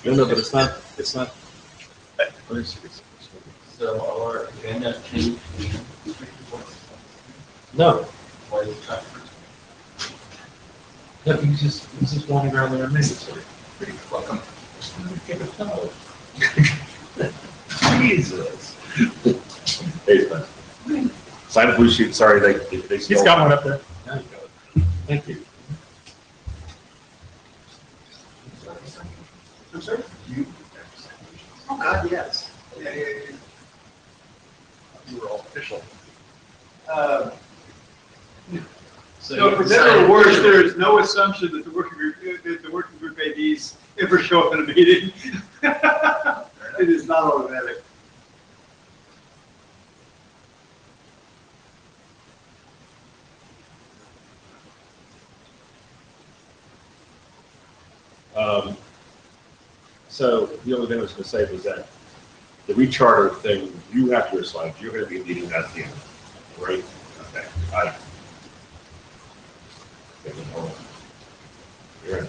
No, but it's not, what is it? So our agenda changed. No, Why you try first? no, he's just walking around there and making it. Pretty welcome. Give it a Jesus. Hey, man. Sign a blue sheet, sorry, they still. He's got one up there. There you go. Thank you. I'm sorry? You? Oh, God, yes. Yeah. You were all official. So for better or worse, there is no assumption that the working group ADs ever show up in a meeting. It is not automatic. So the only thing I was going to say was that the recharter thing, you have your slides. You're going to be leading that at the end, right? Okay. You're in.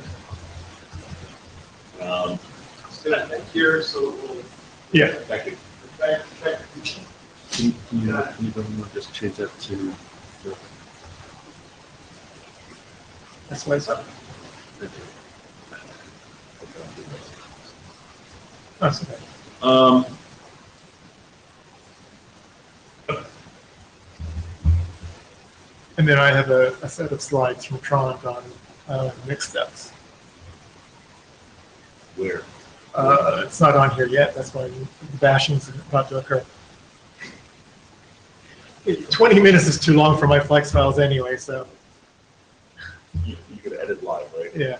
So back here, so we'll Yeah. Thank you. back. Can you just change that to? That's why it's up. That's okay. And then I have a set of slides from Tron on mixed steps. Where? It's not on here yet. That's why the bashing's about to occur. 20 minutes is too long for my flex files anyway, so You could edit live, right? yeah.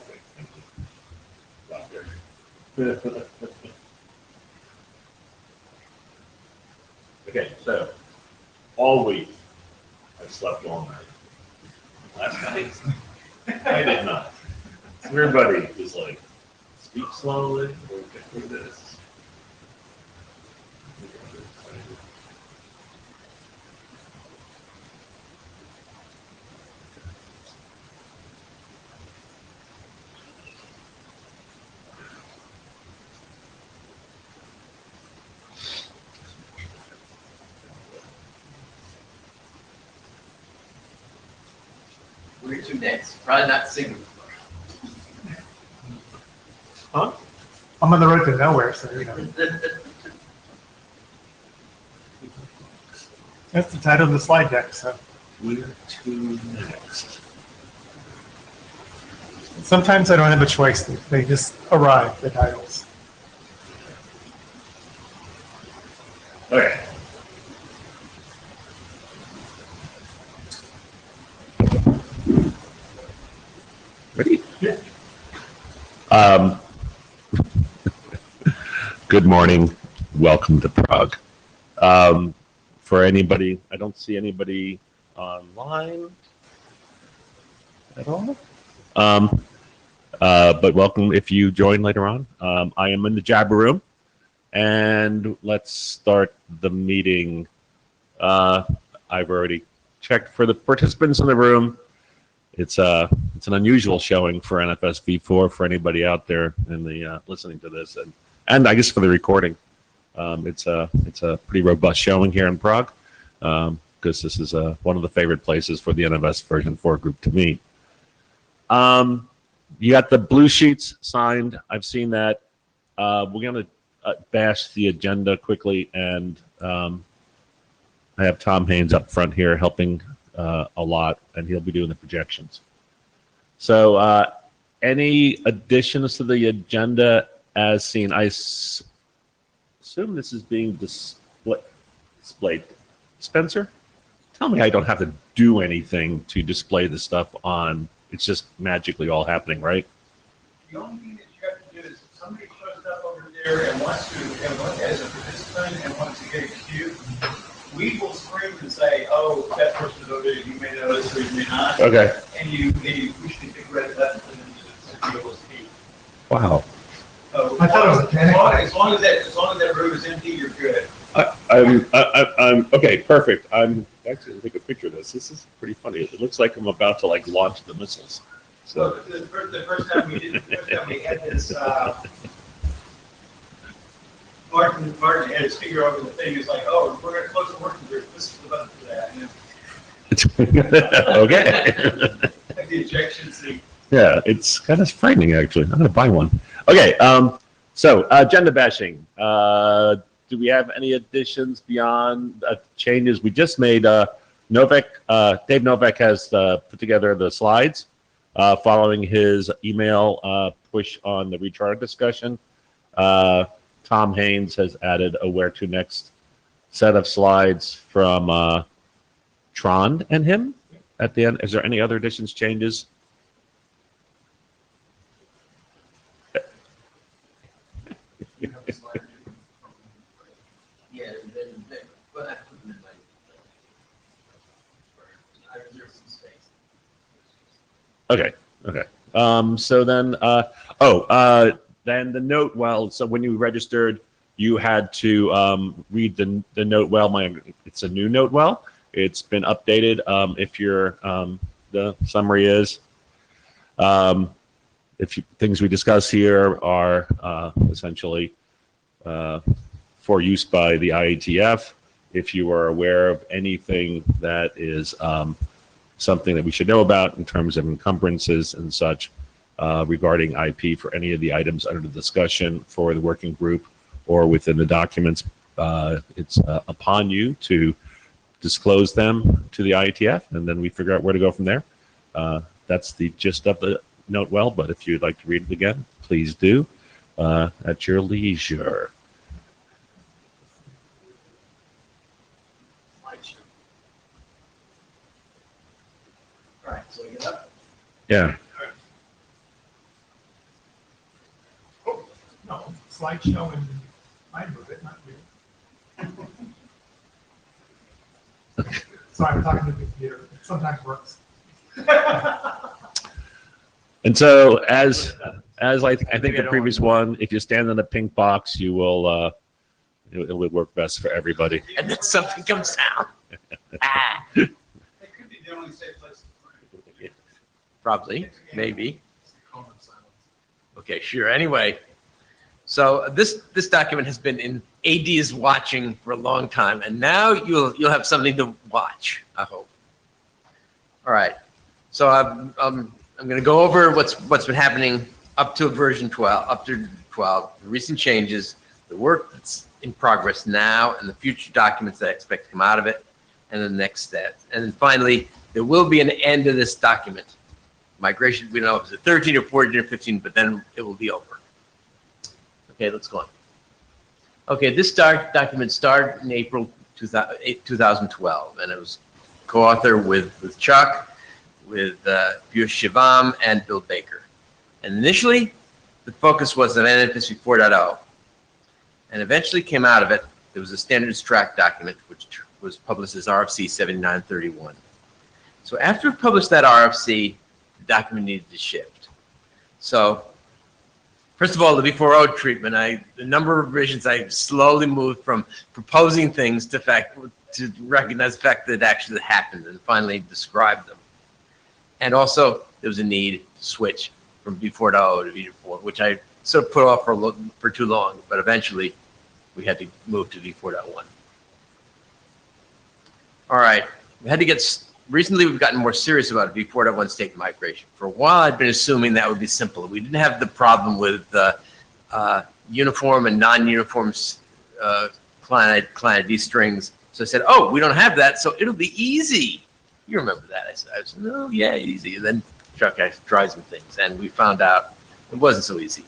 Not there. Okay, so all week I slept all night. Last night I did not. So everybody was like, speak slowly, we'll get through this. Where to next? Probably not singing. Huh? I'm on the road to nowhere, so you know. That's the title of the slide deck. So Where to next? sometimes I don't have a choice. They just arrive, the titles. Okay. Ready? Yeah. Good morning. Welcome to Prague. For anybody, I don't see anybody online at all. But welcome if you join later on. I am in the Jabber room, and let's start the meeting. I've already checked for the participants in the room. It's an unusual showing for NFSV4 for anybody out there in the listening to this, and I guess for the recording. It's a pretty robust showing here in Prague, because this is one of the favorite places for the NFS version 4 group to meet. You got the blue sheets signed. I've seen that. We're going to bash the agenda quickly, and I have Tom Haynes up front here helping a lot, and he'll be doing the projections. So any additions to the agenda as seen? I assume this is being displayed. Spencer, tell me I don't have to do anything to display the stuff on. It's just magically all happening, right? The only thing that you have to do is if somebody shows up over there and wants to, as a participant and wants to get a cue, we will scream and say, "Oh, that person voted. You may notice or you may not." Okay. And you push the big red button for them to be able to speak. Wow. So I thought it was a panic button. as long as that room is empty, you're good. I'm okay. Perfect. I'm actually gonna take a picture of this. This is pretty funny. It looks like I'm about to launch the missiles. So So the first time we had this Martin had his finger over the thing. He's like, oh, we're going to close the working group. This is the button for that. And Okay. like the ejection seat. Yeah, it's kind of frightening, actually. I'm going to buy one. Okay, so agenda bashing. Do we have any additions beyond changes we just made? Dave Novak has put together the slides following his email push on the recharge discussion. Tom Haynes has added a where to next set of slides from Trond and him at the end. Is there any other additions, changes? Yeah, but I put them in my. I reserved some space. Okay. So then, then the note well. So when you registered, you had to read the note well. It's a new note well. It's been updated. If you're the summary is, things we discuss here are essentially for use by the IETF. If you are aware of anything that is something that we should know about in terms of encumbrances and such regarding IP for any of the items under the discussion for the working group or within the documents, it's upon you to disclose them to the IETF, and then we figure out where to go from there. That's the gist of the note well, but if you'd like to read it again, please do at your leisure. All right, so I get up. Yeah. Oh, no, slideshow and I move it, not you. Sorry, I'm talking to the computer. It sometimes works. And so as I think the previous one, if you stand in the pink box, you will it will work best for everybody. And then something comes down. Ah, It could be the only safe place to put it. probably, maybe. Okay, sure. Anyway, so this document has been in AD's watching for a long time, and now you'll have something to watch, I hope. All right. So I'm going to go over what's been happening up to version 12, the recent changes, the work that's in progress now, and the future documents that I expect to come out of it, and the next step. And then finally, there will be an end to this document. Migration, we don't know if it's 13 or 14 or 15, but then it will be over. Okay, let's go on. Okay, this document started in April 2012, and it was co-authored with Chuck, with Piyush Shivam, and Bill Baker. And initially, the focus was on NFSV 4.0, and eventually came out of it. There was a standards track document, which was published as RFC 7931. So after we published that RFC, the document needed to shift. So first of all, the V4.0 treatment, the number of revisions, I slowly moved from proposing things to recognize the fact that it actually happened and finally describe them. And also, there was a need to switch from V4.0 to V4, which I sort of put off for too long, but eventually we had to move to V4.1. All right, recently we've gotten more serious about V4.1 state migration. For a while, I'd been assuming that would be simple. We didn't have the problem with uniform and non-uniform client ID strings. So I said, oh, we don't have that, so it'll be easy. You remember that. I said, no, yeah, easy. And then Chuck tried some things, and we found out it wasn't so easy.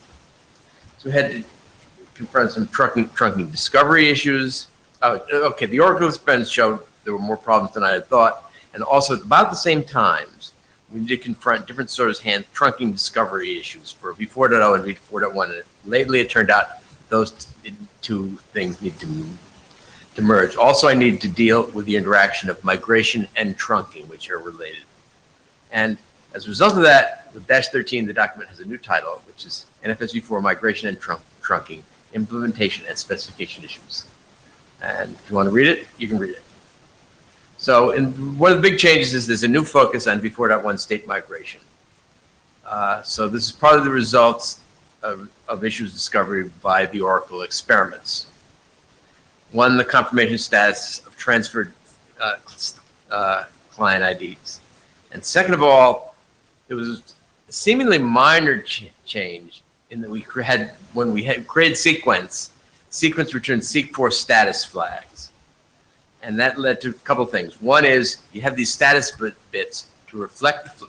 So we had to confront some trunking discovery issues. Okay, the Oracle experiments showed there were more problems than I had thought. And also, at about the same times, we need to confront different sorts of trunking discovery issues for V4.0 and V4.1. And lately, it turned out those two things need to merge. Also, I need to deal with the interaction of migration and trunking, which are related. And as a result of that, with Dash 13, the document has a new title, which is NFSV4 Migration and Trunking, Implementation and Specification Issues. And if you want to read it, you can read it. So one of the big changes is there's a new focus on V4.1 state migration. So this is part of the results of issues discovered by the Oracle experiments. One, the confirmation status of transferred client IDs. And second of all, it was a seemingly minor change in that when we had created sequence returned SEEK4 status flags. And that led to a couple of things. One is you have these status bits to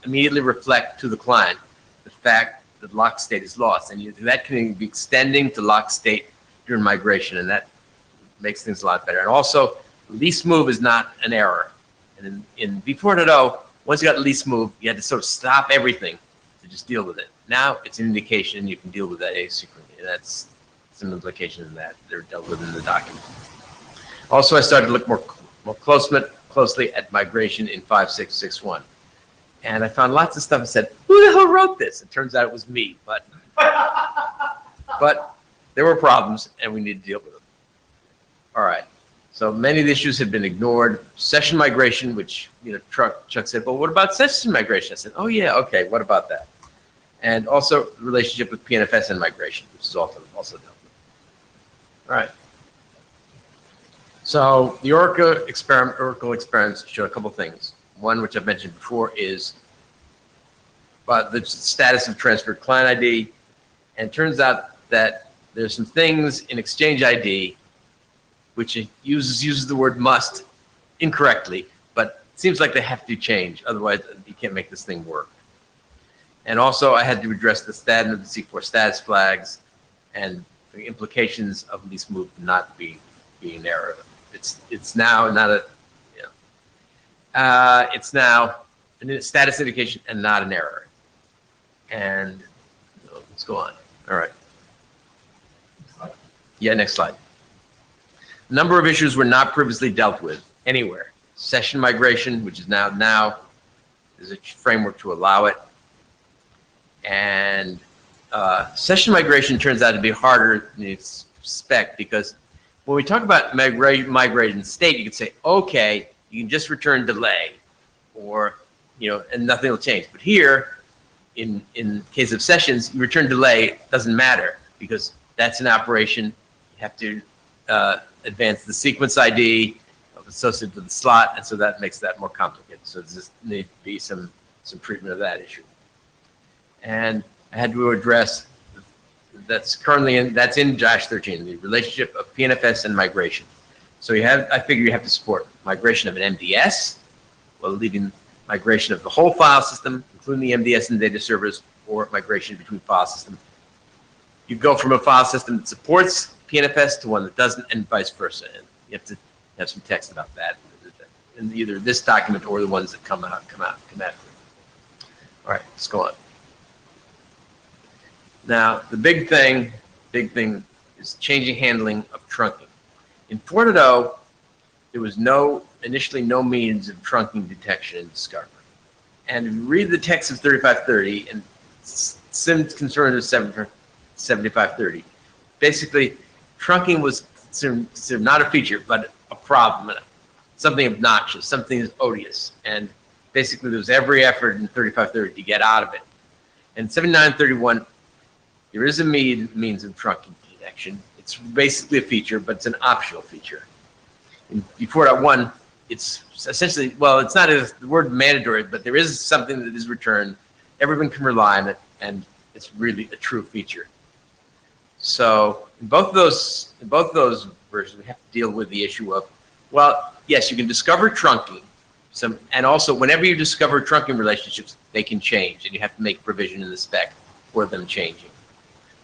immediately reflect to the client the fact that lock state is lost. And that can be extending to lock state during migration, and that makes things a lot better. And also, least move is not an error. And in V4.0, once you got least move, you had to sort of stop everything to just deal with it. Now it's an indication, and you can deal with that asynchronously. And that's some implications of that. They're dealt with in the document. Also, I started to look more closely at migration in 5661. And I found lots of stuff that said, who the hell wrote this? It turns out it was me, but there were problems, and we need to deal with them. All right. So many of the issues have been ignored. Session migration, which Chuck said, well, what about session migration? I said, oh yeah, okay, what about that? And also the relationship with PNFS and migration, which is also dealt with. All right. So the Oracle experiments show a couple things. One, which I've mentioned before, is about the status of transferred client ID. And it turns out that there's some things in Exchange ID which uses the word must incorrectly, but it seems like they have to change. Otherwise, you can't make this thing work. And also, I had to address the status of the SEEK4 status flags and the implications of least move not being an error. It's now not a, it's now a status indication and not an error. And let's go on. All right. Yeah, next slide. A number of issues were not previously dealt with anywhere. Session migration, which is now there's a framework to allow it. And session migration turns out to be harder than you expect, because when we talk about migrating state, you can say, okay, you can just return delay, or and nothing will change. But here, in case of sessions, you return delay, doesn't matter, because that's an operation. You have to advance the sequence ID associated with the slot, and so that makes that more complicated. So there's just need to be some treatment of that issue. And I had to address that's in JAS 13, the relationship of PNFS and migration. So I figure you have to support migration of an MDS, while leaving migration of the whole file system, including the MDS and data servers, or migration between file systems. You go from a file system that supports PNFS to one that doesn't, and vice versa. And you have to have some text about that in either this document or the ones that come after. All right, let's go on. Now, the big thing is changing handling of trunking. In 4.0, there was initially no means of trunking detection and discovery. And if you read the text of 3530 and SIM's concern of 7530, basically, trunking was not a feature, but a problem, something obnoxious, something that's odious. And basically, there was every effort in 3530 to get out of it. In 7931, there is a means of trunking detection. It's basically a feature, but it's an optional feature. In 4.1, it's essentially, well, it's not the word mandatory, but there is something that is returned. Everyone can rely on it, and it's really a true feature. So in both of those versions, we have to deal with the issue of, well, yes, you can discover trunking, and also whenever you discover trunking relationships, they can change, and you have to make provision in the spec for them changing.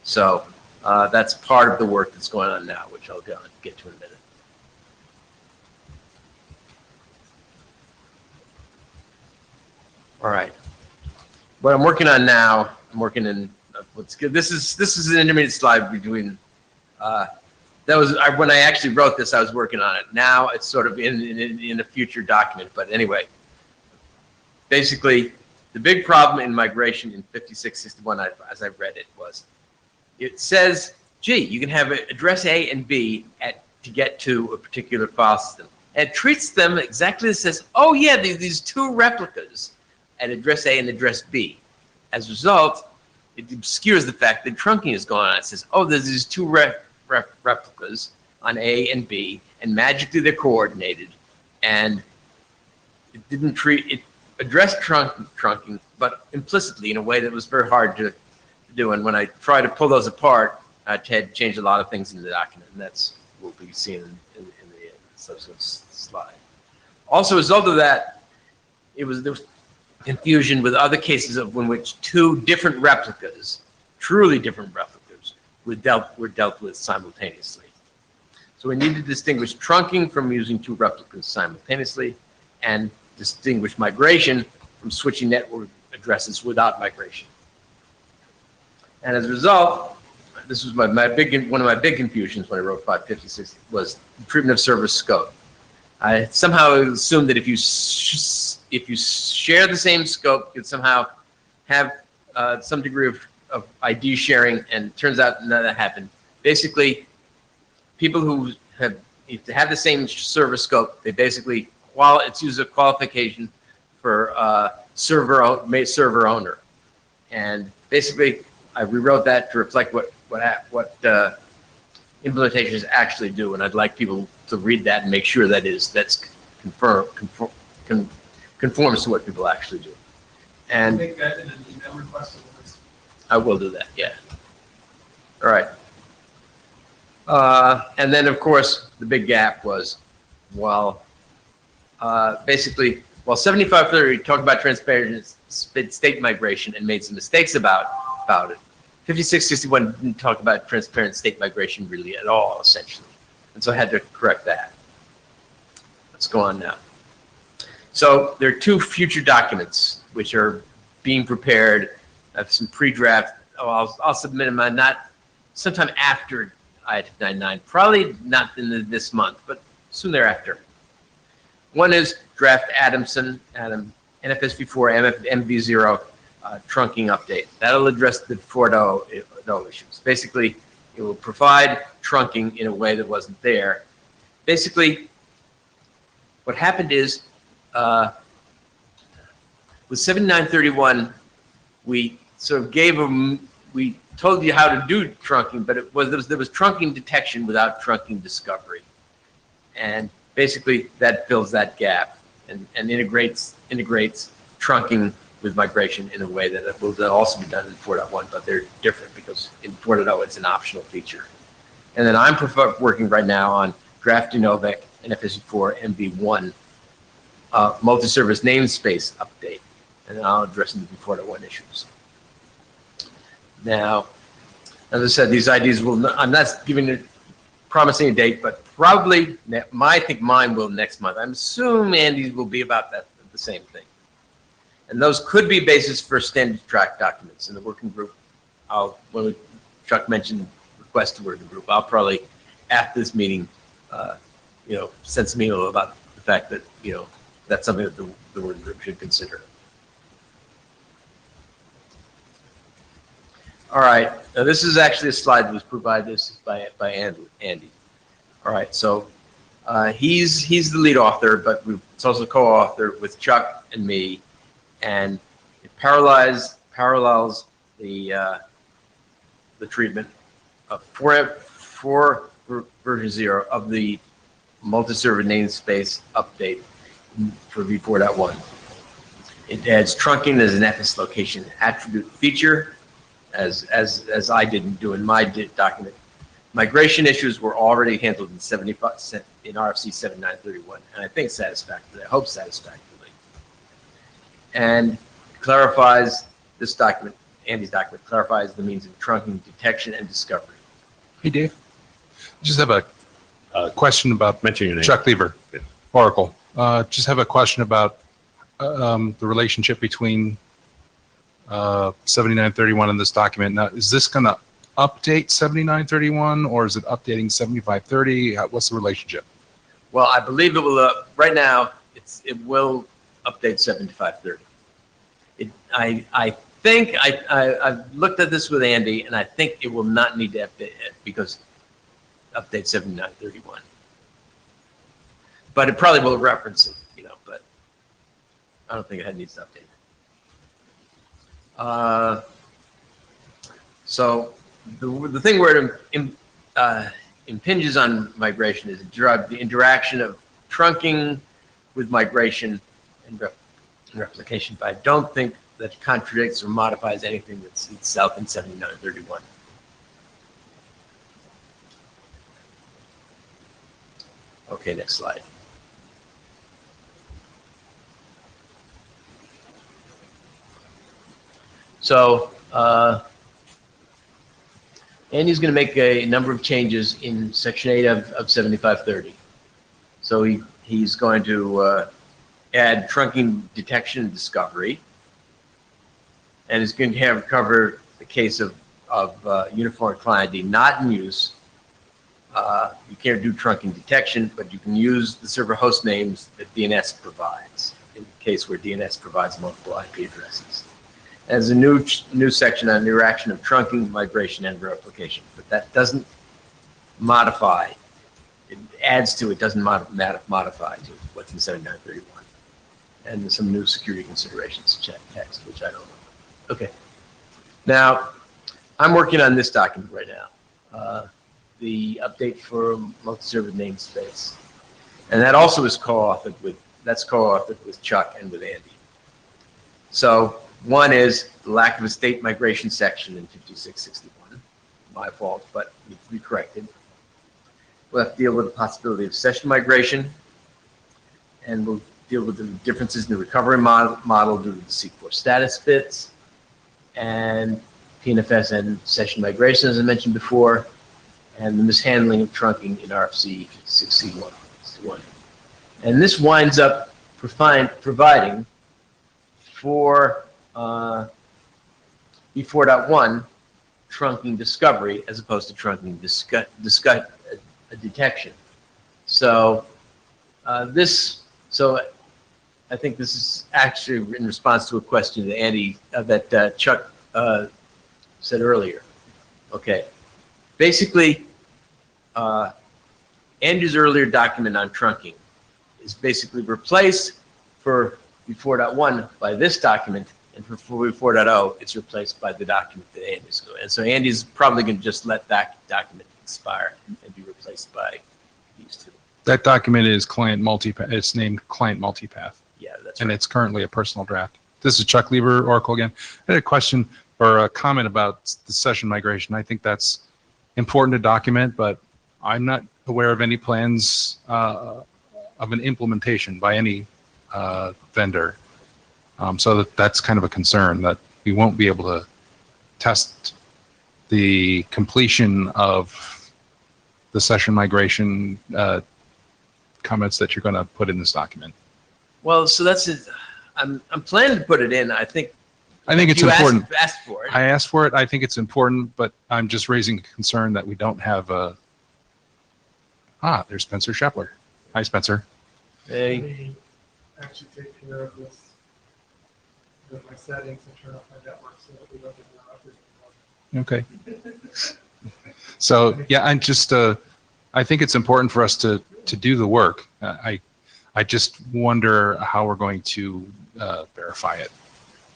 So that's part of the work that's going on now, which I'll get to in a minute. All right. What I'm working on now, I'm working in what's good. This is an intermediate slide between. When I actually wrote this, I was working on it. Now it's sort of in a future document. But anyway, basically, the big problem in migration in 5661, as I read it, was it says, gee, you can have address A and B to get to a particular file system. And it treats them exactly as it says, oh yeah, these two replicas at address A and address B. As a result, it obscures the fact that trunking is going on. It says, oh, there's these two replicas. on A and B, and magically they're coordinated. And it addressed trunking, but implicitly in a way that was very hard to do. And when I tried to pull those apart, I had to change a lot of things in the document, and that's what we'll be seeing in the subsequent slide. Also, as a result of that, there was confusion with other cases in which two different replicas, truly different replicas, were dealt with simultaneously. So we need to distinguish trunking from using two replicas simultaneously, and distinguish migration from switching network addresses without migration. And as a result, this was one of my big confusions when I wrote 556 was the treatment of server scope. I somehow assumed that if you share the same scope, you could somehow have some degree of ID sharing, and it turns out none of that happened. Basically, people who have the same server scope, they basically it's used as a qualification for server owner, and basically I rewrote that to reflect what implementations actually do, and I'd like people to read that and make sure that's conforms to what people actually do. And Make that in an email request. I will do that, yeah. All right. And then, of course, the big gap was, basically, while 7530 talked about transparent state migration and made some mistakes about it, 5661 didn't talk about transparent state migration really at all, essentially. And so I had to correct that. Let's go on now. So there are two future documents which are being prepared. I have some pre-draft. I'll submit them not sometime after IETF 99, probably not in this month, but soon thereafter. One is draft Adam NFSV4 MV0 trunking update. That'll address the 4.0 issues. Basically, it will provide trunking in a way that wasn't there. Basically, what happened is with 7931, we sort of we told you how to do trunking, but there was trunking detection without trunking discovery. And basically that fills that gap and integrates trunking with migration in a way that will also be done in 4.1, but they're different because in 4.0 it's an optional feature. And then I'm working right now on draft Novec NFSV4 MV1 multi-service namespace update, and then I'll address the 4.1 issues. Now, as I said, these IDs I'm not promising a date, but probably, I think mine will next month. I'm assuming Andy's will be about the same thing. And those could be basis for standard track documents in the working group. When Chuck mentioned request to working group, I'll probably, after this meeting, send some email about the fact that, that's something that the working group should consider. All right, now this is actually a slide that was provided by Andy. All right, so he's the lead author, but it's also co-author with Chuck and me, and it parallels the treatment of 4 version 0 of the multi-server namespace update for v4.1. It adds trunking as an FS location attribute feature, as I didn't do in my document. Migration issues were already handled in 75% in RFC 7931, and I think satisfactorily. I hope satisfactorily. And clarifies this document, Andy's document, clarifies the means of trunking detection and discovery. Hey, Dave. Just have a question about Mention your name. Chuck Lever, Oracle. Just have a question about the relationship between 7931 and this document. Now, is this going to update 7931 or is it updating 7530? What's the relationship? Well, I believe it will. Right now, it will update 7530. I think I've looked at this with Andy, and I think it will not need to update it because update 7931. But it probably will reference it, but I don't think it needs to update it. So the thing where it impinges on migration is the interaction of trunking with migration and replication. But I don't think that contradicts or modifies anything that's itself in 7931. Okay, next slide. So, Andy's going to make a number of changes in Section 8 of 7530. So he's going to add trunking detection and discovery, and is going to cover the case of uniform client ID not in use. You can't do trunking detection, but you can use the server host names that DNS provides in the case where DNS provides multiple IP addresses. There's a new section on interaction of trunking, migration, and replication, but that doesn't modify. It adds to it, doesn't modify to what's in 7931. And there's some new security considerations text, which I don't know. Okay. Now, I'm working on this document right now, the update for multi-server namespace, and that also is co-authored with Chuck and with Andy. So. One is the lack of a state migration section in 5661. My fault, but needs to be corrected. We'll have to deal with the possibility of session migration, and we'll deal with the differences in the recovery model due to the C4 status bits, and PNFS and session migration, as I mentioned before, and the mishandling of trunking in RFC 6C1. And this winds up providing for V4.1 trunking discovery as opposed to trunking detection. So I think this is actually in response to a question that Andy, that Chuck said earlier. Okay, basically, Andrew's earlier document on trunking is basically replaced for V4.1 by this document. And for 4.0, it's replaced by the document that Andy's doing. And so Andy's probably going to just let that document expire and be replaced by these two. That document is it's named Client Multipath. Yeah, that's And right. it's currently a personal draft. This is Chuck Lieber, Oracle again. I had a question or a comment about the session migration. I think that's important to document, but I'm not aware of any plans of an implementation by any vendor. So that's kind of a concern that we won't be able to test the completion of the session migration comments that you're going to put in this document. Well, so that's it. I'm planning to put it in. I think it's you important. asked for it. I asked for it. I think it's important, but I'm just raising a concern that we don't have a. There's Spencer Shepler. Hi, Spencer. Hey. Let me actually take care of this with my settings and turn off my network so that we don't get interrupted anymore. Okay. So yeah, I'm just. I think it's important for us to do the work. I just wonder how we're going to verify it.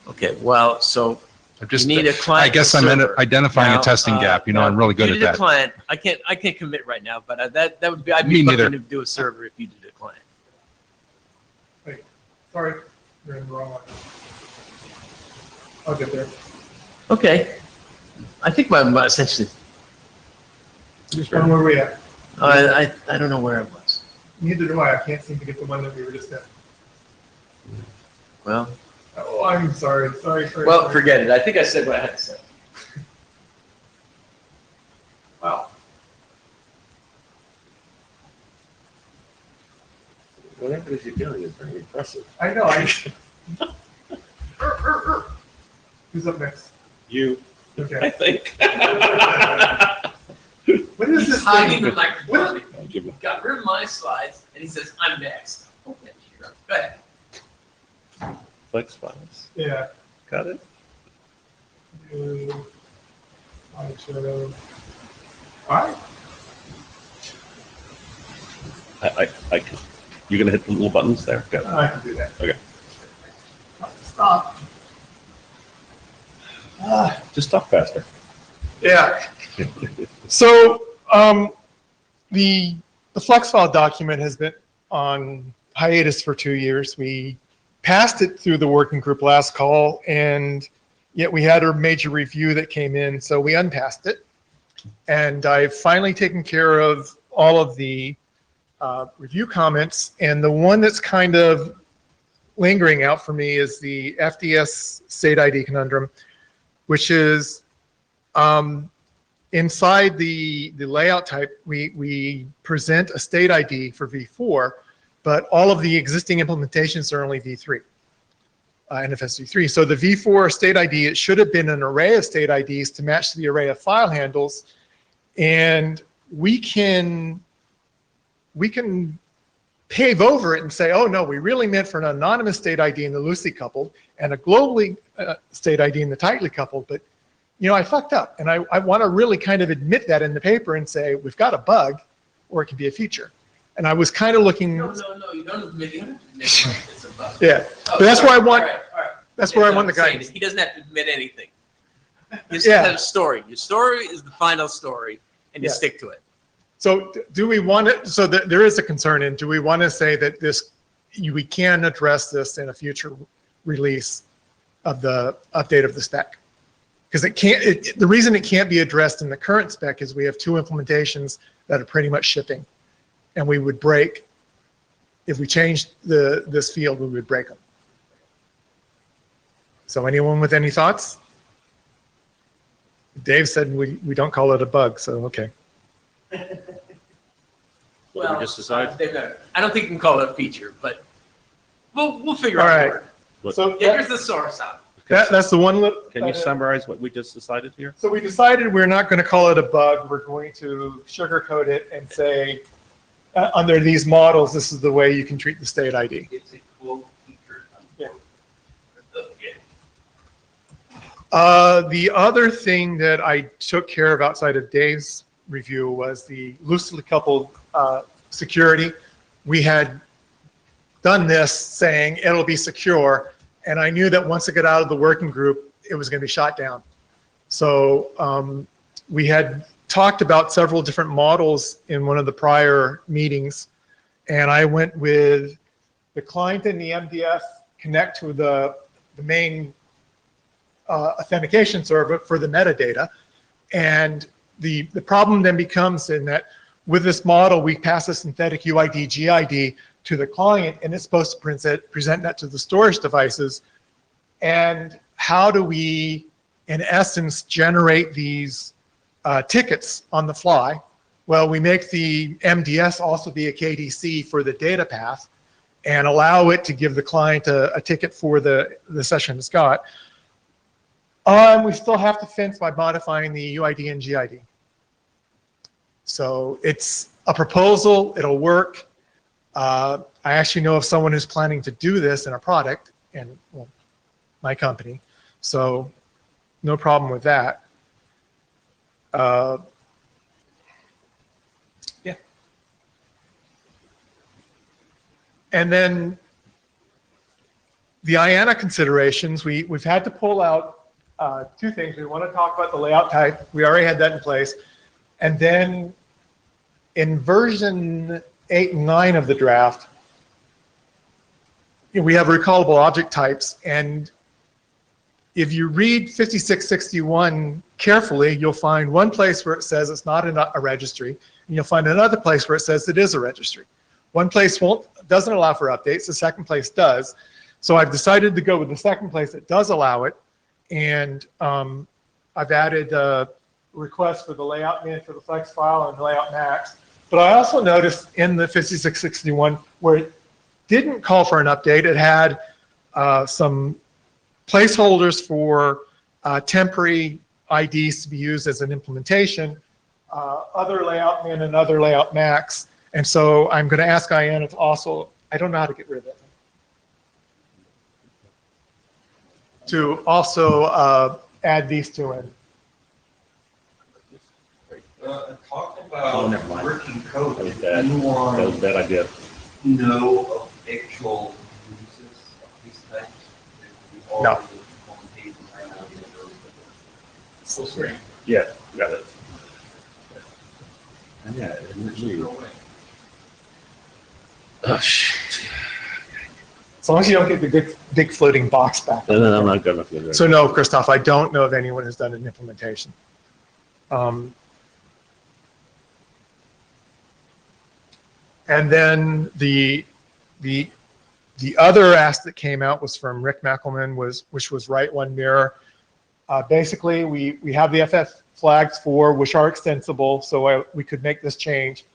Okay. Well, so I'm just, you need a client. I guess I'm identifying a testing gap. I'm really good at that. A client. I can't commit right now, but that would be. I'd Me be neither. looking to do a server if you did a client. Wait, sorry, you're in the wrong one. I'll get there. Okay. I think my essentially. Where were we at? I don't know where I was. Neither do I. I can't seem to get the one that we were just at. Well. Oh, I'm sorry. Sorry. Well, forget it. I think I said what I had to say. Wow. Whatever it is you're doing is very impressive. I know. Who's up next? You, I Okay. think. What is this Hiding thing? the microphone. I'll give you- Got rid of my slides, and he says, "I'm next." Okay, sure. Go ahead. Flex files. Yeah. Got it? Slideshow. All right. I can. You're gonna hit the little buttons there. Got it. I can do that. Okay. Stop. Just talk faster. Yeah. So, The flex file document has been on hiatus for 2 years. We passed it through the working group last call, and yet we had a major review that came in, so we unpassed it. And I've finally taken care of all of the review comments, and the one that's kind of lingering out for me is the FDS state ID conundrum, which is inside the layout type, we present a state ID for V4, but all of the existing implementations are only V3, NFSV4. So the V4 state ID, it should have been an array of state IDs to match the array of file handles, and we can pave over it and say, oh no, we really meant for an anonymous state ID in the loosely coupled and a globally state ID in the tightly coupled, but I fucked up, and I want to really kind of admit that in the paper and say we've got a bug, or it can be a feature. And I was kind of looking. No, you don't admit it's a bug. Yeah, but that's where I want. That's where I want the guidance. He doesn't have to admit anything. You just Yeah. have a story. Your story is the final story, and you Yeah. stick to it. So do we want it? So there is a concern, and do we want to say that we can address this in a future release of the update of the spec? Because the reason it can't be addressed in the current spec is we have 2 implementations that are pretty much shipping, and we would break, if we changed this field, we would break them. So anyone with any thoughts? Dave said we don't call it a bug, so okay. What did we just decide? I don't think you can call it a feature, but we'll figure All out right. the word. What- So Yeah, here's the source out. that's the one. Can you summarize what we just decided here? So we decided we're not going to call it a bug. We're going to sugarcoat it and say, under these models, this is the way you can treat the state ID. It's a quote feature. Yeah. Yeah. The other thing that I took care of outside of Dave's review was the loosely coupled security. We had done this saying it'll be secure, and I knew that once it got out of the working group, it was going to be shot down. So we had talked about several different models in one of the prior meetings, and I went with the client and the MDF connect to the main authentication server for the metadata. And the problem then becomes in that with this model, we pass a synthetic UID, GID to the client, and it's supposed to present that to the storage devices. And how do we, in essence, generate these tickets on the fly? Well, we make the MDS also be a KDC for the data path and allow it to give the client a ticket for the session it's got. We still have to fence by modifying the UID and GID. So it's a proposal, it'll work. I actually know of someone who's planning to do this in a product, and well, my company. So no problem with that. Yeah. And then the IANA considerations, we've had to pull out 2 things. We want to talk about the layout type. We already had that in place. And then in version 8 and 9 of the draft, we have recallable object types. And if you read 5661 carefully, you'll find one place where it says it's not a registry, and you'll find another place where it says it is a registry. One place doesn't allow for updates, the second place does. So I've decided to go with the second place that does allow it, and I've added a request for the layout min for the flex file and the layout max. But I also noticed in the 5661 where it didn't call for an update, it had some placeholders for temporary IDs to be used as an implementation, other layout min and other layout max. And so I'm going to ask IANA to also, I don't know how to get rid of that, to also add these 2 in. Talk Oh, never about mind. working code. That was Do bad. you That was a want bad idea. to know of actual uses of these types? No. Yeah, got it. Yeah, oh, shit. As long as you don't get the big floating box back. No, I'm not good enough with it. So no, Christoph, I don't know of anyone who's done an implementation. And then the other ask that came out was from Rick Mackelman, which was write one mirror. Basically, we have the FF flags for which are extensible, so we could make this change.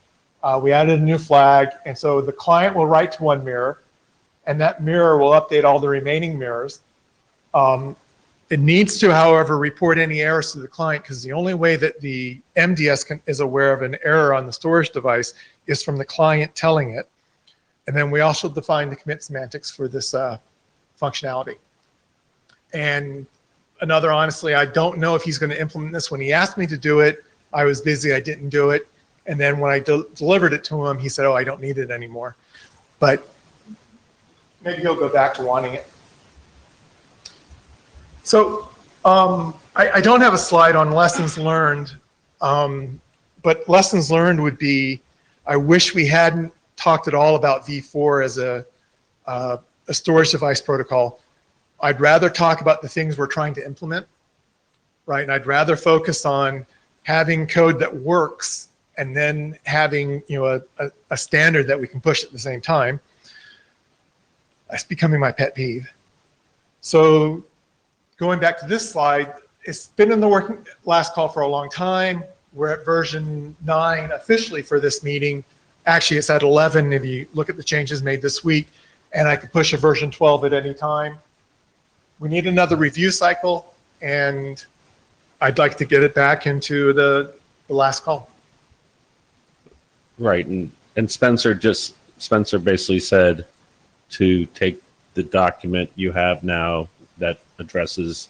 We added a new flag, and so the client will write to one mirror, and that mirror will update all the remaining mirrors. It needs to, however, report any errors to the client, because the only way that the MDS is aware of an error on the storage device is from the client telling it. And then we also define the commit semantics for this functionality. And another, honestly, I don't know if he's going to implement this. When he asked me to do it, I was busy, I didn't do it. And then when I delivered it to him, he said, oh, I don't need it anymore. But maybe he'll go back to wanting it. So I don't have a slide on lessons learned, but lessons learned would be, I wish we hadn't talked at all about V4 as a storage device protocol. I'd rather talk about the things we're trying to implement, right? And I'd rather focus on having code that works and then having, you know, a standard that we can push at the same time. That's becoming my pet peeve. So going back to this slide, it's been in the working last call for a long time. We're at version 9 officially for this meeting. Actually, it's at 11 if you look at the changes made this week, and I could push a version 12 at any time. We need another review cycle, and I'd like to get it back into the last call. Right, and Spencer basically said to take the document you have now that addresses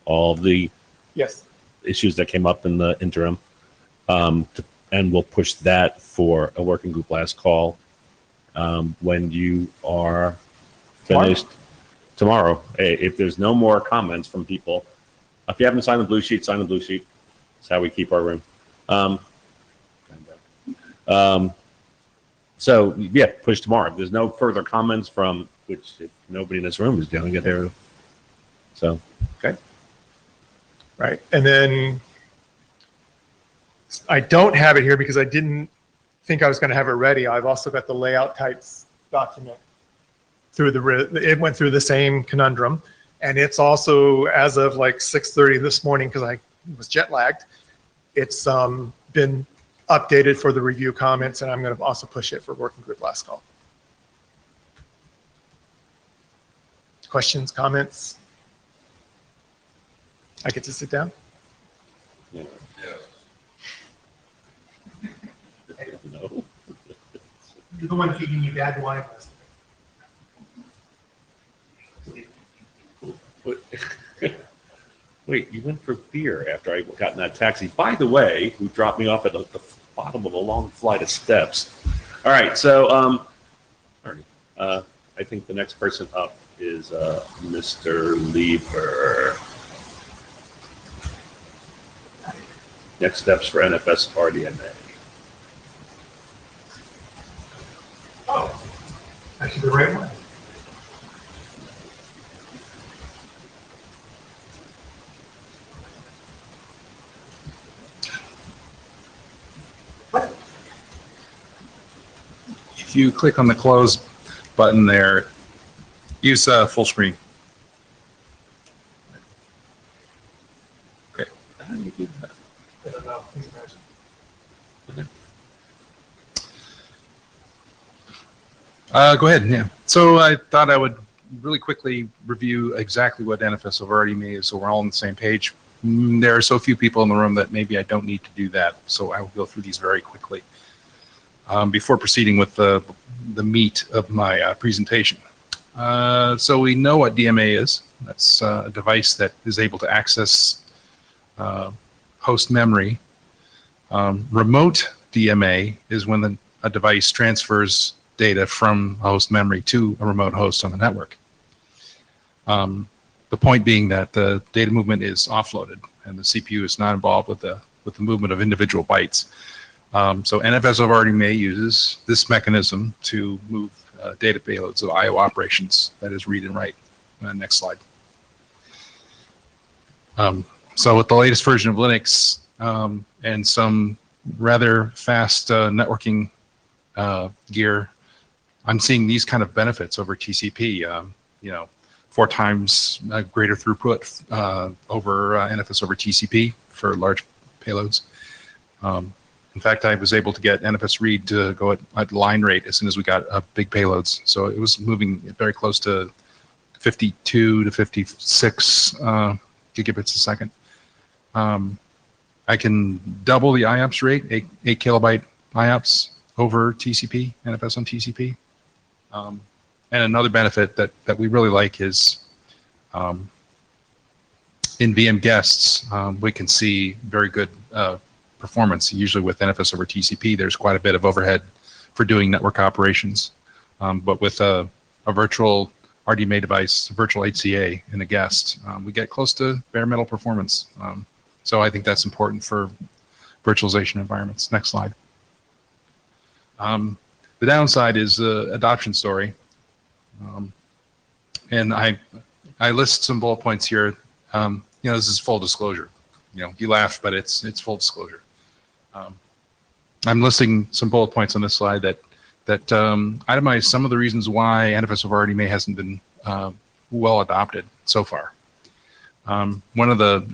all of the Yes. issues that came up in the interim, and we'll push that for a working group last call when you are finished tomorrow. If there's no more comments from people, if you haven't signed the blue sheet, sign the blue sheet. That's how we keep our room. So yeah, push tomorrow. If there's no further comments from which if nobody in this room is doing it there. So, okay. Right, and then I don't have it here because I didn't think I was going to have it ready. I've also got the layout types document it went through the same conundrum, and it's also, as of like 6:30 this morning, because I was jet lagged, it's been updated for the review comments, and I'm going to also push it for working group last call. Questions, comments? I get to sit down? Yeah. No. You're the one feeding me bad wine. Wait, you went for beer after I got in that taxi. By the way, who dropped me off at the bottom of a long flight of steps. All right, so I think the next person up is Mr. Lieber. Next steps for NFS RDMA. Oh, actually the right one. If you click on the close button there, use full screen. Okay. How do you do that? I don't know. Please imagine. Go ahead, yeah. So I thought I would really quickly review exactly what NFSV4 is, so we're all on the same page. There are so few people in the room that maybe I don't need to do that, so I will go through these very quickly before proceeding with the meat of my presentation. So we know what DMA is. That's a device that is able to access host memory. Remote DMA is when a device transfers data from a host memory to a remote host on the network. The point being that the data movement is offloaded and the CPU is not involved with the movement of individual bytes. So NFSV4 may uses this mechanism to move data payloads of I/O operations, that is read and write. Next slide. So with the latest version of Linux and some rather fast networking gear, I'm seeing these kind of benefits over TCP. 4 times greater throughput over NFS over TCP for large payloads. In fact, I was able to get NFS read to go at line rate as soon as we got big payloads. So it was moving very close to 52 to 56 gigabits a second. I can double the IOPS rate, 8 kilobyte IOPS over TCP, NFS on TCP. And another benefit that we really like is in VM guests, we can see very good performance. Usually with NFS over TCP, there's quite a bit of overhead for doing network operations. But with a virtual RDMA device, virtual HCA in a guest, we get close to bare metal performance. So I think that's important for virtualization environments. Next slide. The downside is the adoption story. And I list some bullet points here. This is full disclosure. You laugh, but it's full disclosure. I'm listing some bullet points on this slide that itemize some of the reasons why NFSV4 RDMA hasn't been well adopted so far. One of the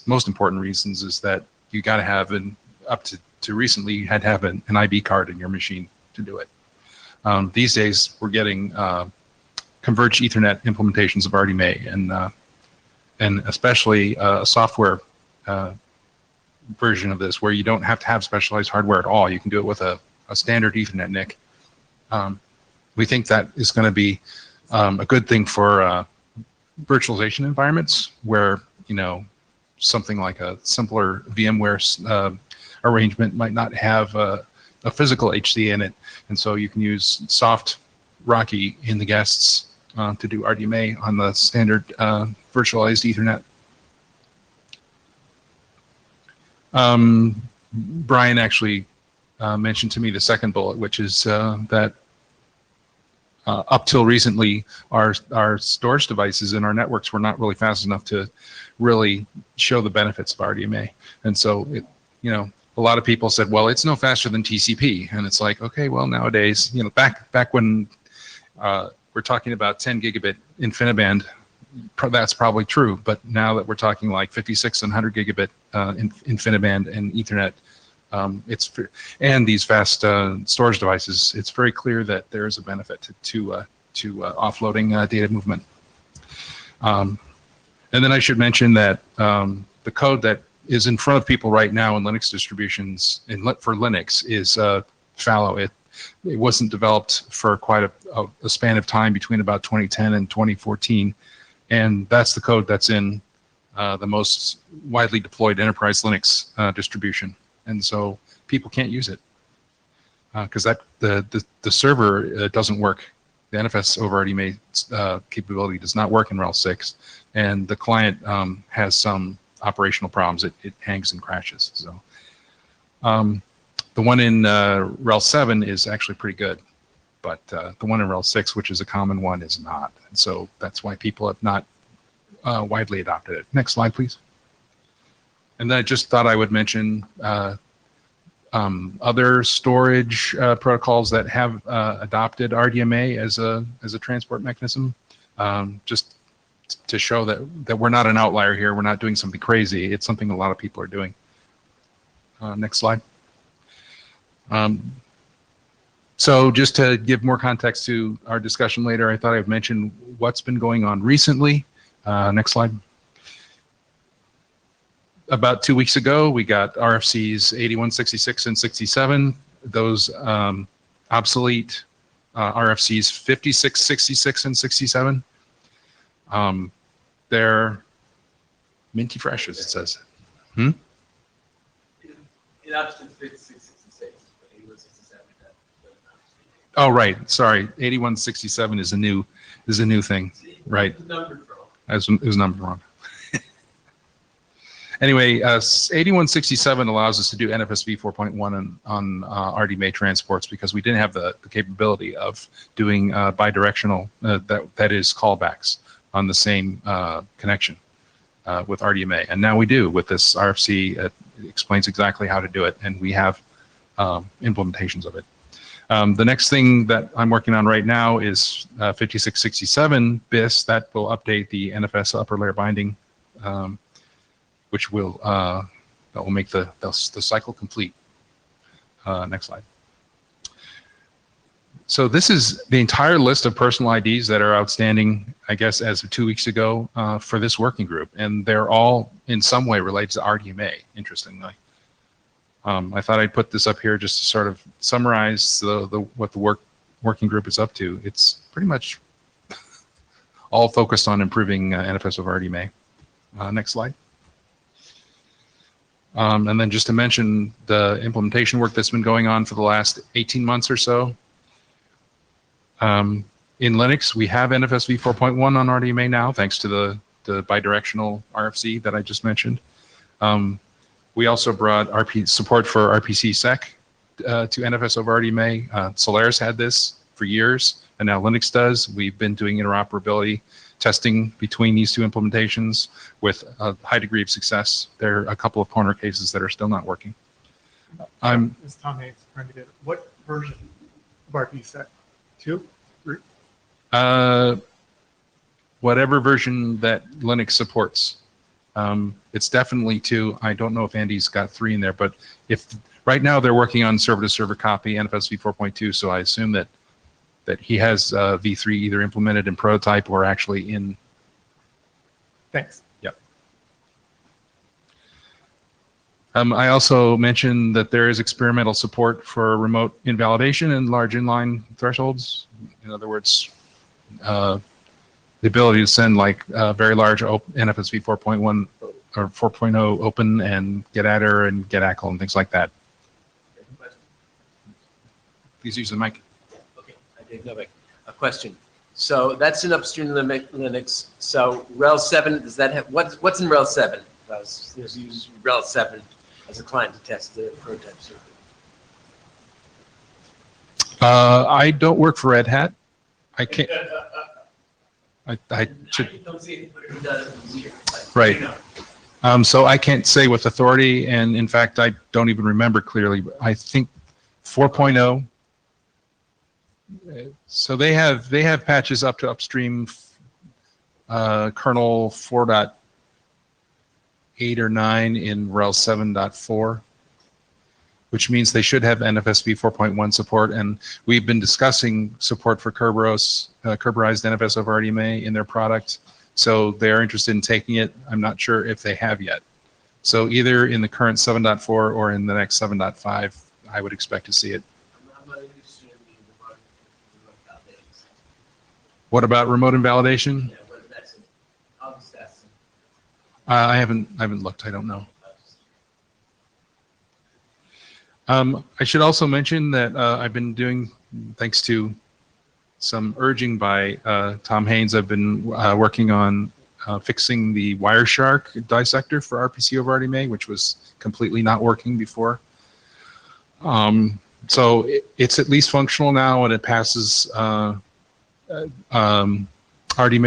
most important reasons is that you got to have up to recently, you had to have an IB card in your machine to do it. These days, we're getting converged Ethernet implementations of RDMA, and especially a software version of this where you don't have to have specialized hardware at all. You can do it with a standard Ethernet NIC. We think that is going to be a good thing for virtualization environments where something like a simpler VMware arrangement might not have a physical HC in it, and so you can use soft Rocky in the guests to do RDMA on the standard virtualized Ethernet. Brian actually mentioned to me the second bullet, which is that up till recently, our storage devices in our networks were not really fast enough to really show the benefits of RDMA, and so a lot of people said, well, it's no faster than TCP, and it's like, okay, well, nowadays, back when we're talking about 10 gigabit InfiniBand, that's probably true, but now that we're talking like 56 and 100 gigabit InfiniBand and Ethernet, and these fast storage devices, it's very clear that there is a benefit to offloading data movement. And then I should mention that the code that is in front of people right now in Linux distributions for Linux is fallow. It wasn't developed for quite a span of time between about 2010 and 2014, and that's the code that's in the most widely deployed enterprise Linux distribution, and so people can't use it because the server doesn't work. The NFS over RDMA capability does not work in RHEL 6, and the client has some operational problems. It hangs and crashes. So the one in RHEL 7 is actually pretty good, but the one in RHEL 6, which is a common one, is not. And so that's why people have not widely adopted it. Next slide, please. And then I just thought I would mention other storage protocols that have adopted RDMA as a transport mechanism, just to show that we're not an outlier here. We're not doing something crazy. It's something a lot of people are doing. Next slide. So just to give more context to our discussion later, I thought I'd mention what's been going on recently. Next slide. About 2 weeks ago, we got RFCs 81, 66, and 67. Those obsolete RFCs 56, 66, and 67. They're minty fresh, as it says. In option 56, 66, but 81, 67. Oh, right. Sorry. 8167 is a new thing. Right. The number wrong. It was numbered wrong. Anyway, 8167 allows us to do NFSV 4.1 on RDMA transports because we didn't have the capability of doing bidirectional, that is callbacks on the same connection with RDMA. And now we do with this RFC. It explains exactly how to do it, and we have implementations of it. The next thing that I'm working on right now is 5667 BIS that will update the NFS upper layer binding, which will that will make the cycle complete. Next slide. So this is the entire list of personal IDs that are outstanding, I guess, as of 2 weeks ago for this working group, and they're all in some way related to RDMA, interestingly. I thought I'd put this up here just to sort of summarize what the working group is up to. It's pretty much all focused on improving NFS over RDMA. Next slide. And then just to mention the implementation work that's been going on for the last 18 months or so. In Linux, we have NFSV 4.1 on RDMA now, thanks to the bidirectional RFC that I just mentioned. We also brought support for RPC sec to NFS over RDMA. Solaris had this for years, and now Linux does. We've been doing interoperability testing between these two implementations with a high degree of success. There are a couple of corner cases that are still not working. It's Tom Hayes trying to get it. What version of RPC? 2? 3? Whatever version that Linux supports. It's definitely 2. I don't know if Andy's got 3 in there, but if right now they're working on server-to-server copy NFSV 4.2, so I assume that he has V3 either implemented in prototype or actually in. Thanks. Yep. I also mentioned that there is experimental support for remote invalidation and large inline thresholds. In other words, the ability to send like very large NFSV 4.1 or 4.0 open and get adder and get ACL and things like that. Please use the mic. Okay, I did know a question. So that's in upstream Linux. So RHEL 7, does that have, what's in RHEL 7? There's use RHEL 7 as a client to test the prototype circuit. I don't work for Red Hat. I can't. I should. Don't see anybody who does it here. Right. You know. So I can't say with authority, and in fact, I don't even remember clearly. But I think 4.0. So they have patches up to upstream kernel 4.8 or 9 in RHEL 7.4, which means they should have NFSV 4.1 support. And we've been discussing support for Kerberos, Kerberized NFS over RDMA in their product. So they're interested in taking it. I'm not sure if they have yet. So either in the current 7.4 or in the next 7.5, I would expect to see it. I'm not interested in the remote validations. What about remote invalidation? Yeah, but that's it. I'll just ask them. I haven't looked. I don't know. I should also mention that I've been doing, thanks to some urging by Tom Haynes, I've been working on fixing the Wireshark dissector for RPC over RDMA, which was completely not working before. So it's at least functional now, and it passes RDMA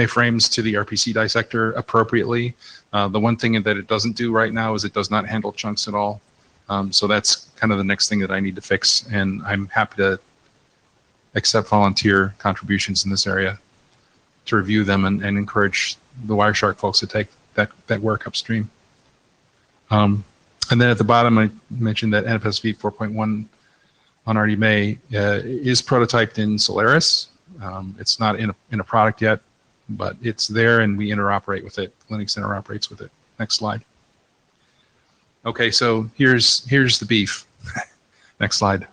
frames to the RPC dissector appropriately. The one thing that it doesn't do right now is it does not handle chunks at all. So that's kind of the next thing that I need to fix, and I'm happy to accept volunteer contributions in this area to review them and encourage the Wireshark folks to take that work upstream. And then at the bottom, I mentioned that NFSV 4.1 on RDMA is prototyped in Solaris. It's not in a product yet, but it's there, and we interoperate with it. Linux interoperates with it. Next slide. Okay, so here's the beef. Next slide.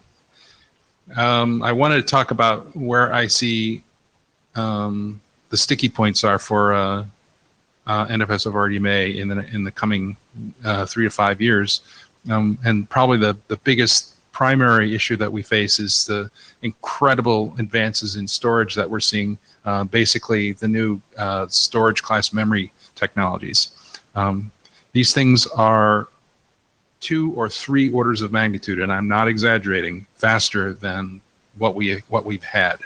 I wanted to talk about where I see the sticky points are for NFS over RDMA in the coming 3 to 5 years. And probably the biggest primary issue that we face is the incredible advances in storage that we're seeing, basically the new storage class memory technologies. These things are 2 or 3 orders of magnitude, and I'm not exaggerating, faster than what we've had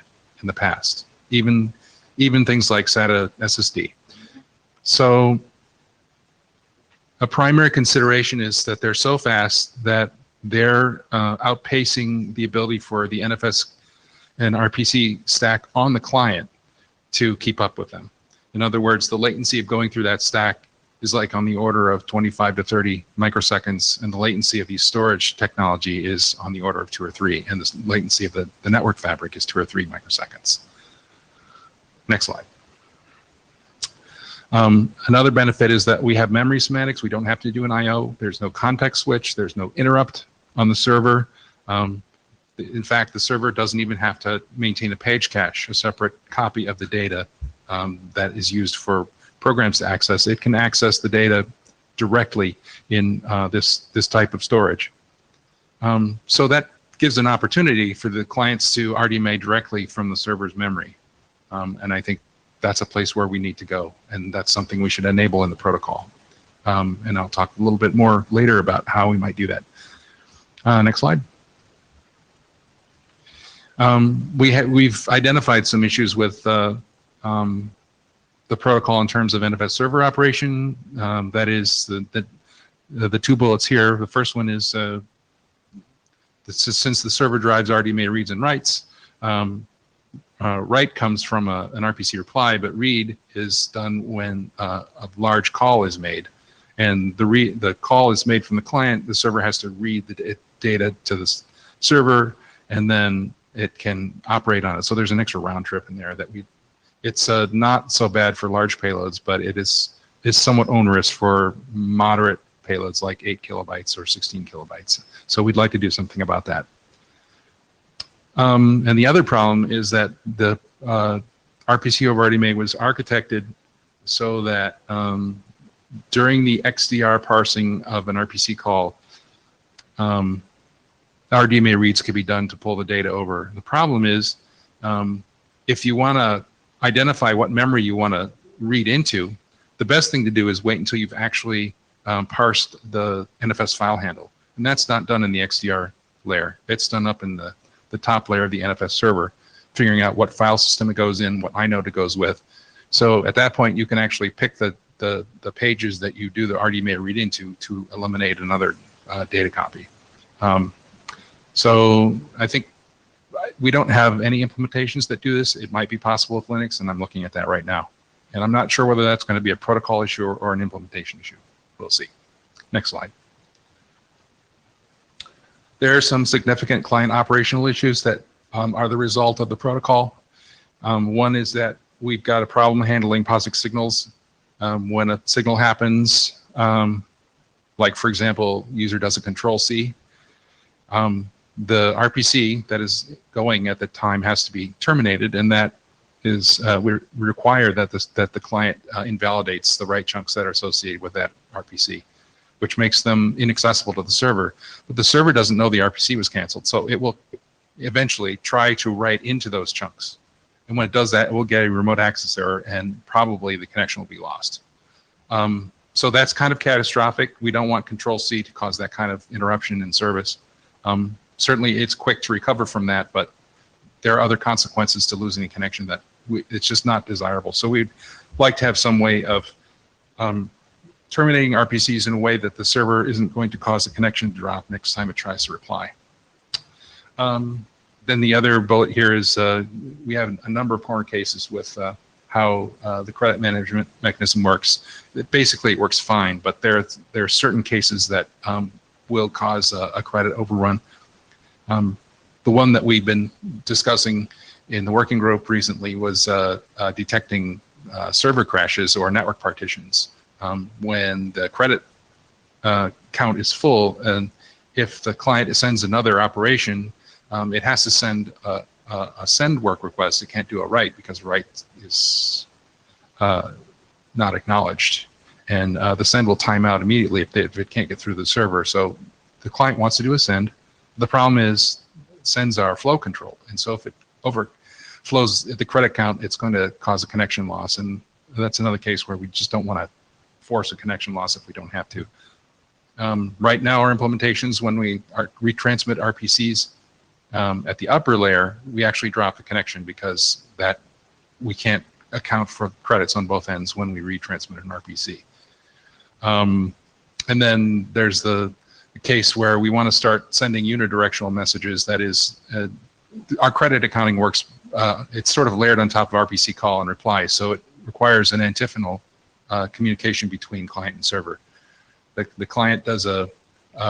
in the past. Even things like SATA SSD. So a primary consideration is that they're so fast that they're outpacing the ability for the NFS and RPC stack on the client to keep up with them. In other words, the latency of going through that stack is like on the order of 25 to 30 microseconds, and the latency of the storage technology is on the order of 2 or 3, and the latency of the network fabric is 2 or 3 microseconds. Next slide. Another benefit is that we have memory semantics. We don't have to do an I/O. There's no context switch. There's no interrupt on the server. In fact, the server doesn't even have to maintain a page cache, a separate copy of the data that is used for programs to access. It can access the data directly in this type of storage. So that gives an opportunity for the clients to RDMA directly from the server's memory. And I think that's a place where we need to go, and that's something we should enable in the protocol. And I'll talk a little bit more later about how we might do that. Next slide. We've identified some issues with the protocol in terms of NFS server operation. That is the 2 bullets here. The first one is since the server drives RDMA reads and writes, write comes from an RPC reply, but read is done when a large call is made. And the call is made from the client. The server has to read the data to the server, and then it can operate on it. So there's an extra round trip in there that it's not so bad for large payloads, but it is somewhat onerous for moderate payloads like 8 kilobytes or 16 kilobytes. So we'd like to do something about that. And the other problem is that the RPC over RDMA was architected so that during the XDR parsing of an RPC call, RDMA reads could be done to pull the data over. The problem is, if you want to identify what memory you want to read into, the best thing to do is wait until you've actually parsed the NFS file handle. And that's not done in the XDR layer. It's done up in the top layer of the NFS server, figuring out what file system it goes in, what inode it goes with. So at that point, you can actually pick the pages that you do the RDMA read into to eliminate another data copy. So I think we don't have any implementations that do this. It might be possible with Linux, and I'm looking at that right now. And I'm not sure whether that's going to be a protocol issue or an implementation issue. We'll see. Next slide. There are some significant client operational issues that are the result of the protocol. One is that we've got a problem handling POSIX signals. When a signal happens, like for example, user does a Control-C, the RPC that is going at the time has to be terminated, and that is we require that the client invalidates the write chunks that are associated with that RPC, which makes them inaccessible to the server. But the server doesn't know the RPC was canceled, so it will eventually try to write into those chunks. And when it does that, it will get a remote access error, and probably the connection will be lost. So that's kind of catastrophic. We don't want Control-C to cause that kind of interruption in service. Certainly, it's quick to recover from that, but there are other consequences to losing a connection that it's just not desirable. So we'd like to have some way of terminating RPCs in a way that the server isn't going to cause the connection to drop next time it tries to reply. Then the other bullet here is we have a number of corner cases with how the credit management mechanism works. Basically, it works fine, but there are certain cases that will cause a credit overrun. The one that we've been discussing in the working group recently was detecting server crashes or network partitions when the credit count is full, and if the client sends another operation, it has to send a send work request. It can't do a write because write is not acknowledged, and the send will time out immediately if it can't get through the server. So the client wants to do a send. The problem is sends are flow controlled, and so if it overflows the credit count, it's going to cause a connection loss, and that's another case where we just don't want to force a connection loss if we don't have to. Right now, our implementations, when we retransmit RPCs at the upper layer, we actually drop the connection because that we can't account for credits on both ends when we retransmit an RPC. And then there's the case where we want to start sending unidirectional messages. That is, our credit accounting works, it's sort of layered on top of RPC call and reply, so it requires an antiphonal communication between client and server. The client does a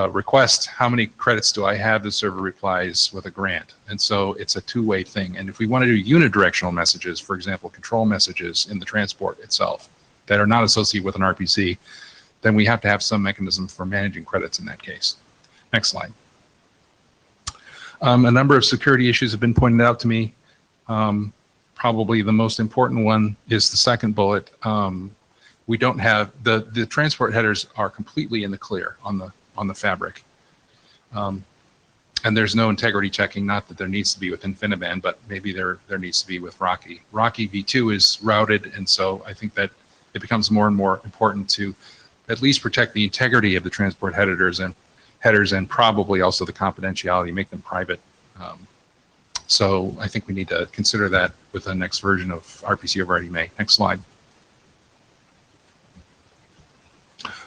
request, how many credits do I have? The server replies with a grant. And so it's a two-way thing. And if we want to do unidirectional messages, for example, control messages in the transport itself that are not associated with an RPC, then we have to have some mechanism for managing credits in that case. Next slide. A number of security issues have been pointed out to me. Probably the most important one is the second bullet. We don't have, the transport headers are completely in the clear on the fabric. And there's no integrity checking, not that there needs to be with InfiniBand, but maybe there needs to be with Rocky. Rocky V2 is routed, and so I think that it becomes more and more important to at least protect the integrity of the transport headers and probably also the confidentiality, make them private. So I think we need to consider that with the next version of RPC over RDMA. Next slide.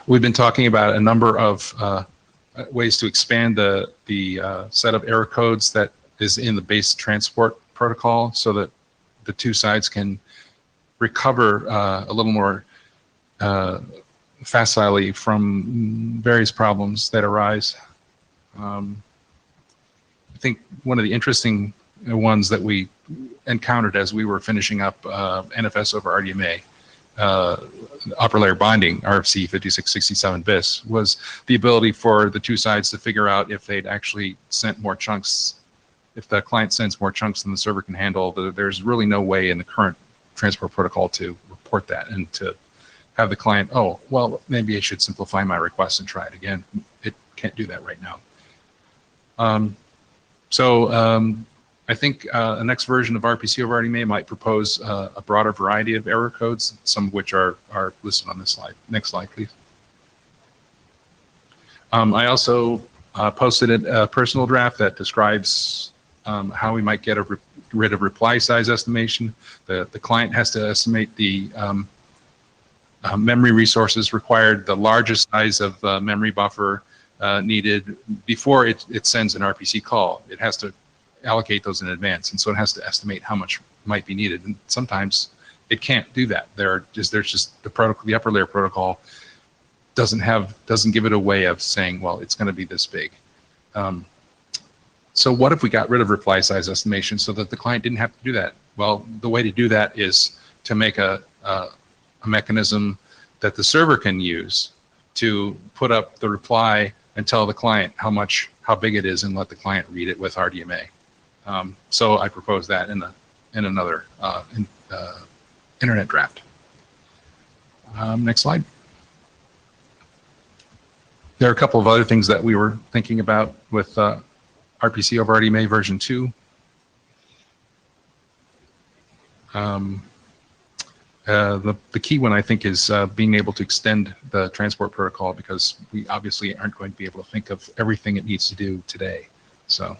We've been talking about a number of ways to expand the set of error codes that is in the base transport protocol so that the two sides can recover a little more facilely from various problems that arise. I think one of the interesting ones that we encountered as we were finishing up NFS over RDMA, upper layer binding, RFC 5667 BIS, was the ability for the two sides to figure out if they'd actually sent more chunks. If the client sends more chunks than the server can handle, there's really no way in the current transport protocol to report that and to have the client, oh, well, maybe I should simplify my request and try it again. It can't do that right now. I think a next version of RPC over RDMA might propose a broader variety of error codes, some of which are listed on this slide. Next slide, please. I also posted a personal draft that describes how we might get rid of reply size estimation. The client has to estimate the memory resources required, the largest size of memory buffer needed before it sends an RPC call. It has to allocate those in advance, and so it has to estimate how much might be needed. And sometimes it can't do that. There's just the protocol, the upper layer protocol doesn't give it a way of saying, well, it's going to be this big. So what if we got rid of reply size estimation so that the client didn't have to do that? Well, the way to do that is to make a mechanism that the server can use to put up the reply and tell the client how big it is and let the client read it with RDMA. So I propose that in another internet draft. Next slide. There are a couple of other things that we were thinking about with RPC over RDMA version 2. The key one, I think, is being able to extend the transport protocol, because we obviously aren't going to be able to think of everything it needs to do today. So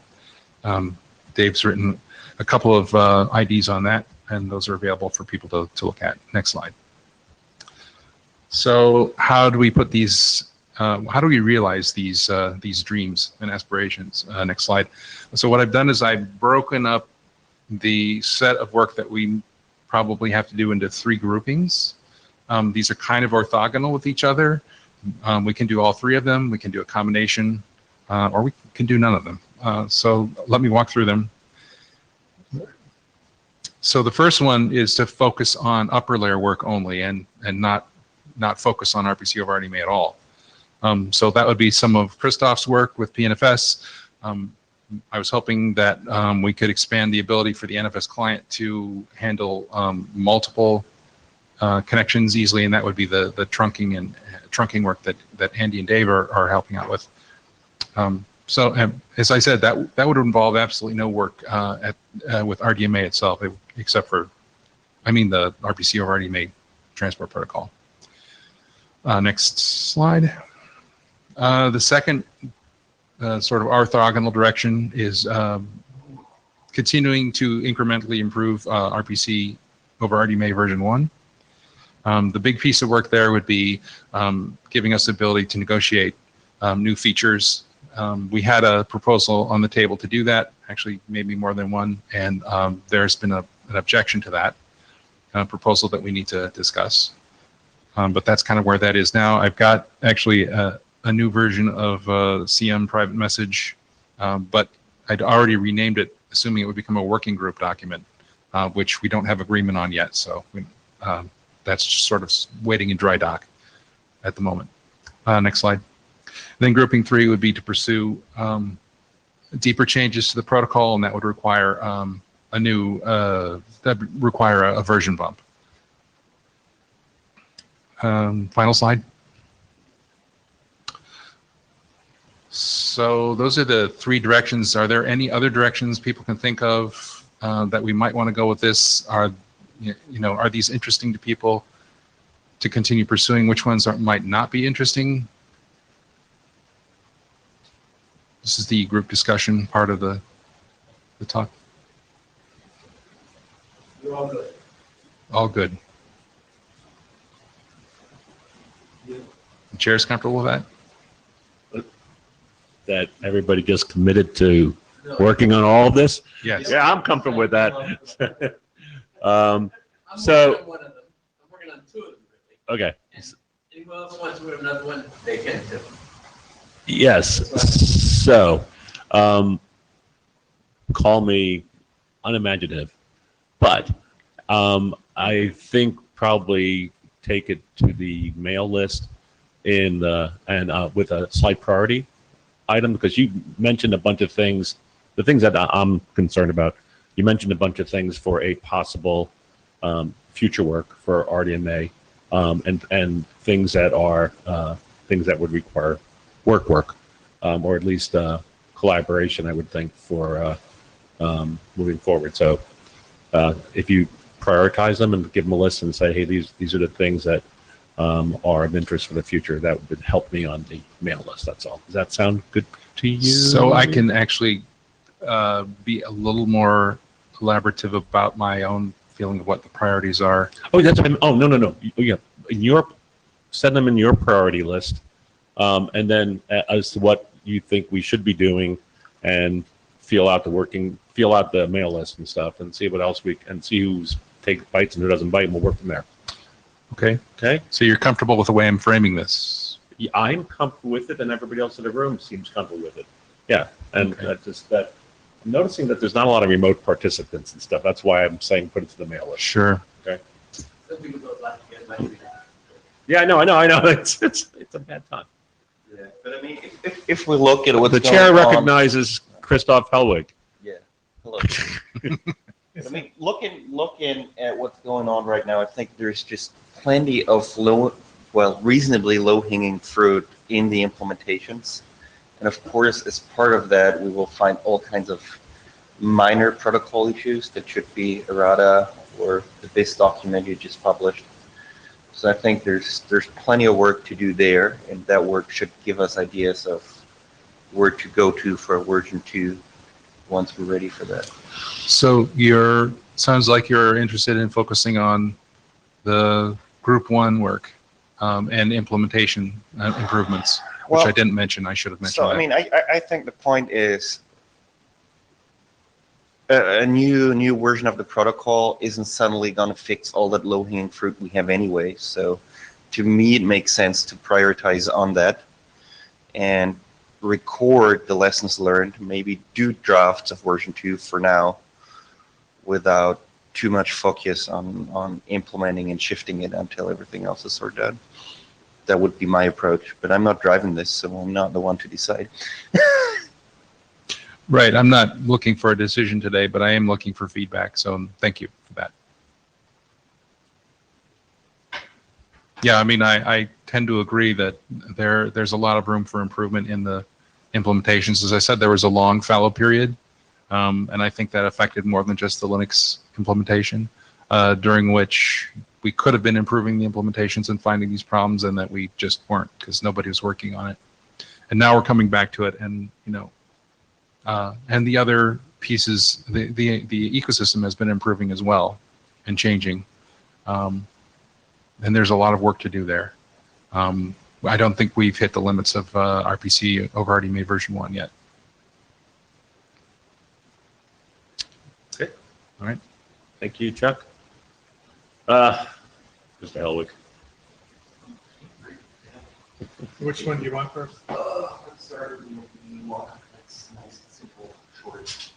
Dave's written a couple of IDs on that, and those are available for people to look at. Next slide. So how do we put these, how do we realize these dreams and aspirations? Next slide. So what I've done is I've broken up the set of work that we probably have to do into 3 groupings. These are kind of orthogonal with each other. We can do all 3 of them. We can do a combination, or we can do none of them. So let me walk through them. So the first one is to focus on upper layer work only and not focus on RPC over RDMA at all. So that would be some of Christoph's work with PNFS. I was hoping that we could expand the ability for the NFS client to handle multiple connections easily, and that would be the trunking and trunking work that Andy and Dave are helping out with. So as I said, that would involve absolutely no work with RDMA itself, except for, I mean, the RPC over RDMA transport protocol. Next slide. The second sort of orthogonal direction is continuing to incrementally improve RPC over RDMA version 1. The big piece of work there would be giving us the ability to negotiate new features. We had a proposal on the table to do that, actually maybe more than one, and there's been an objection to that proposal that we need to discuss. But that's kind of where that is now. I've got actually a new version of CM private message, but I'd already renamed it, assuming it would become a working group document, which we don't have agreement on yet. So that's just sort of waiting in dry dock at the moment. Next slide. Then grouping 3 would be to pursue deeper changes to the protocol, and that would require a version bump. Final slide. So those are the 3 directions. Are there any other directions people can think of that we might want to go with this? Are these interesting to people to continue pursuing? Which ones might not be interesting? This is the group discussion part of the talk. You're all good. All good. The chair's comfortable with that? That everybody just committed to working on all of this. Yes. Yeah, I'm comfortable with that. I'm So- working on one of them. I'm working on 2 of them, really. Okay. Anyone else wants to have another one, they can too. Yes. So, call me unimaginative, but I think probably take it to the mail list with a slight priority item, because you mentioned a bunch of things, the things that I'm concerned about. You mentioned a bunch of things for a possible future work for RDMA, and things that are things that would require work, or at least collaboration, I would think, for moving forward. So if you prioritize them and give them a list and say, hey, these are the things that are of interest for the future, that would help me on the mail list. That's all. Does that sound good to you? So I can actually be a little more collaborative about my own feeling of what the priorities are. Oh, that's. Oh, no. Yeah, send them in your priority list, and then as to what you think we should be doing, and feel out the mail list and stuff, and see what else see who's takes bites and who doesn't bite, and we'll work from there. Okay. Okay. So you're comfortable with the way I'm framing this? Yeah, I'm comfortable with it, and everybody else in the room seems comfortable with it. Yeah, and Okay. I'm noticing that there's not a lot of remote participants and stuff. That's why I'm saying put it to the mail list. Sure. Some people don't like to get money. Yeah, I know. It's a bad time. Yeah, but I mean, if we look at what's The going chair on- recognizes Christoph Hellwig. Yeah, hello. I mean, looking at what's going on right now, I think there's just plenty of reasonably low-hanging fruit in the implementations. And of course, as part of that, we will find all kinds of minor protocol issues that should be errata or the BIS document you just published. So I think there's plenty of work to do there, and that work should give us ideas of where to go to for version 2 once we're ready for that. So sounds like you're interested in focusing on the group 1 work and implementation improvements, which I didn't mention. I should have mentioned So, that. I mean, I think the point is a new version of the protocol isn't suddenly going to fix all that low-hanging fruit we have anyway. So to me, it makes sense to prioritize on that and record the lessons learned, maybe do drafts of version 2 for now without too much focus on implementing and shifting it until everything else is sorted out. That would be my approach, but I'm not driving this, so I'm not the one to decide. Right. I'm not looking for a decision today, but I am looking for feedback. So thank you for that. Yeah, I mean, I tend to agree that there's a lot of room for improvement in the implementations. As I said, there was a long fallow period, and I think that affected more than just the Linux implementation, during which we could have been improving the implementations and finding these problems, and that we just weren't because nobody was working on it. And now we're coming back to it, and and the other pieces, the ecosystem has been improving as well and changing. And there's a lot of work to do there. I don't think we've hit the limits of RPC over already made version 1 yet. Okay. All right. Thank you, Chuck. Mr. Helwig. Which one do you want first? Let's start with the one that's nice and simple, short.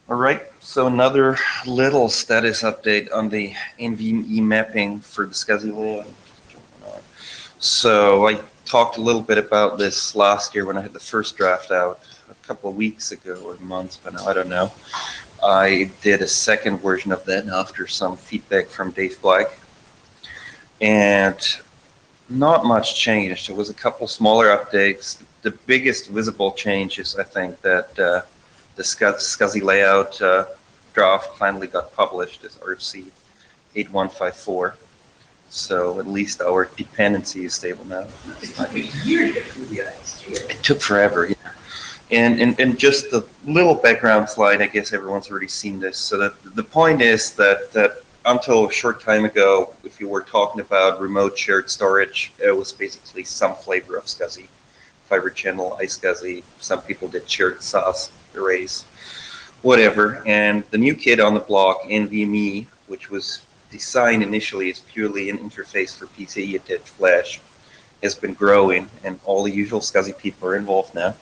All right, so another little status update on the NVMe mapping for the SCSI layout. So I talked a little bit about this last year when I had the first draft out a couple of weeks ago or months, but now I don't know. I did a second version of that after some feedback from Dave Black. And not much changed. There was a couple smaller updates. The biggest visible change is, I think, that the SCSI layout draft finally got published as RFC 8154. So at least our dependency is stable now. It took a year to get through the IETF. It took forever, yeah. And just the little background slide, I guess everyone's already seen this. So the point is that until a short time ago, if you were talking about remote shared storage, it was basically some flavor of SCSI, fiber channel, iSCSI. Some people did shared SAS arrays, whatever. And the new kid on the block, NVMe, which was designed initially as purely an interface for PCIe attached flash, has been growing, and all the usual SCSI people are involved now.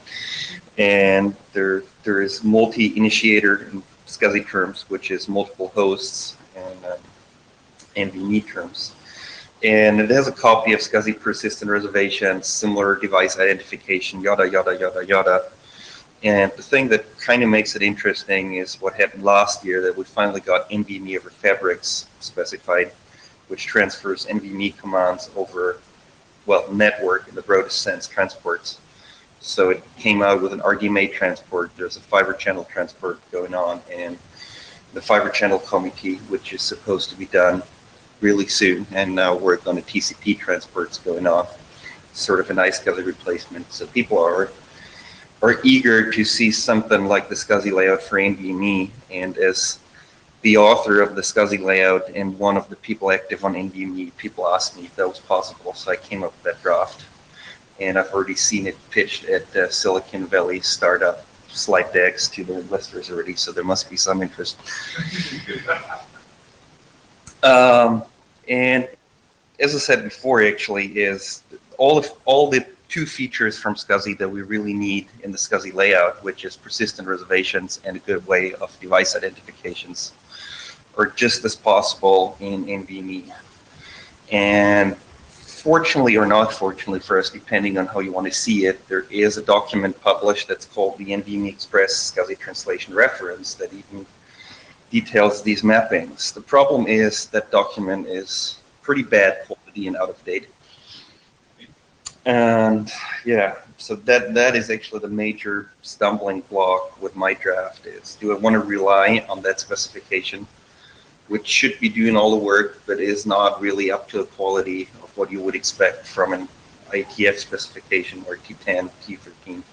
And there is multi-initiator in SCSI terms, which is multiple hosts, and NVMe terms. And it has a copy of SCSI persistent reservation, similar device identification, yada, yada, yada, yada. And the thing that kind of makes it interesting is what happened last year, that we finally got NVMe over fabrics specified, which transfers NVMe commands over, well, network in the broadest sense, transports. So it came out with an RDMA transport. There's a fiber channel transport going on, and the fiber channel committee, which is supposed to be done really soon, and now work on the TCP transports going on, sort of an iSCSI replacement. So people are eager to see something like the SCSI layout for NVMe, and as the author of the SCSI layout and one of the people active on NVMe, people asked me if that was possible, so I came up with that draft. And I've already seen it pitched at Silicon Valley startup slide decks to their investors already, so there must be some interest. And as I said before, actually, is all the two features from SCSI that we really need in the SCSI layout, which is persistent reservations and a good way of device identifications, are just as possible in NVMe. And fortunately or not fortunately for us, depending on how you want to see it, there is a document published that's called the NVMe Express SCSI Translation Reference that even details these mappings. The problem is that document is pretty bad quality and out of date. And yeah, so that is actually the major stumbling block with my draft is, do I want to rely on that specification, which should be doing all the work, but is not really up to the quality of what you would expect from an IETF specification or T10, T13.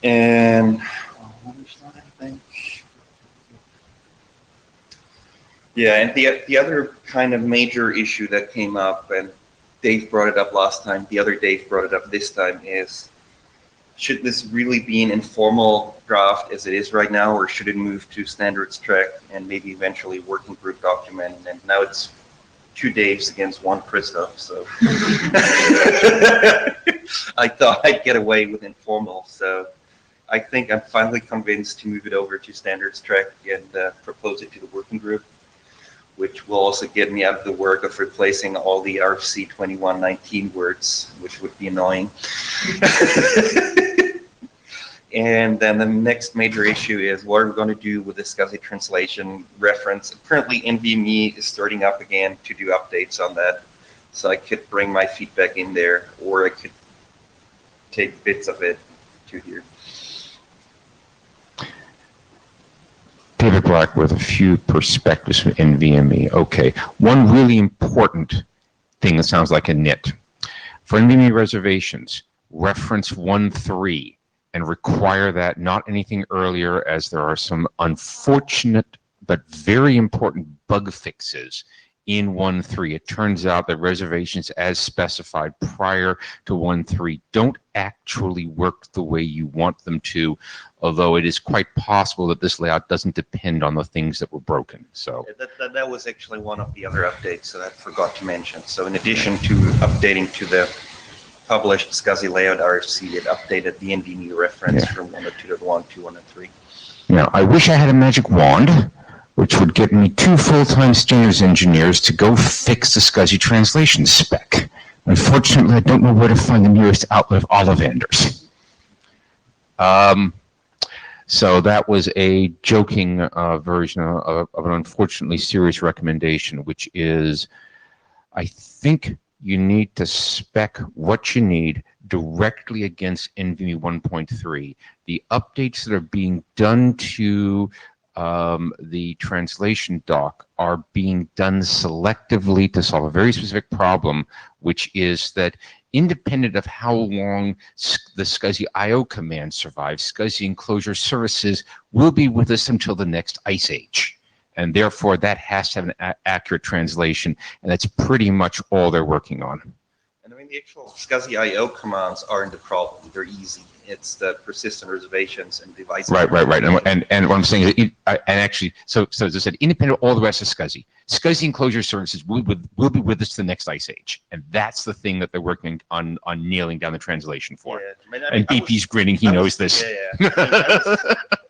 And I think. Yeah, and the other kind of major issue that came up, and Dave brought it up last time, the other Dave brought it up this time, is should this really be an informal draft as it is right now, or should it move to standards track and maybe eventually working group document? And now it's 2 Daves against 1 Christoph, so I thought I'd get away with informal. So I think I'm finally convinced to move it over to standards track and propose it to the working group, which will also get me out of the work of replacing all the RFC 2119 words, which would be annoying. And then the next major issue is what are we going to do with the SCSI translation reference? Currently, NVMe is starting up again to do updates on that. So I could bring my feedback in there, or I could take bits of it to here. David, Black with a few perspectives from NVMe. Okay, one really important thing that sounds like a nit. For NVMe reservations, reference 1.3 and require that, not anything earlier, as there are some unfortunate but very important bug fixes in 1.3. It turns out that reservations as specified prior to 1.3 don't actually work the way you want them to, although it is quite possible that this layout doesn't depend on the things that were broken. So That was actually one of the other updates that I forgot to mention. So in addition to updating to the published SCSI layout RFC, it updated the NVMe reference from 1.2.1 to 1.3. now, I wish I had a magic wand, which would get me 2 full-time standards engineers to go fix the SCSI translation spec. Unfortunately, I don't know where to find the nearest outlet of Ollivanders. So that was a joking version of an unfortunately serious recommendation, which is, I think you need to spec what you need directly against NVMe 1.3. The updates that are being done to the translation doc are being done selectively to solve a very specific problem, which is that independent of how long the SCSI IO command survives, SCSI enclosure services will be with us until the next ice age. And therefore, that has to have an accurate translation, and that's pretty much all they're working on. And I mean, the actual SCSI IO commands aren't the problem. They're easy. It's the persistent reservations and device. Right. And what I'm saying is, and actually, so as I said, independent of all the rest of SCSI enclosure services will be with us to the next ice age, and that's the thing that they're working on nailing down the translation for. Yeah, I mean, And BP's grinning; he knows this. Yeah.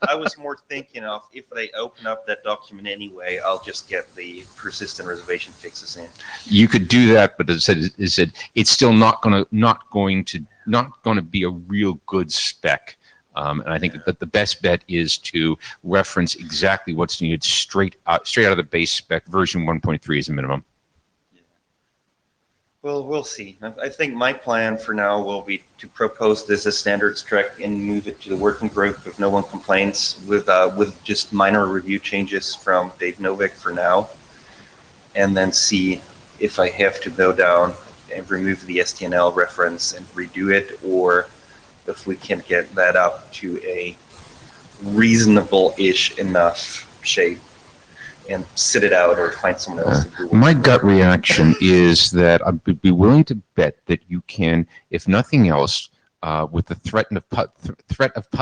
I was more thinking of, if they open up that document anyway, I'll just get the persistent reservation fixes in. You could do that, but as I said, it's still not going to be a real good spec. And I think that the best bet is to reference exactly what's needed straight out of the base spec. Version 1.3 is a minimum. Yeah. Well, we'll see. I think my plan for now will be to propose this as standards track and move it to the working group if no one complains, with just minor review changes from Dave Novik for now, and then see if I have to go down and remove the STNL reference and redo it, or if we can get that up to a reasonable-ish enough shape and sit it out or find someone else to do it. My gut reaction is that I would be willing to bet that you can, if nothing else, with the threat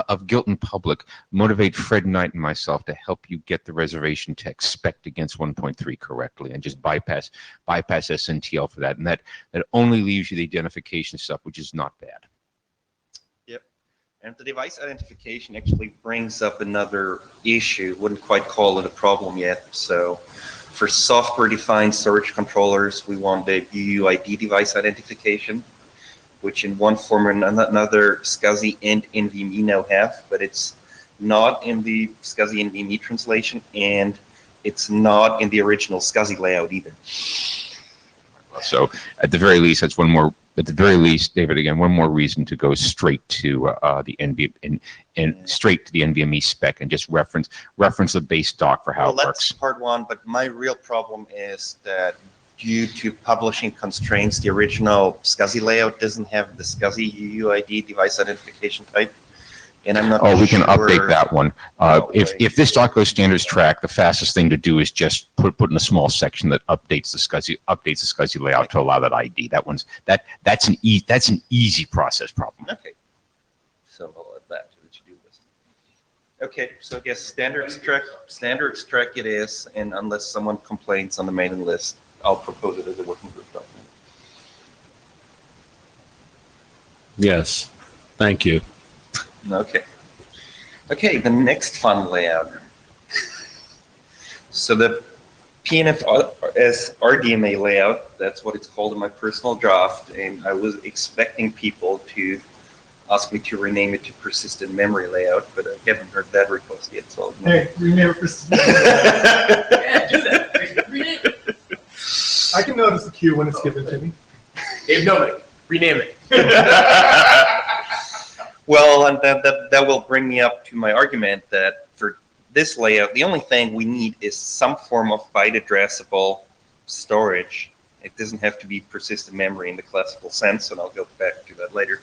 of guilt in public, motivate Fred Knight and myself to help you get the reservation text spec'd against 1.3 correctly, and just bypass SNTL for that. And that only leaves you the identification stuff, which is not bad. And the device identification actually brings up another issue. Wouldn't quite call it a problem yet. So for software-defined storage controllers, we want the UUID device identification, which in one form or another SCSI and NVMe now have, but it's not in the SCSI NVMe translation, and it's not in the original SCSI layout either. So at the very least, that's one more. At the very least, David, again, one more reason to go straight to the NVMe and straight to the NVMe spec and just reference the base doc for how it works. That's part one, but my real problem is that due to publishing constraints, the original SCSI layout doesn't have the SCSI UUID device identification type. And I'm not Oh, we can sure. update that one. If this doc goes standards track, the fastest thing to do is just put in a small section that updates the SCSI layout to allow that ID. That's an easy process problem. Okay. So I'll add that to the to-do list. Okay, so I guess standards track it is, and unless someone complains on the mailing list, I'll propose it as a working group document. Yes, thank you. Okay. Okay, the next fun layout. So the PNFS RDMA layout, that's what it's called in my personal draft, and I was expecting people to ask me to rename it to persistent memory layout, but I haven't heard that request yet, so. Hey, rename it persistent. Yeah, do that. Rename it. I can notice the cue when it's given to me. Dave Novik, rename it. Well, and that will bring me up to my argument that for this layout, the only thing we need is some form of byte addressable storage. It doesn't have to be persistent memory in the classical sense, and I'll go back to that later.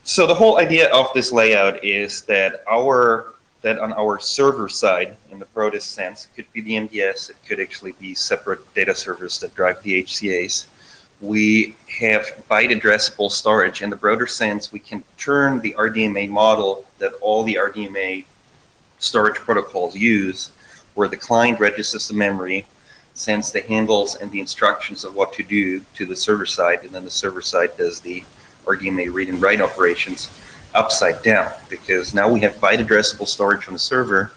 So the whole idea of this layout is that on our server side, in the broadest sense, it could be the MDS, it could actually be separate data servers that drive the HCAs. We have byte addressable storage. In the broader sense, we can turn the RDMA model that all the RDMA storage protocols use, where the client registers the memory, sends the handles and the instructions of what to do to the server side, and then the server side does the RDMA read and write operations upside down. Because now we have byte addressable storage on the server,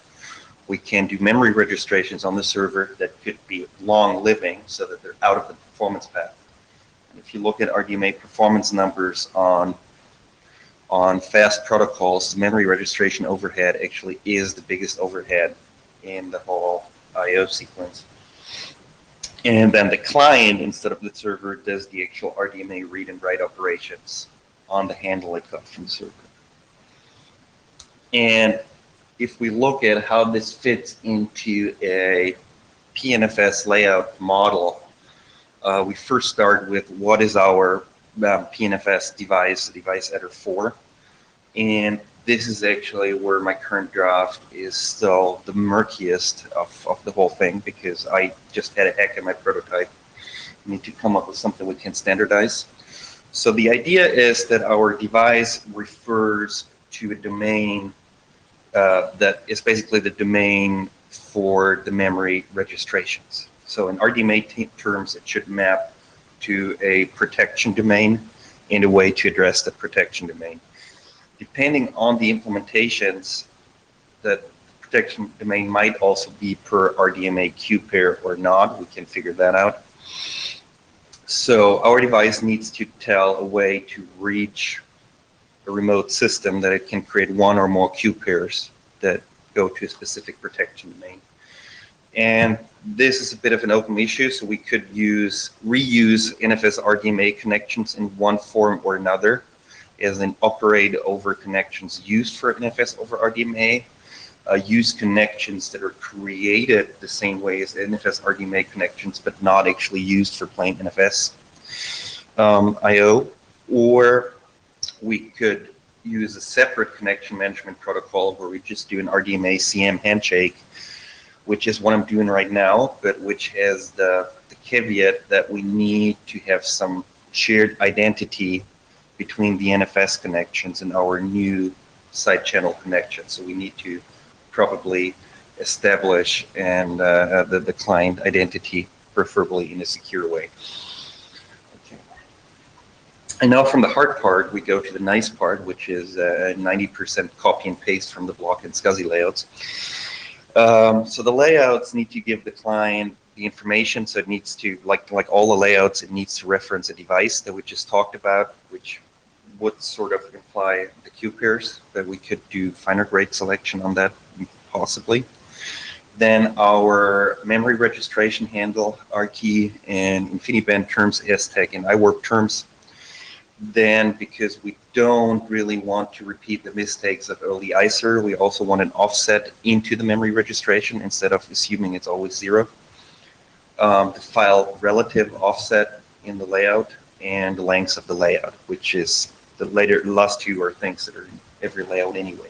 we can do memory registrations on the server that could be long living so that they're out of the performance path. And if you look at RDMA performance numbers on fast protocols, memory registration overhead actually is the biggest overhead in the whole I/O sequence. And then the client, instead of the server, does the actual RDMA read and write operations on the handle it got from the server. And if we look at how this fits into a PNFS layout model, we first start with what is our PNFS device, device header 4. And this is actually where my current draft is still the murkiest of the whole thing, because I just had a hack in my prototype. We need to come up with something we can standardize. So the idea is that our device refers to a domain that is basically the domain for the memory registrations. So in RDMA terms, it should map to a protection domain and a way to address the protection domain. Depending on the implementations, that protection domain might also be per RDMA queue pair or not. We can figure that out. So our device needs to tell a way to reach a remote system that it can create one or more queue pairs that go to a specific protection domain. And this is a bit of an open issue, so we could reuse NFS RDMA connections in one form or another, as in operate over connections used for NFS over RDMA, use connections that are created the same way as NFS RDMA connections, but not actually used for plain NFS I/O, or we could use a separate connection management protocol where we just do an RDMA CM handshake, which is what I'm doing right now, but which has the caveat that we need to have some shared identity between the NFS connections and our new side channel connection. So we need to probably establish the client identity, preferably in a secure way. Okay. And now from the hard part, we go to the nice part, which is 90% copy and paste from the block and SCSI layouts. So the layouts need to give the client the information. So it needs to, like all the layouts, it needs to reference a device that we just talked about, which would sort of imply the queue pairs, that we could do finer grade selection on that, possibly. Then our memory registration handle, RKey, and InfiniBand terms, STAG, and iWarp terms. Then, because we don't really want to repeat the mistakes of early ISER, we also want an offset into the memory registration instead of assuming it's always 0. The file relative offset in the layout and the lengths of the layout, which is the last two are things that are in every layout anyway.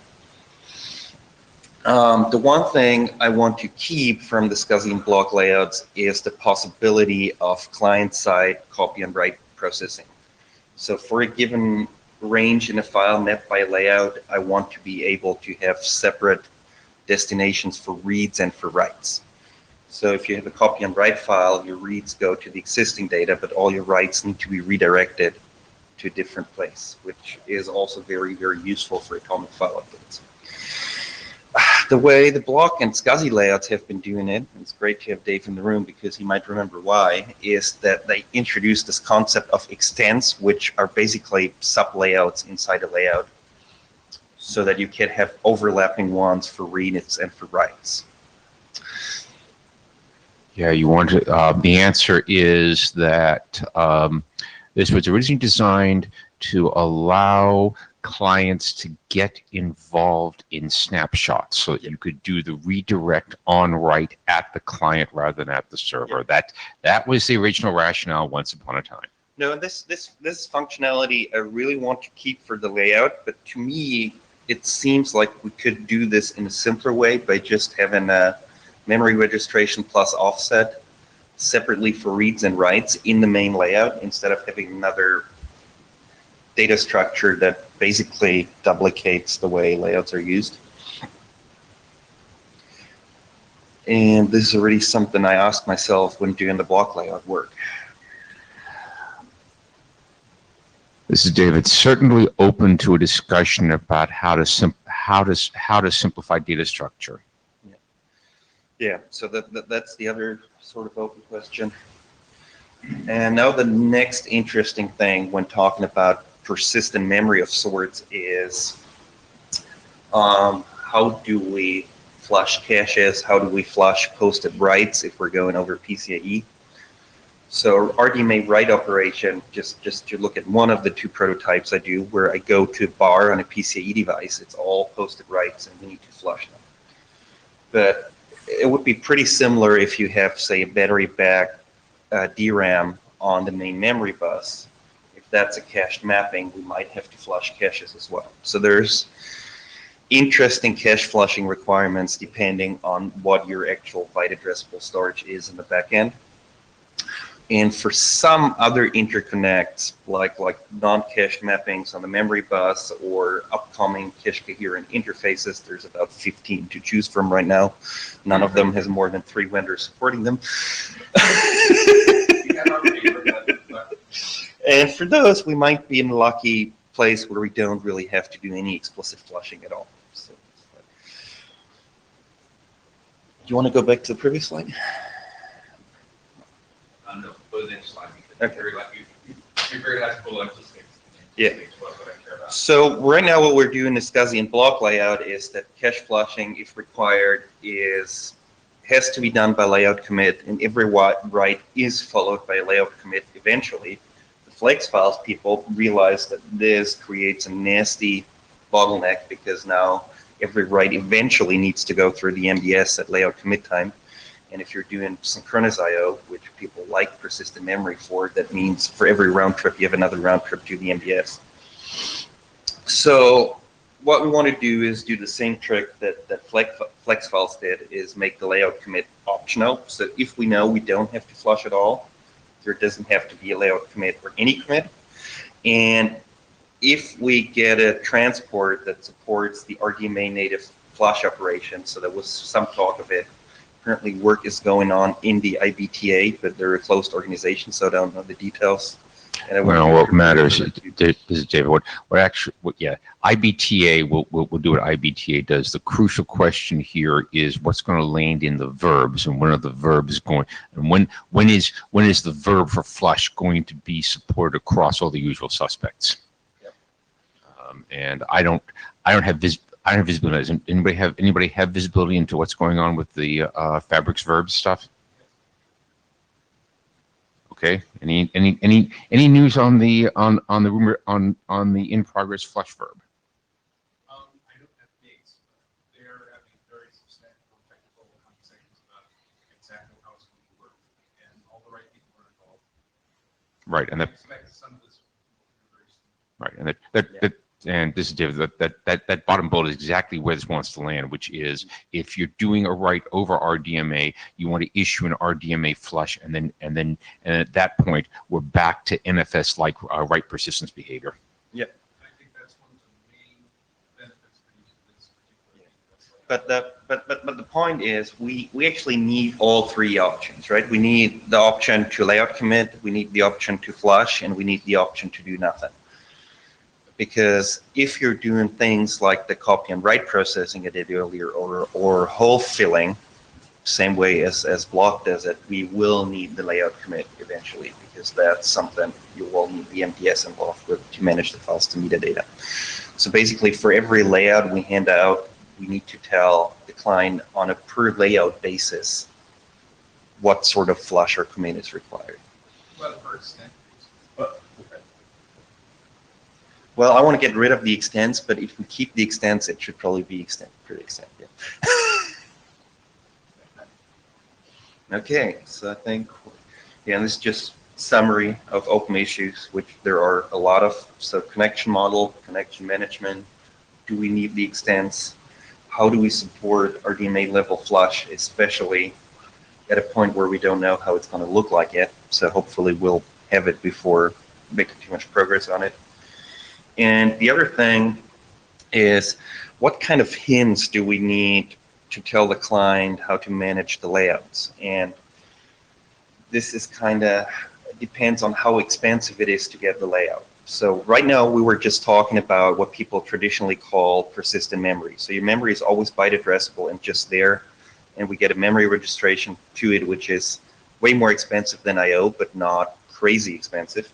The one thing I want to keep from the SCSI and block layouts is the possibility of client-side copy and write processing. So for a given range in a file mapped by layout, I want to be able to have separate destinations for reads and for writes. So if you have a copy and write file, your reads go to the existing data, but all your writes need to be redirected to a different place, which is also very, very useful for atomic file updates. The way the block and SCSI layouts have been doing it, and it's great to have Dave in the room because he might remember why, is that they introduced this concept of extents, which are basically sub-layouts inside a layout, so that you can have overlapping ones for reads and for writes. Yeah, you want to, the answer is that this was originally designed to allow clients to get involved in snapshots so that you could do the redirect on write at the client rather than at the server. That was the original rationale once upon a time. No, this functionality I really want to keep for the layout, but to me, it seems like we could do this in a simpler way by just having a memory registration plus offset separately for reads and writes in the main layout instead of having another data structure that basically duplicates the way layouts are used. And this is already something I asked myself when doing the block layout work. This is David. Certainly open to a discussion about how to simplify data structure. Yeah, so that's the other sort of open question. And now the next interesting thing when talking about persistent memory of sorts is how do we flush caches? How do we flush posted writes if we're going over PCIe? So RDMA write operation, just to look at one of the two prototypes I do, where I go to bar on a PCIe device, it's all posted writes and we need to flush them. But it would be pretty similar if you have, say, a battery back DRAM on the main memory bus. If that's a cached mapping, we might have to flush caches as well. So there's interesting cache flushing requirements depending on what your actual byte addressable storage is in the back end. And for some other interconnects, like non-cached mappings on the memory bus or upcoming cache coherent interfaces, there's about 15 to choose from right now. None of them has more than 3 vendors supporting them. And for those, we might be in a lucky place where we don't really have to do any explicit flushing at all. So, do you want to go back to the previous slide? No, go to the next slide. Okay. Your very last bullet just states Yeah. what I care about. So right now what we're doing in SCSI and block layout is that cache flushing, if required, has to be done by layout commit, and every write is followed by a layout commit eventually. The flex files people realize that this creates a nasty bottleneck because now every write eventually needs to go through the MDS at layout commit time. And if you're doing synchronous I/O, which people like persistent memory for, that means for every round trip, you have another round trip to the MDS. So what we want to do is do the same trick that Flex Files did, is make the layout commit optional. So if we know we don't have to flush at all, there doesn't have to be a layout commit or any commit. And if we get a transport that supports the RDMA native flush operation, so there was some talk of it. Currently work is going on in the IBTA, but they're a closed organization, so I don't know the details. And Well, what matters, this is David, IBTA will do what IBTA does. The crucial question here is what's going to land in the verbs, and when are the verbs going, and when is the verb for flush going to be supported across all the usual suspects? Yep. And I don't have visibility. Does anybody have visibility into what's going on with the fabrics verbs stuff? Okay. Any news on the rumor on the in progress flush verb? I don't have dates, but they're having very substantial technical conversations about exactly how it's going to work, and all the right people are involved. Right, and I expect some of this will be very soon. right, and and this is David. That bottom bullet is exactly where this wants to land, which is if you're doing a write over RDMA, you want to issue an RDMA flush, and at that point we're back to NFS like write persistence behavior. Yep. I think that's one of the main benefits for using this particular But the point is we actually need all 3 options, right? We need the option to layout commit, we need the option to flush, and we need the option to do nothing. Because if you're doing things like the copy and write processing I did earlier, or hole filling, same way as block does it, we will need the layout commit eventually, because that's something you will need the MDS involved with to manage the files to metadata. So basically for every layout we hand out, we need to tell the client on a per layout basis what sort of flush or commit is required. Well, for extent. Well, I want to get rid of the extents, but if we keep the extents, it should probably be pretty extent, yeah. Okay, so I think, yeah, this is just summary of open issues, which there are a lot of. So connection model, connection management, do we need the extents? How do we support our DMA level flush, especially at a point where we don't know how it's going to look like yet. So hopefully we'll have it before making too much progress on it. And the other thing is, what kind of hints do we need to tell the client how to manage the layouts? And this is kind of depends on how expensive it is to get the layout. So right now we were just talking about what people traditionally call persistent memory. So your memory is always byte addressable and just there, and we get a memory registration to it, which is way more expensive than I/O, but not crazy expensive.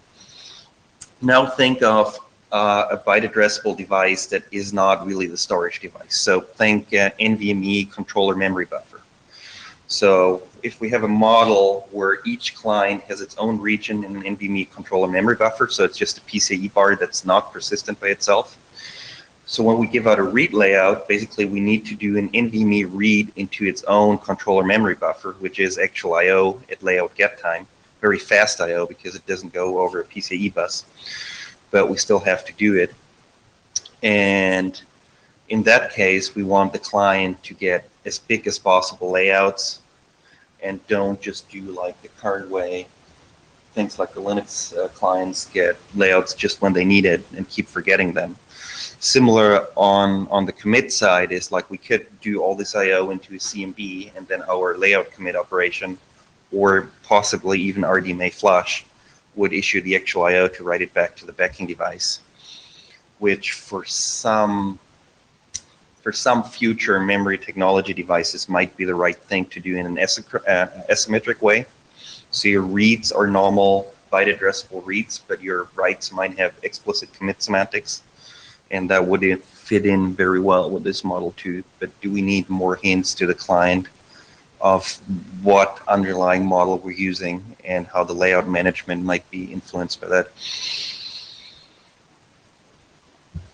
Now think of a byte addressable device that is not really the storage device. So think NVMe controller memory buffer. So if we have a model where each client has its own region in an NVMe controller memory buffer, so it's just a PCIe bar that's not persistent by itself. So when we give out a read layout, basically we need to do an NVMe read into its own controller memory buffer, which is actual I/O at layout get time, very fast I/O because it doesn't go over a PCIe bus, but we still have to do it. And in that case, we want the client to get as big as possible layouts and don't just do like the current way. Things like the Linux clients get layouts just when they need it and keep forgetting them. Similar on the commit side is like we could do all this I/O into a CMB and then our layout commit operation, or possibly even RDMA flush, would issue the actual I/O to write it back to the backing device, which for some future memory technology devices might be the right thing to do in an asymmetric way. So your reads are normal byte addressable reads, but your writes might have explicit commit semantics, and that would fit in very well with this model too. But do we need more hints to the client of what underlying model we're using and how the layout management might be influenced by that?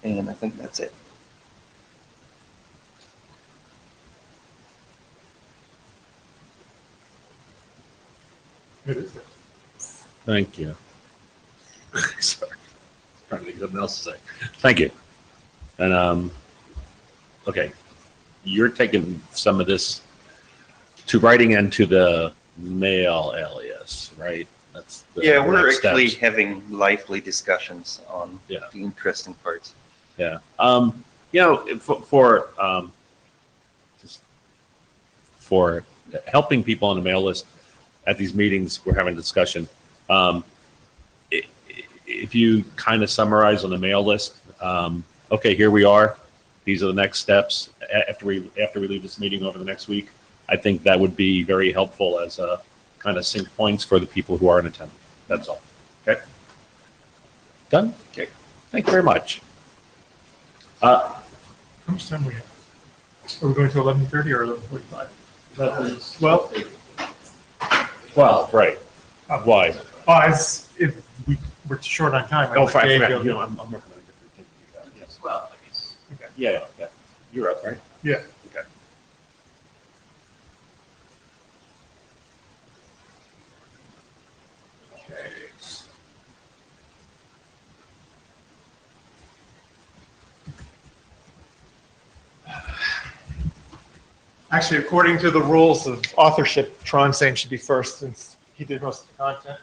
And I think that's it. Thank you. Sorry. Trying to think of something else to say. Thank you. And okay, you're taking some of this to writing into the mail alias, right? That's the Yeah, we're next actually steps. having lively discussions on Yeah. the interesting parts. Yeah. You know, just for helping people on the mail list at these meetings, we're having a discussion. If you kind of summarize on the mail list, okay, here we are. These are the next steps after we leave this meeting over the next week. I think that would be very helpful as a kind of sync points for the people who are in attendance. That's all. Okay. Done? Okay. Thank you very much. How much time we have? Are we going to 11:30 or 11:45? Well, 12, right. Why? if we're short on time. Oh, let fine. Dave I go. forgot. You know, I'm working on a different thing. Yes. Well, I guess. Okay. Yeah. You're up, right? Yeah. Okay. Okay. Actually, according to the rules of authorship, Trondheim should be first since he did most of the content.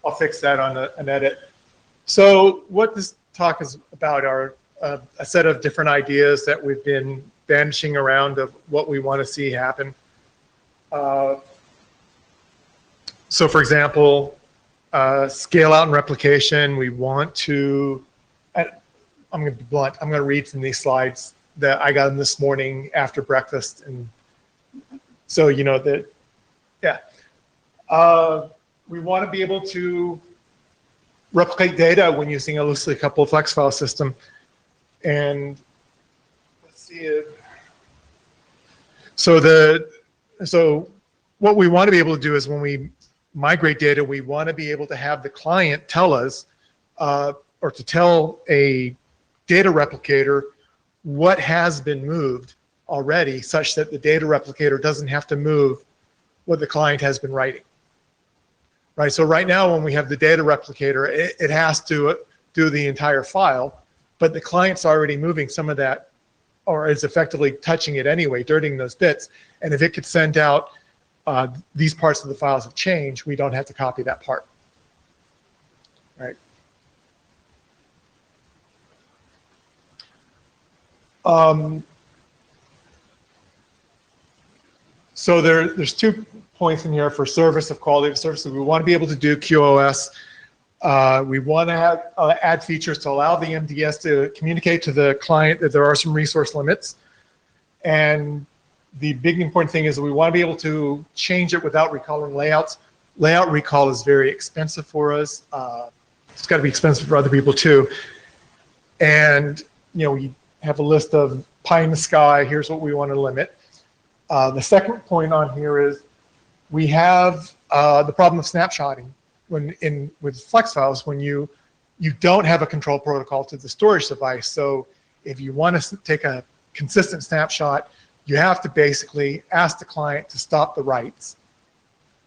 I'll fix that on an edit. So what this talk is about are a set of different ideas that we've been banishing around of what we want to see happen. So for example, scale out and replication, we want to, I'm going to be blunt, I'm going to read from these slides that I got them this morning after breakfast. And so, you know, that, yeah. We want to be able to replicate data when using a loosely coupled flex file system. And let's see it. So what we want to be able to do is when we migrate data, we want to be able to have the client tell us, or to tell a data replicator what has been moved already, such that the data replicator doesn't have to move what the client has been writing. Right, so right now when we have the data replicator, it has to do the entire file, but the client's already moving some of that, or is effectively touching it anyway, dirtying those bits. And if it could send out these parts of the files have changed, we don't have to copy that part. Right. So there's 2 points in here for service of quality of service. We want to be able to do QoS. We want to have add features to allow the MDS to communicate to the client that there are some resource limits. And the big important thing is that we want to be able to change it without recalling layouts. Layout recall is very expensive for us. It's got to be expensive for other people too. And we have a list of pie in the sky. Here's what we want to limit. The second point on here is we have the problem of snapshotting with flex files when you don't have a control protocol to the storage device. So if you want to take a consistent snapshot, you have to basically ask the client to stop the writes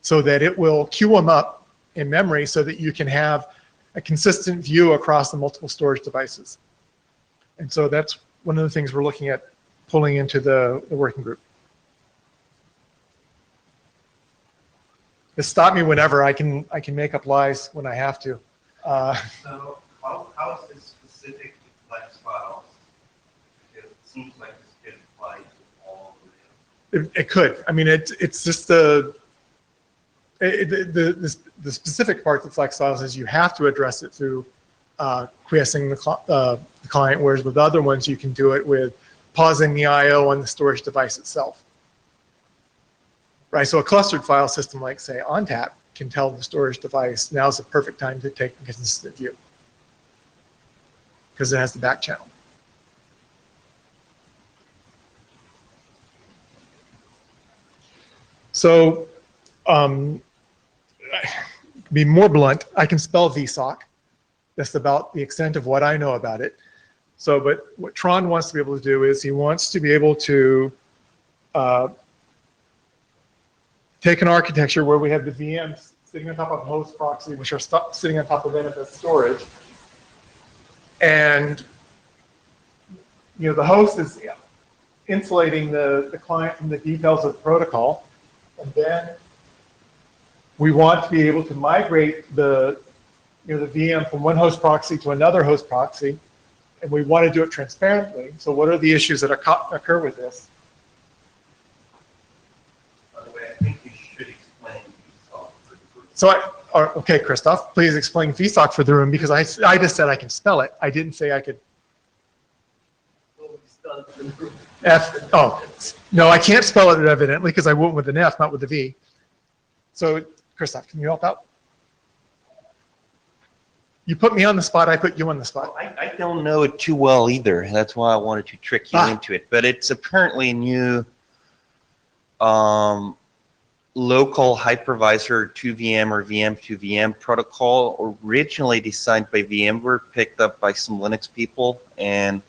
so that it will queue them up in memory so that you can have a consistent view across the multiple storage devices. And so that's one of the things we're looking at pulling into the working group. Just stop me whenever. I can make up lies when I have to. So how is this specific to flex files? It seems like this could apply to all of them. It could. I mean, it's just the specific part of flex files is you have to address it through quiescing the client, whereas with other ones you can do it with pausing the I/O on the storage device itself. Right, so a clustered file system like, say, ONTAP can tell the storage device, now's the perfect time to take a consistent view because it has the back channel. So, be more blunt, I can spell VSOC. That's about the extent of what I know about it. So, but what Tron wants to be able to do is he wants to be able to take an architecture where we have the VMs sitting on top of host proxy, which are sitting on top of NFS storage. And the host is insulating the client from the details of the protocol. And then we want to be able to migrate the VM from one host proxy to another host proxy. And we want to do it transparently. So what are the issues that occur with this? By the way, I think you should explain VSOC for the group. So okay, Christoph, please explain VSOC for the room because I just said I can spell it. I didn't say I could. No, I can't spell it evidently because I went with an F, not with a V. So, Christoph, can you help out? You put me on the spot, I put you on the spot. Well, I don't know it too well either. That's why I wanted to trick you into it. But it's apparently a new local hypervisor to VM or VM to VM protocol, originally designed by VMware, picked up by some Linux people, and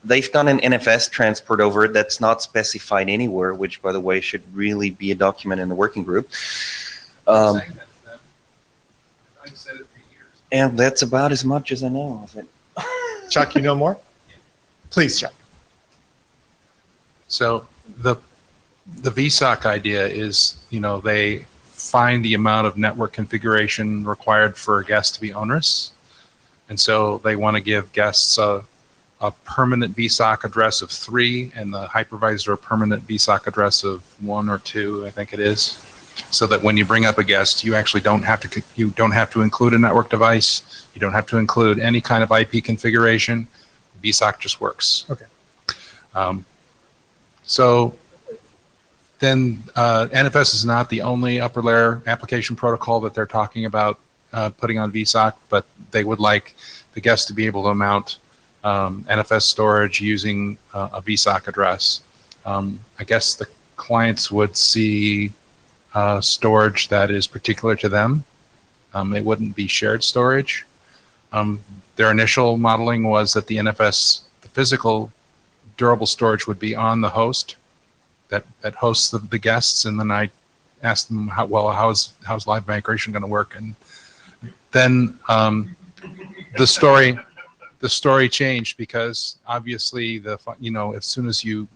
they've done an NFS transport over it that's not specified anywhere, which, by the way, should really be a document in the working group. I've said it for years. And that's about as much as I know of it. Chuck, you know more? Please, Chuck. So the VSOC idea is, they find the amount of network configuration required for a guest to be onerous. And so they want to give guests a permanent VSOC address of 3 and the hypervisor a permanent VSOC address of 1 or 2, I think it is. So that when you bring up a guest, you actually don't have to include a network device. You don't have to include any kind of IP configuration. VSOC just works. Okay. So then NFS is not the only upper layer application protocol that they're talking about putting on VSOC, but they would like the guest to be able to mount NFS storage using a VSOC address. I guess the clients would see storage that is particular to them. It wouldn't be shared storage. Their initial modeling was that the NFS, the physical durable storage would be on the host that hosts the guests. And then I asked them, how's live migration going to work? And then the story changed, because obviously as soon as you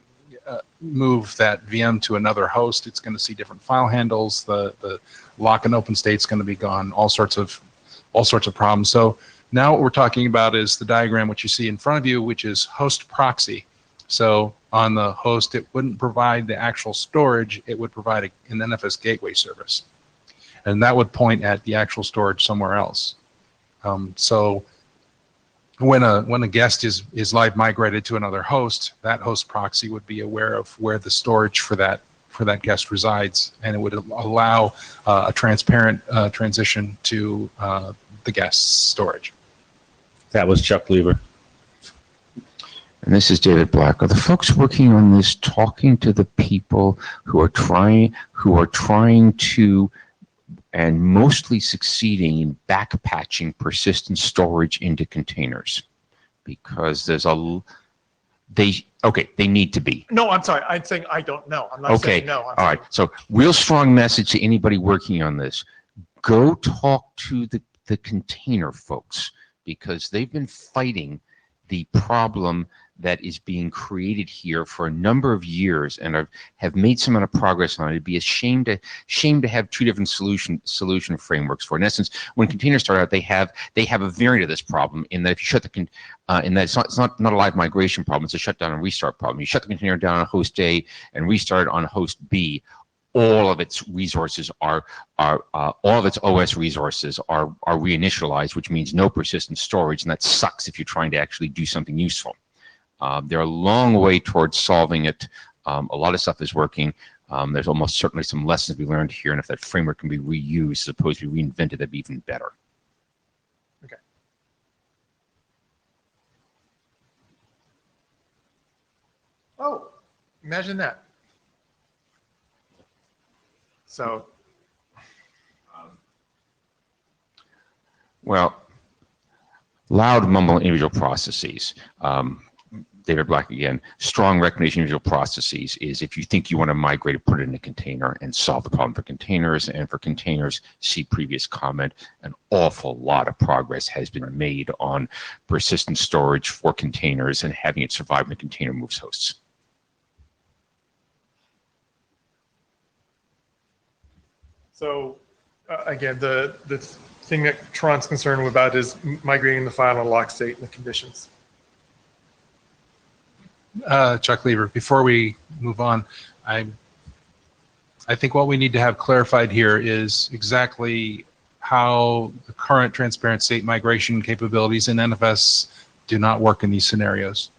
move that VM to another host, it's going to see different file handles. The lock and open state's going to be gone. All sorts of problems. So now what we're talking about is the diagram which you see in front of you, which is host proxy. So on the host, it wouldn't provide the actual storage. It would provide an NFS gateway service, and that would point at the actual storage somewhere else. So when a guest is live migrated to another host, that host proxy would be aware of where the storage for that guest resides, and it would allow a transparent transition to the guest's storage. That was Chuck Lieber. And this is David Black. Are the folks working on this talking to the people who are trying to, and mostly succeeding in backpatching persistent storage into containers? Because they need to be. No, I'm sorry. I'm saying I don't know. I'm not Okay. saying no. All right. So real strong message to anybody working on this. Go talk to the container folks, because they've been fighting the problem that is being created here for a number of years, and have made some amount of progress on it. It'd be a shame to have two different solution frameworks for it. In essence, when containers start out, they have a variant of this problem, in that if you shut in that it's not a live migration problem, it's a shutdown and restart problem. You shut the container down on host A and restart it on host B. All of its resources all of its OS resources are reinitialized, which means no persistent storage, and that sucks if you're trying to actually do something useful. They're a long way towards solving it. A lot of stuff is working. There's almost certainly some lessons we learned here, and if that framework can be reused as opposed to be reinvented, that'd be even better. Okay. Oh, imagine that. So, Well, loud mumble individual processes. David Black again. Strong recommendation of individual processes is, if you think you want to migrate it, put it in a container and solve the problem for containers. And for containers, see previous comment. An awful lot of progress has been made on persistent storage for containers and having it survive when a container moves hosts. So again, the thing that Tron's concerned about is migrating the file in a lock state and the conditions. Chuck Lieber, before we move on, I think what we need to have clarified here is exactly how the current transparent state migration capabilities in NFS do not work in these scenarios.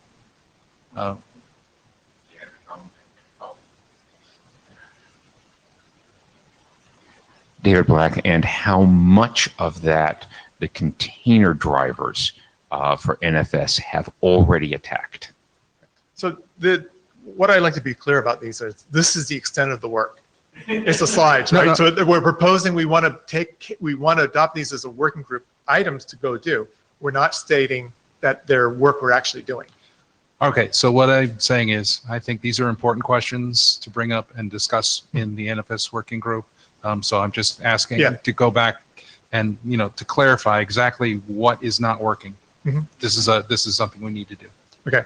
David Black, and how much of that the container drivers for NFS have already attacked. So what I'd like to be clear about these is, this is the extent of the work. It's the slides, right? No. So we're proposing we want to adopt these as a working group items to go do. We're not stating that they're work we're actually doing. Okay, so what I'm saying is, I think these are important questions to bring up and discuss in the NFS working group. So I'm just asking to go back and, to clarify exactly what is not working. Mm-hmm. This is something we need to do. Okay.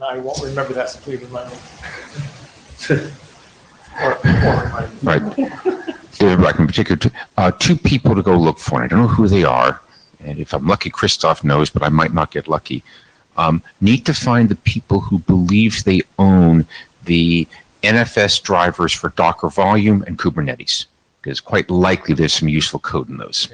I won't remember that, so please remind me. Right. David Black in particular, two people to go look for, and I don't know who they are. And if I'm lucky, Christoph knows, but I might not get lucky. Need to find the people who believe they own the NFS drivers for Docker Volume and Kubernetes, because quite likely there's some useful code in those.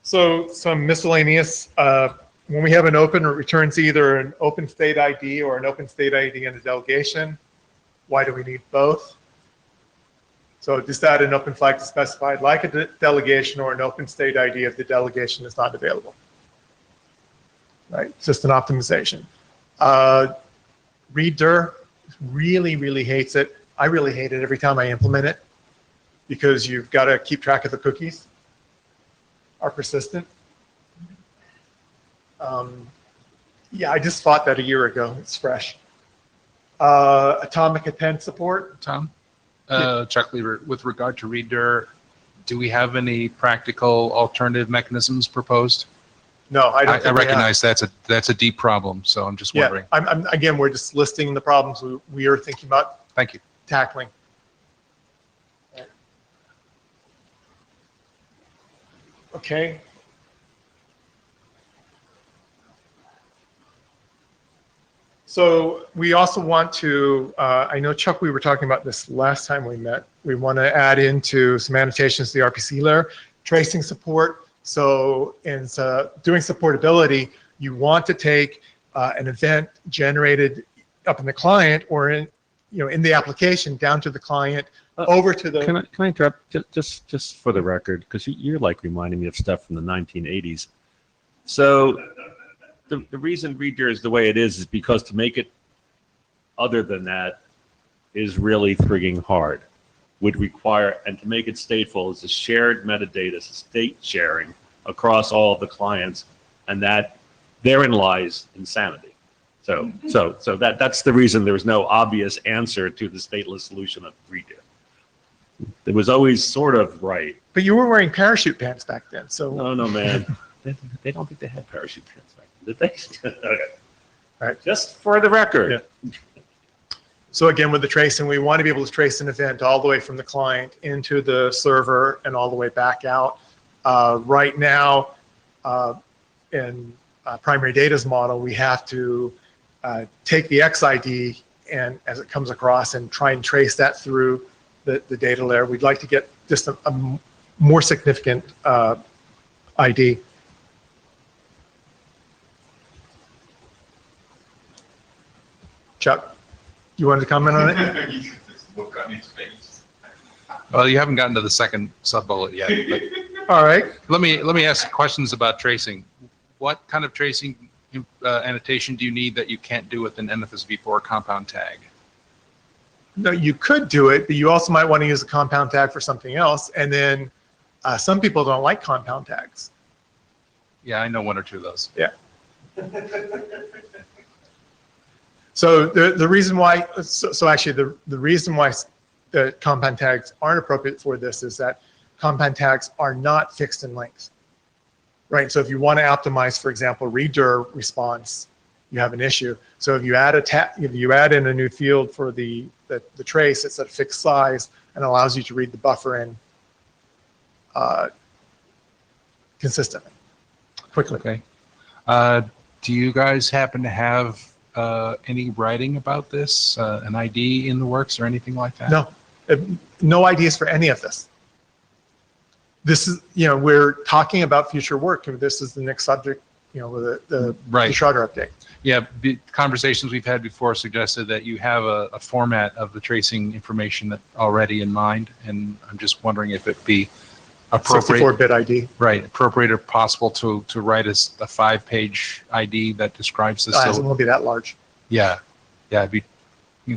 So some miscellaneous, when we have an open, it returns either an open state ID or an open state ID and a delegation. Why do we need both? So just add an open flag to specify like a delegation or an open state ID if the delegation is not available. Right, it's just an optimization. Reader really, really hates it. I really hate it every time I implement it because you've got to keep track of the cookies are persistent. Yeah, I just fought that a year ago. It's fresh. Atomic Intent support. Tom? Chuck Lever, with regard to Reader, do we have any practical alternative mechanisms proposed? No, I don't. I think we have. recognize that's a deep problem, so I'm just wondering. Yeah, again, we're just listing the problems we are thinking about Thank you. tackling. Okay. So we also want to, I know Chuck, we were talking about this last time we met. We want to add into some annotations to the RPC layer, tracing support. So in doing supportability, you want to take an event generated up in the client or in the application down to the client over to the. Can I interrupt just for the record, because you're like reminding me of stuff from the 1980s. So the reason Reader is the way it is because to make it other than that is really frigging hard. Would require, and to make it stateful is a shared metadata, state sharing across all of the clients, and that therein lies insanity. So that's the reason there was no obvious answer to the stateless solution of Reader. It was always sort of right. But you were wearing parachute pants back then, so. No, man. They don't think they had parachute pants back then, did they? Okay. All right. Just for the record. Yeah. So again, with the tracing, we want to be able to trace an event all the way from the client into the server and all the way back out. Right now, in primary data's model, we have to take the XID and as it comes across and try and trace that through the data layer. We'd like to get just a more significant ID. Chuck, you wanted to comment on it? Look on his face. Well, you haven't gotten to the second sub-bullet yet, but All right. let me ask questions about tracing. What kind of tracing annotation do you need that you can't do with an NFSV4 compound tag? No, you could do it, but you also might want to use a compound tag for something else. And then some people don't like compound tags. Yeah, I know one or two of those. Yeah. So the reason why, so actually the reason why the compound tags aren't appropriate for this is that compound tags are not fixed in length, right? So if you want to optimize, for example, reader response, you have an issue. So if you add if you add in a new field for the trace, it's at a fixed size and allows you to read the buffer in consistently, quickly. Okay. Do you guys happen to have any writing about this, an ID in the works or anything like that? No, no ideas for any of this. This is, we're talking about future work, and this is the next subject, with the Right. Schroeder update. Yeah, the conversations we've had before suggested that you have a format of the tracing information that already in mind, and I'm just wondering if it'd be appropriate, 64-bit ID. right, appropriate or possible to write a 5-page ID that describes this. It won't be that large. Yeah, it'd be,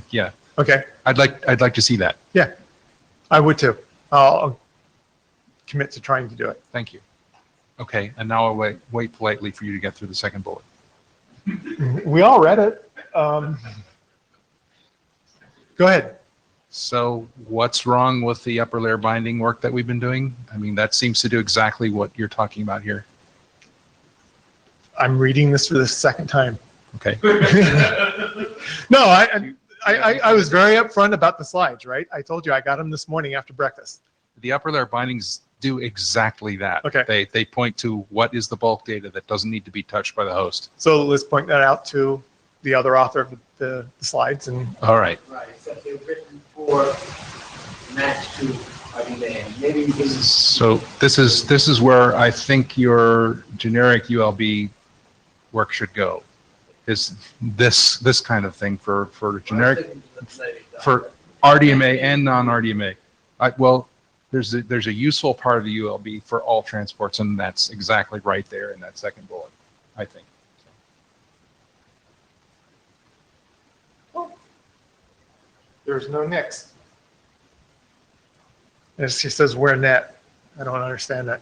yeah. Okay, I'd like to see that. I would too. I'll commit to trying to do it. Thank you. Okay, and now I'll wait politely for you to get through the second bullet. We all read it. Go ahead. So what's wrong with the upper layer binding work that we've been doing? I mean, that seems to do exactly what you're talking about here. I'm reading this for the second time. Okay. No, I was very upfront about the slides, right? I told you I got them this morning after breakfast. The upper layer bindings do exactly that. Okay. They point to what is the bulk data that doesn't need to be touched by the host. So let's point that out to the other author of the slides. And All right. Right, except they're written for match to RDBA. Maybe you can. So this is where I think your generic ULB work should go. Is this kind of thing for generic, for RDMA and non-RDMA. Well, there's a useful part of the ULB for all transports, and that's exactly right there in that second bullet, I think. There's no nix. And she says, where net? I don't understand that.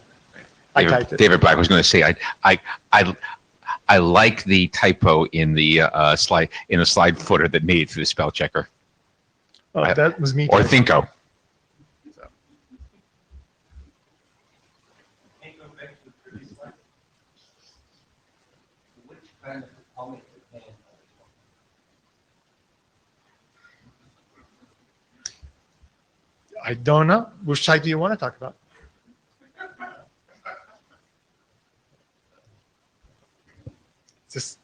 I typed it. David Black was going to say, I like the typo in the slide footer that made it through the spell checker, Oh, that was me. or typing. Thinko. Can you go back to the previous slide? Which kind of helmet or fan? I don't know. Which type do you want to talk about? Just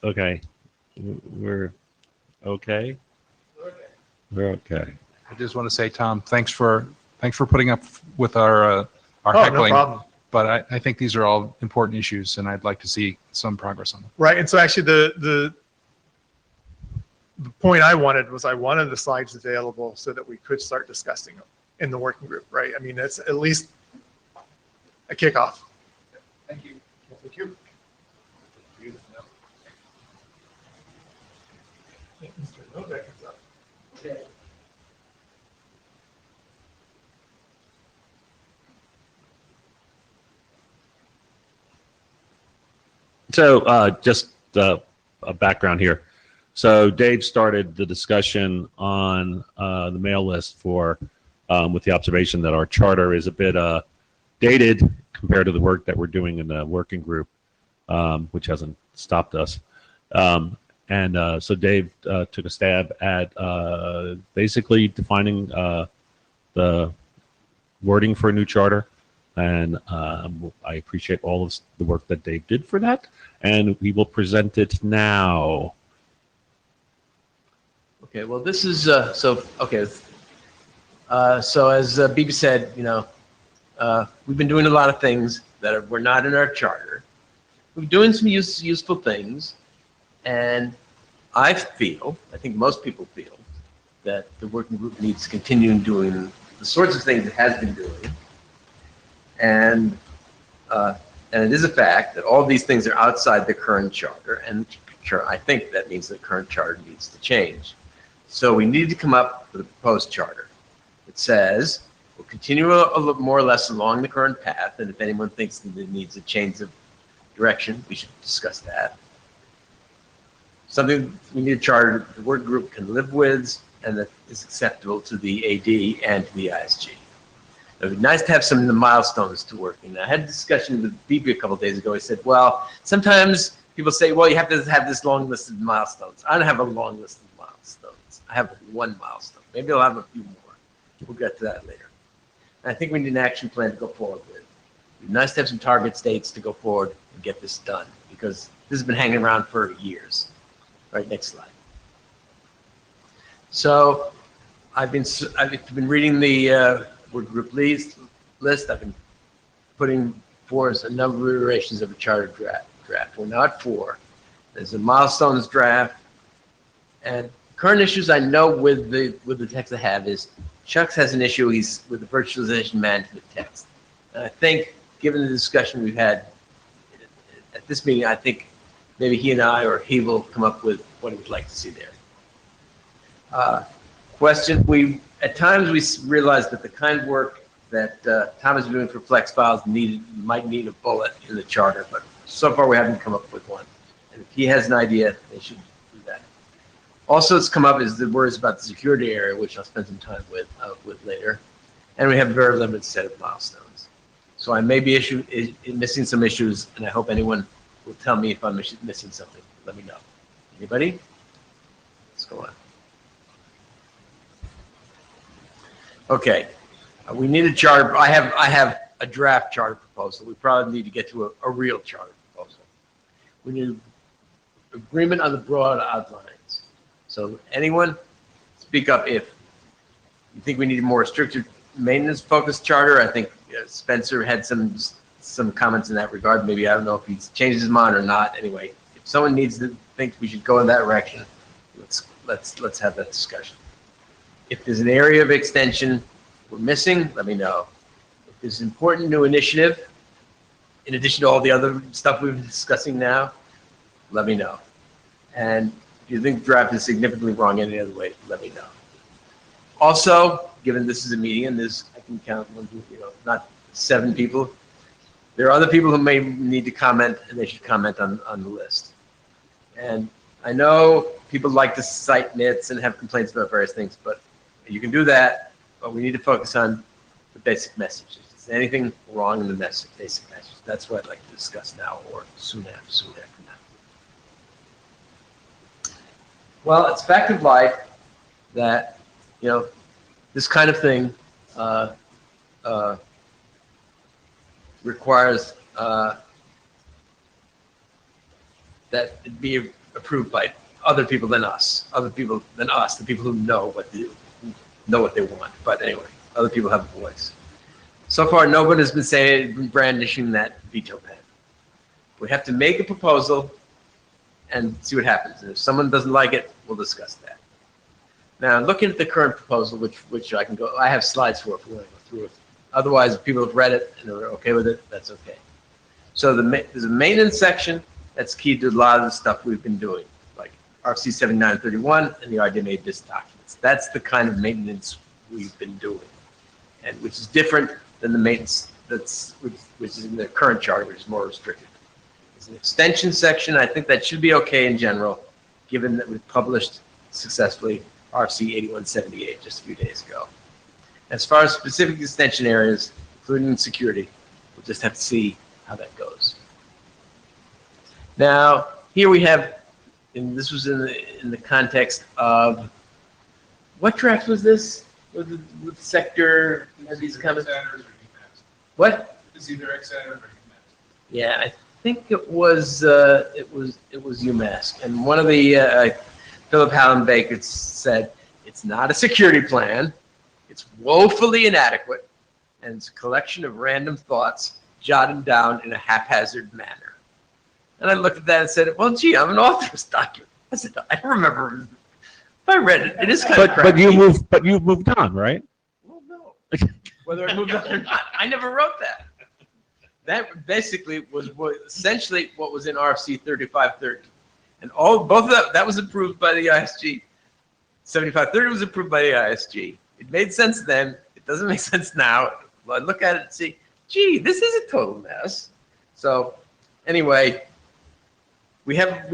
Okay. We're okay. We're okay. I just want to say, Tom, thanks for putting up with our oh, no heckling. problem. But I think these are all important issues, and I'd like to see some progress on them. Right, and so actually the point I wanted was I wanted the slides available so that we could start discussing them in the working group, right? I mean, that's at least a kickoff. Thank you. Thank you. Mr. Novak is up. Okay. So just a background here. So Dave started the discussion on the mail list for with the observation that our charter is a bit dated compared to the work that we're doing in the working group, which hasn't stopped us. So Dave took a stab at basically defining the wording for a new charter. And I appreciate all of the work that Dave did for that. And we will present it now. Okay, well, this is, so as Bibi said, we've been doing a lot of things that were not in our charter. We're doing some useful things. And I think most people feel, that the working group needs to continue doing the sorts of things it has been doing. And it is a fact that all these things are outside the current charter, and I think that means the current charter needs to change. So we need to come up with a proposed charter that says we'll continue more or less along the current path, and if anyone thinks that it needs a change of direction, we should discuss that. Something we need a charter the work group can live with and that is acceptable to the AD and to the ISG. It would be nice to have some of the milestones to work in. I had a discussion with BB a couple of days ago. He said, well, sometimes people say, well, you have to have this long list of milestones. I don't have a long list of milestones. I have one milestone. Maybe I'll have a few more. We'll get to that later. And I think we need an action plan to go forward with. It would be nice to have some target dates to go forward and get this done, because this has been hanging around for years. Right, next slide. So I've been reading the work group list. I've been putting forth a number of iterations of a charter draft. We're now at 4. There's a milestones draft, and current issues I know with the text I have is Chuck has an issue with the virtualization management text. And I think, given the discussion we've had at this meeting, I think maybe he and I or he will come up with what he would like to see there. At times we realized that the kind of work that Tom has been doing for flex files might need a bullet in the charter, but so far we haven't come up with one. And if he has an idea, they should do that. Also, it's come up is the worries about the security area, which I'll spend some time with later. And we have a very limited set of milestones. So I may be missing some issues, and I hope anyone will tell me if I'm missing something. Let me know. Anybody? Let's go on. Okay, we need a charter. I have a draft charter proposal. We probably need to get to a real charter proposal. We need agreement on the broad outlines. So anyone, speak up if you think we need a more restricted maintenance-focused charter. I think Spencer had some comments in that regard. Maybe I don't know if he's changed his mind or not. Anyway, if someone thinks we should go in that direction, let's have that discussion. If there's an area of extension we're missing, let me know. If there's an important new initiative, in addition to all the other stuff we've been discussing now, let me know. And If you think the draft is significantly wrong any other way, let me know. Also, given this is a meeting and I can count, not 7 people, there are other people who may need to comment, and they should comment on the list. And I know people like to cite nits and have complaints about various things, but you can do that, but we need to focus on the basic messages. Is there anything wrong in the basic message? That's what I'd like to discuss now or soon after now. Well, it's fact of life that, this kind of thing requires that it be approved by other people than us, the people who know what to do, know what they want. But anyway, other people have a voice. So far, no one has been brandishing that veto pen. We have to make a proposal and see what happens. And if someone doesn't like it, we'll discuss that. Now, looking at the current proposal, which I can go, I have slides for if we want to go through it. Otherwise, if people have read it and they're okay with it, that's okay. So there's a maintenance section that's key to a lot of the stuff we've been doing, like RFC 7931 and the RDMA BIS documents. That's the kind of maintenance we've been doing, and which is different than the maintenance which is in the current charter, which is more restricted. There's an extension section. I think that should be okay in general, given that we've published successfully RFC 8178 just a few days ago. As far as specific extension areas, including security, we'll just have to see how that goes. Now, here we have, and this was in the context of, what draft was this? With sector, these comments? What? It's either XN or UMass. Yeah, I think it was UMass, and one of the Philip Hallenbaker said it's not a security plan, it's woefully inadequate, and it's a collection of random thoughts jotted down in a haphazard manner. And I looked at that and said, well, gee, I'm an author of this document. I said, I don't remember. If I read it, it is kind of crappy. But you've moved on, right? Well, no. Whether I moved on or not, I never wrote that. That basically was essentially what was in RFC 3530. And both of that was approved by the ISG. 7530 was approved by the ISG. It made sense then. It doesn't make sense now. I look at it and see, gee, this is a total mess. So anyway, we have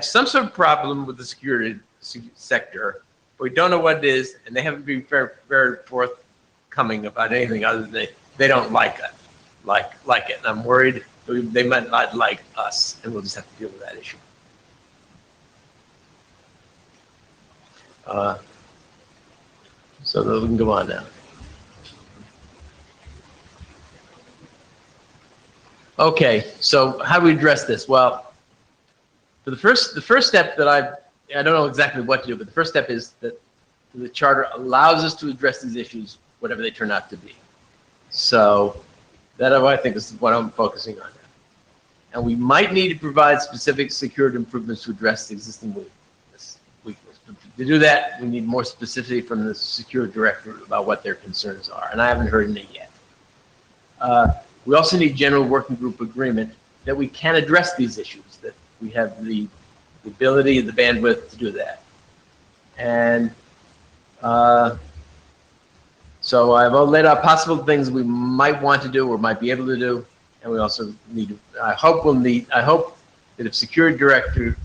some sort of problem with the security sector, but we don't know what it is, and they haven't been very, very forthcoming about anything other than they don't like it, like it. And I'm worried they might not like us, and we'll just have to deal with that issue. So we can go on now. Okay, so how do we address this? Well, for the first step that I don't know exactly what to do, but the first step is that the charter allows us to address these issues, whatever they turn out to be. So that I think is what I'm focusing on now. And we might need to provide specific security improvements to address the existing weakness. To do that, we need more specificity from the security director about what their concerns are, and I haven't heard any yet. We also need general working group agreement that we can address these issues, that we have the ability, the bandwidth to do that. And so I've laid out possible things we might want to do or might be able to do, and we also need. I hope that if security director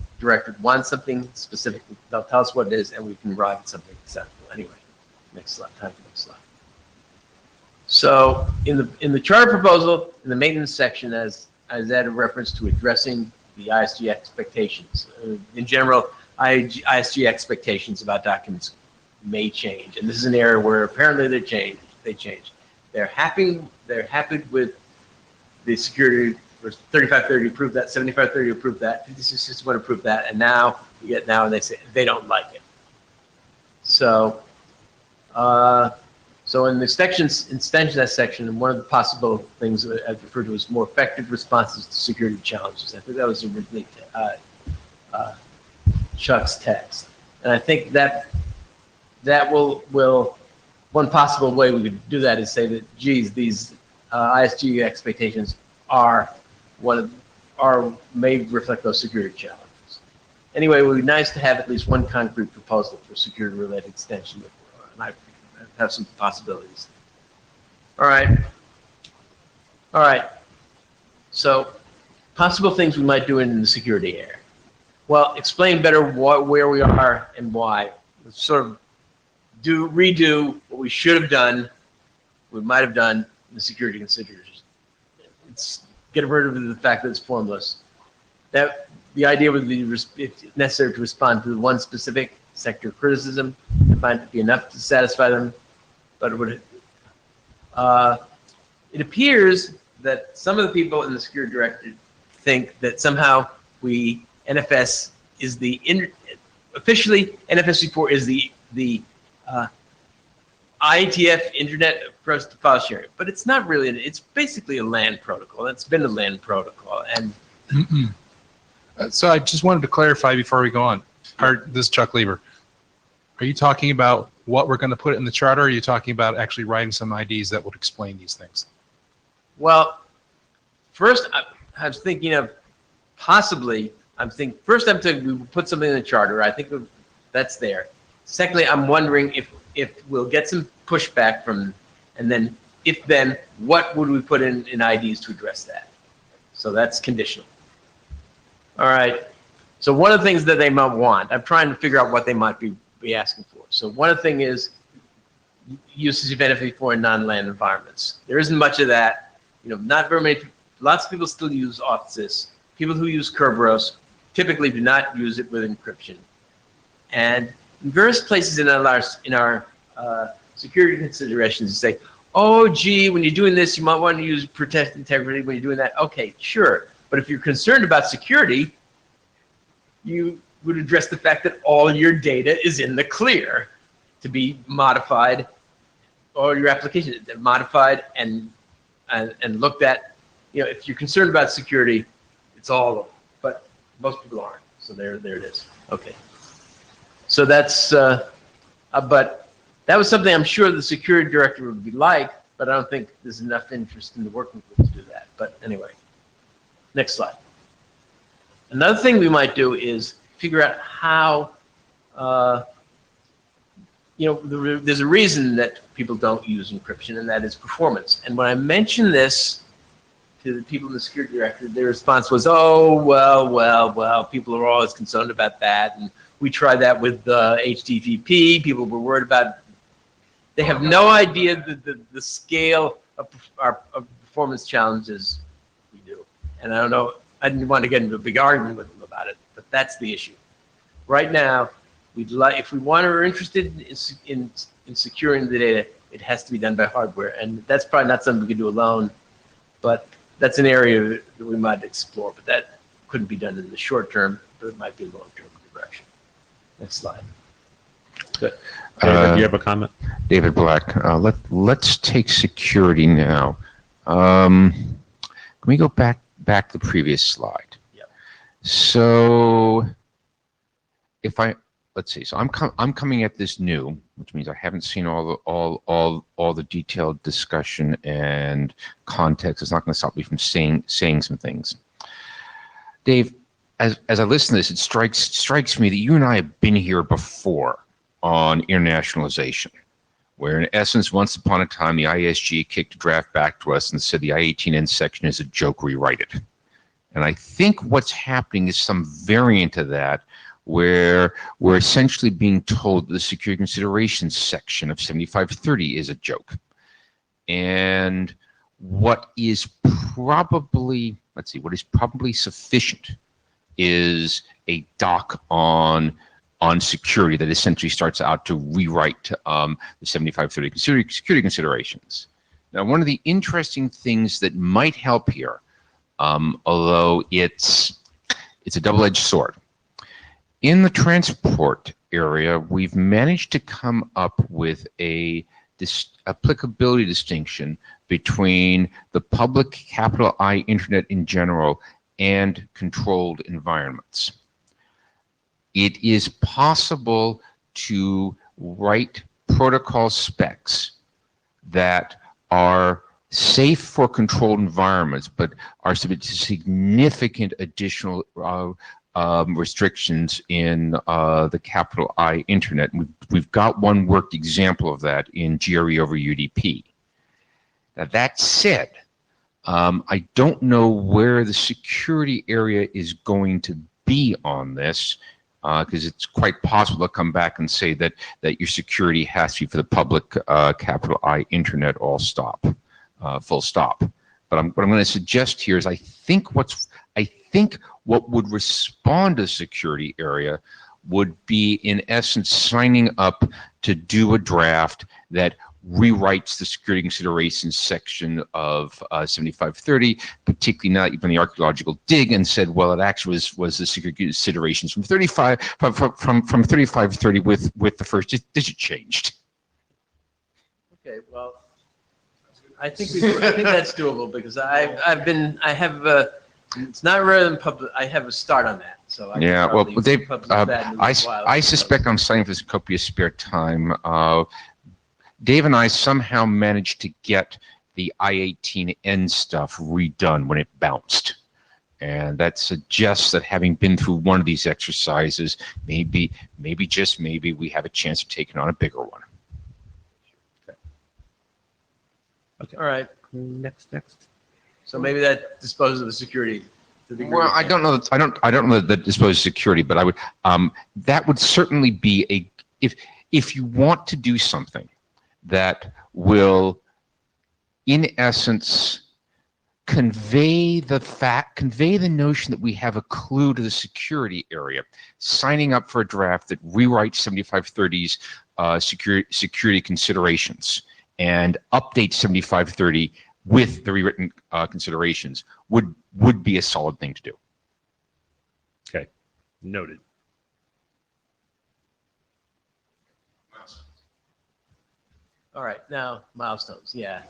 wants something specific, they'll tell us what it is, and we can arrive at something acceptable. Anyway, next slide. Time for the next slide. So in the charter proposal, in the maintenance section, as added reference to addressing the ISG expectations. In general, ISG expectations about documents may change, and this is an area where apparently they change. They're happy with the security. 3530 approved that, 7530 approved that, 5661 approved that, and now and they say they don't like it. So, so in the extension section, and one of the possible things I've referred to as more effective responses to security challenges. I think that was originally Chuck's text, and I think that will one possible way we could do that is say that, geez, these ISG expectations may reflect those security challenges. anyway, it would be nice to have at least one concrete proposal for security-related extension. And I have some possibilities. All right. All right. So, possible things we might do in the security area. Well, explain better where we are and why. Let's sort of redo what we should have done, we might have done in the security considerations. It's get rid of the fact that it's formless. That the idea would be if necessary to respond to one specific sector criticism. I find it to be enough to satisfy them, but it would. It appears that some of the people in the security directorate think that somehow NFS is officially NFSV4 is the IETF Internet Approach to File Sharing, but it's not really. It's basically a LAN protocol. It's been a LAN protocol, and So I just wanted to clarify before we go on. This is Chuck Lieber. Are you talking about what we're going to put in the charter, or are you talking about actually writing some IDs that would explain these things? well, first I was thinking of possibly. First I'm thinking we will put something in the charter. I think that's there. Secondly, I'm wondering if we'll get some pushback from, and then what would we put in IDs to address that? So that's conditional. All right. So one of the things that they might want, I'm trying to figure out what they might be asking for. So one of the things is usage of NFV4 in non-LAN environments. There isn't much of that. Not very many. Lots of people still use Office. People who use Kerberos typically do not use it with encryption. And in various places in our security considerations, you say, oh, gee, when you're doing this, you might want to use protect integrity when you're doing that. Okay, sure. But if you're concerned about security, you would address the fact that all your data is in the clear to be modified, or your application is modified and looked at. If you're concerned about security, it's all over. But most people aren't. So there it is. Okay. So that's, but that was something I'm sure the security director would be like, but I don't think there's enough interest in the working group to do that. But anyway, next slide. Another thing we might do is figure out how, there's a reason that people don't use encryption, and that is performance. And when I mentioned this to the people in the security directorate, their response was, oh, well, people are always concerned about that. And we tried that with HTTP. People were worried about, they have no idea the scale of performance challenges we do. And I don't know, I didn't want to get into a big argument with them about it, but that's the issue. Right now, if we are interested in securing the data, it has to be done by hardware. And that's probably not something we can do alone, but that's an area that we might explore, but that couldn't be done in the short term, but it might be a long-term direction. Next slide. Good. David, do you have a comment? David Black, let's take security now. Can we go back to the previous slide? Yep. So let's see. So I'm coming at this new, which means I haven't seen all the detailed discussion and context. It's not going to stop me from saying some things. Dave, as I listen to this, it strikes me that you and I have been here before on internationalization, where in essence, once upon a time, the ISG kicked a draft back to us and said the I-18N section is a joke, rewrite it. And I think what's happening is some variant of that, where we're essentially being told that the security considerations section of 7530 is a joke. And what is probably sufficient is a doc on security that essentially starts out to rewrite the 7530 security considerations. Now, one of the interesting things that might help here, although it's a double-edged sword, in the transport area, we've managed to come up with a applicability distinction between the public capital I internet in general and controlled environments. It is possible to write protocol specs that are safe for controlled environments, but are subject to significant additional restrictions in the capital I internet. We've got one worked example of that in GRE over UDP. Now, that said, I don't know where the security area is going to be on this, because it's quite possible to come back and say that your security has to be for the public capital I internet all stop, full stop. But what I'm going to suggest here is I think what would respond to security area would be, in essence, signing up to do a draft that rewrites the security considerations section of 7530, particularly now that you've done the archaeological dig and said, well, it actually was the security considerations from 3530 with the first digit changed. Okay, well, I think that's doable, because it's not rather than public. I have a start on that, so Yeah, well, Dave, I suspect I'm saying this copious spare time. Dave and I somehow managed to get the I-18N stuff redone when it bounced. And that suggests that, having been through one of these exercises, maybe just maybe, we have a chance of taking on a bigger one. Okay. All right. Next. So maybe that disposes of the security. Well, I don't know. I don't know that disposes of security, but I would. That would certainly be if you want to do something that will, in essence, convey the notion that we have a clue to the security area. Signing up for a draft that rewrites 7530's security considerations and updates 7530 with the rewritten considerations would be a solid thing to do. Okay, noted. All right, now milestones. Yeah,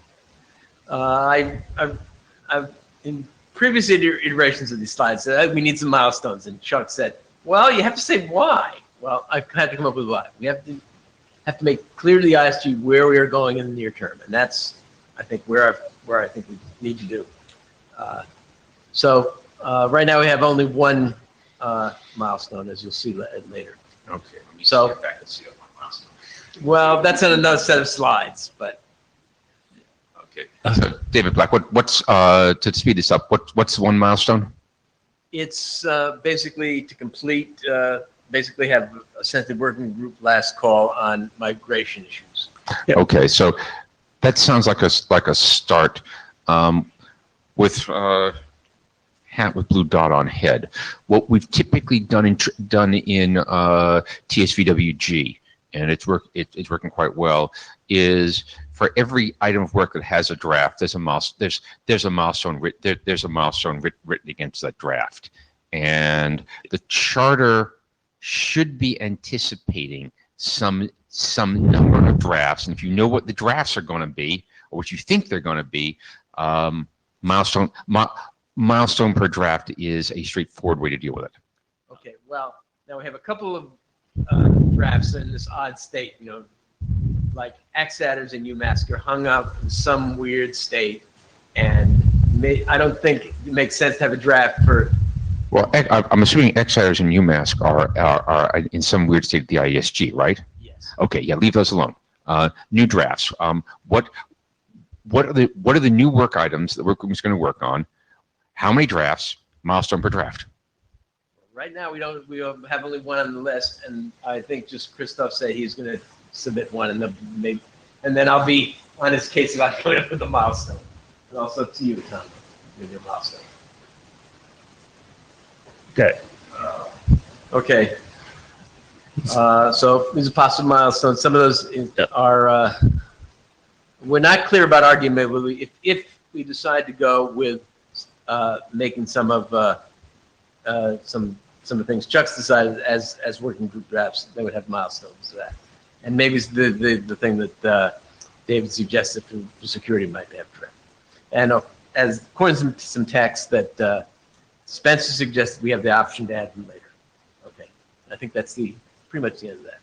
I've in previous iterations of these slides said we need some milestones, and Chuck said, "Well, you have to say why." Well, I've had to come up with why. We have to make clear to the ISG where we are going in the near term, and that's, I think, where I think we need to do. So right now we have only one milestone, as you'll see later. Okay. Let me So- get back and see my milestone. Well, that's on another set of slides, but Okay. So, David Black, what's to speed this up? What's one milestone? it's basically to complete, basically have a sensitive working group last call on migration issues. Yeah. Okay, so that sounds like a start with hat with blue dot on head. What we've typically done in TSVWG, and it's working quite well, is for every item of work that has a draft, there's a milestone written against that draft, and the charter should be anticipating some number of drafts. And if you know what the drafts are going to be, or what you think they're going to be, milestone per draft is a straightforward way to deal with it. Okay, well, now we have a couple of drafts in this odd state, like X adders and UMask are hung up in some weird state, and I don't think it makes sense to have a draft for. Well, I'm assuming X-Adders and UMask are in some weird state of the IESG, right? Yes. Okay, yeah, leave those alone. New drafts. What are the new work items that work group is going to work on? How many drafts? Milestone per draft. Right now, we have only one on the list, and I think just Christoph said he's going to submit one, and then I'll be on his case about coming up with a milestone, and also to you, Tom, with your milestone. Okay. Okay. So these are possible milestones. Some of those are, we're not clear about argument. If we decide to go with making some of the things Chuck's decided as working group drafts, they would have milestones to that. And maybe it's the thing that David suggested for security might have draft. And as according to some text that Spencer suggested, we have the option to add them later. Okay, I think that's pretty much the end of that.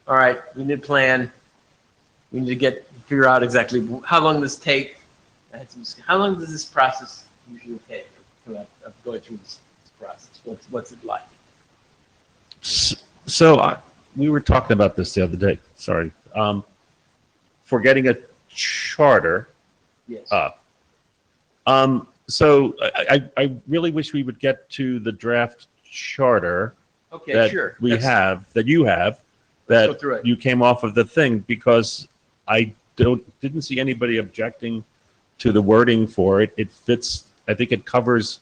All right, we need a plan. We need to figure out exactly how long this take. How long does this process usually take of going through this process? What's it like? So we were talking about this the other day. Sorry. For getting a charter Yes. up. So I really wish we would get to the draft charter Okay, that sure. we Let's- have, that you have, let's go that through it. you came off of the thing, because I didn't see anybody objecting to the wording for it. It fits. I think it covers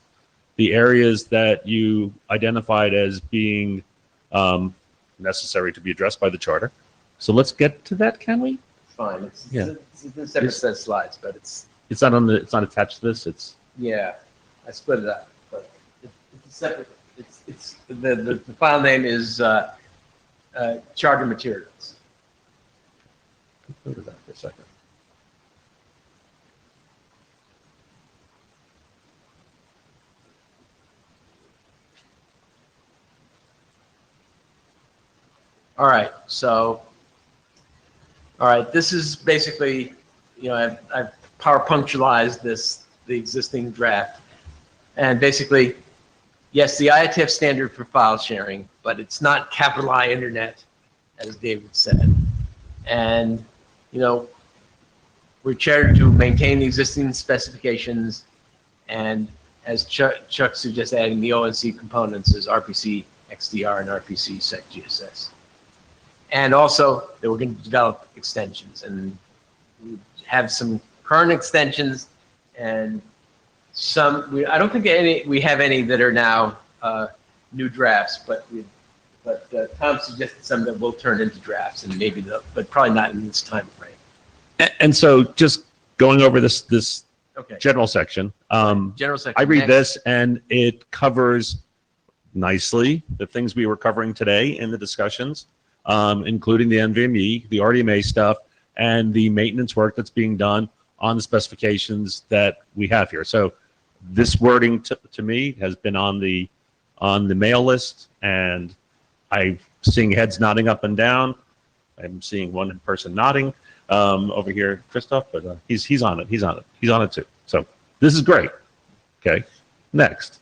the areas that you identified as being necessary to be addressed by the charter. So let's get to that, can we? Fine. It's Yeah. it's a separate set of slides, but it's, It's not on the. It's not attached to this. It's yeah, I split it up, but it's a separate, it's, the file name is Charter Materials. go to that for a second. All right, so, all right, this is basically, you know, I've power punctualized the existing draft. And basically, yes, the IETF standard for file sharing, but it's not capital I internet, as David said. And, you know, we're chartered to maintain the existing specifications, and as Chuck suggests, adding the ONC components as RPC XDR and RPC SecGSS. And also that we're going to develop extensions, and we have some current extensions and some, I don't think we have any that are now new drafts, but Tom suggested some that will turn into drafts, and maybe but probably not in this time frame. And so just going over this Okay. general section, General section. I read Next. this and it covers nicely the things we were covering today in the discussions, including the NVMe, the RDMA stuff, and the maintenance work that's being done on the specifications that we have here. So this wording to me has been on the mail list, and I'm seeing heads nodding up and down. I'm seeing one person nodding over here, Christoph, but he's on it. He's on it too. So this is great. Okay, next.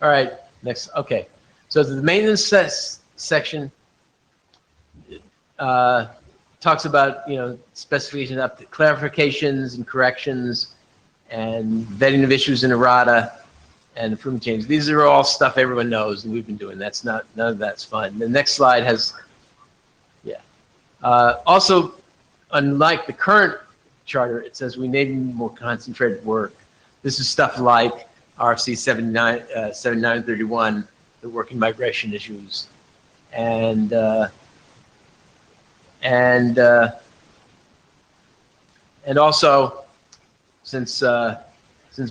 All right, next. Okay, so the maintenance section talks about, you know, specifications up to clarifications and corrections and vetting of issues in errata and improvement changes. These are all stuff everyone knows and we've been doing. That's not, none of that's fun. The next slide has, yeah. Also, unlike the current charter, it says we need more concentrated work. This is stuff like RFC 7931, the working migration issues, and also, since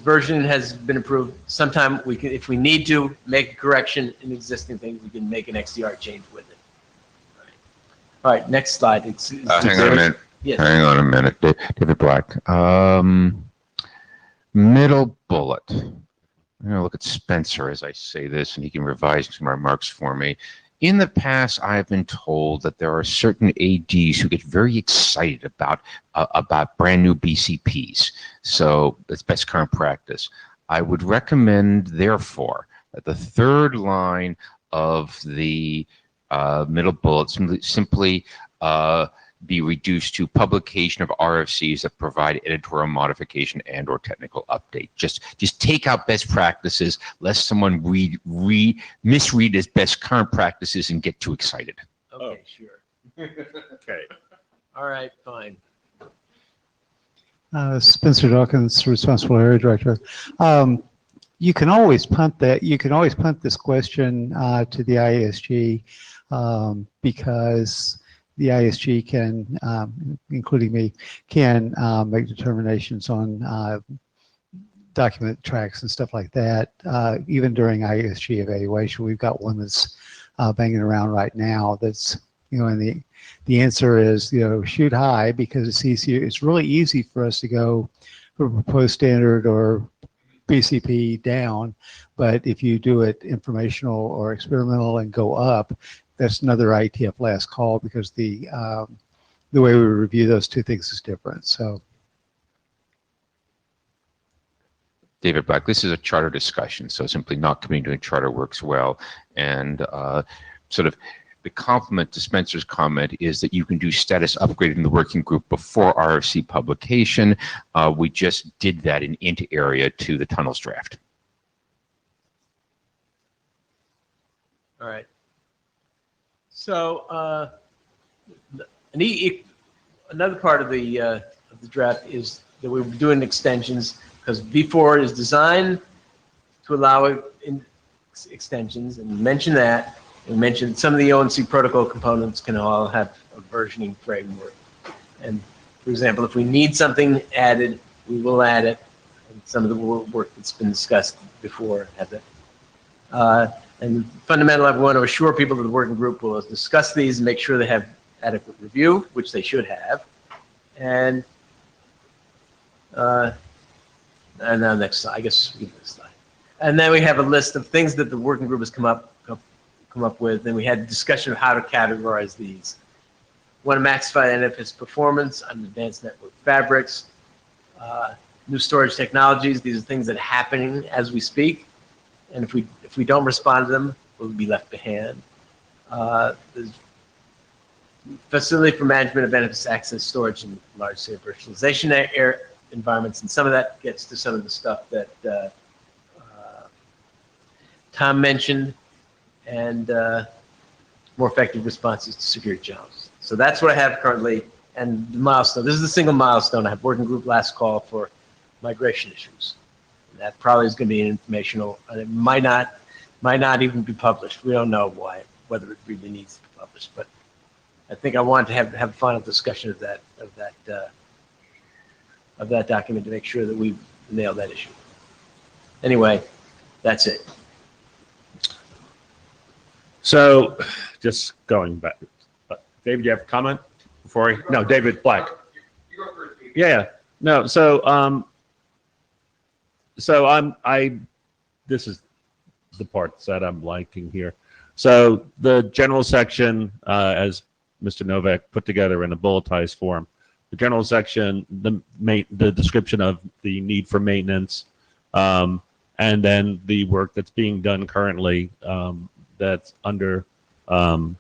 version has been approved, sometime we can, if we need to make a correction in existing things, we can make an XDR change with it. All right, next slide. Hang on a minute. Yes. Hang on a minute, David Black. Middle bullet. I'm going to look at Spencer as I say this, and he can revise some remarks for me. In the past, I've been told that there are certain ADs who get very excited about brand new BCPs. So that's best current practice. I would recommend, therefore, that the third line of the middle bullet simply be reduced to publication of RFCs that provide editorial modification and or technical update. Just take out best practices, lest someone misread as best current practices and get too excited. Okay, sure. Okay. All right, fine. Spencer Dawkins, responsible area director. You can always punt that. You can always punt this question to the ISG because the ISG can, including me, can make determinations on document tracks and stuff like that. Even during ISG evaluation, we've got one that's banging around right now. That's, you know, and the answer is, you know, shoot high because it's easier. It's really easy for us to go for proposed standard or BCP down, but if you do it informational or experimental and go up, that's another IETF last call because the way we review those two things is different. So, David Black. This is a charter discussion, so simply not committing to a charter works well. And sort of the complement to Spencer's comment is that you can do status upgrade in the working group before RFC publication. We just did that in int area to the tunnels draft. All right. So another part of the draft is that we're doing extensions, because V4 is designed to allow extensions, and mention that. We mentioned some of the ONC protocol components can all have a versioning framework. And for example, if we need something added, we will add it. And some of the work that's been discussed before has it. And fundamentally, I want to assure people that the working group will discuss these and make sure they have adequate review, which they should have. And now next slide, I guess we get this slide. And then we have a list of things that the working group has come up with, and we had a discussion of how to categorize these. Want to maximize NFS performance on advanced network fabrics, new storage technologies. These are things that are happening as we speak, and if we don't respond to them, we'll be left behind. There's facility for management of NFS access storage and large-scale virtualization environments, and some of that gets to some of the stuff that Tom mentioned, and more effective responses to security challenges. So that's what I have currently, and the milestone. This is the single milestone. I have working group last call for migration issues. And that probably is going to be an informational, and it might not even be published. We don't know whether it really needs to be published, but I think I want to have a final discussion of that document to make sure that we nail that issue. Anyway, that's it. So, just going back, David, do you have a comment before I? No, David Black. Yeah, no. So, this is the parts that I'm liking here. So, the general section, as Mr. Novak put together in a bulletized form, the general section, the description of the need for maintenance, and then the work that's being done currently. That's under some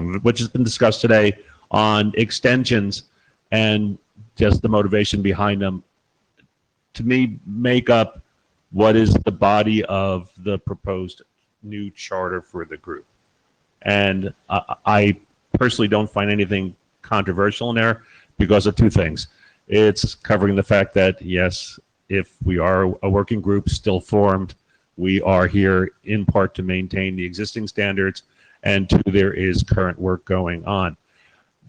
of it, which has been discussed today on extensions and just the motivation behind them, to me, make up what is the body of the proposed new charter for the group. And I personally don't find anything controversial in there because of two things. It's covering the fact that, yes, if we are a working group still formed, we are here in part to maintain the existing standards, and two, there is current work going on.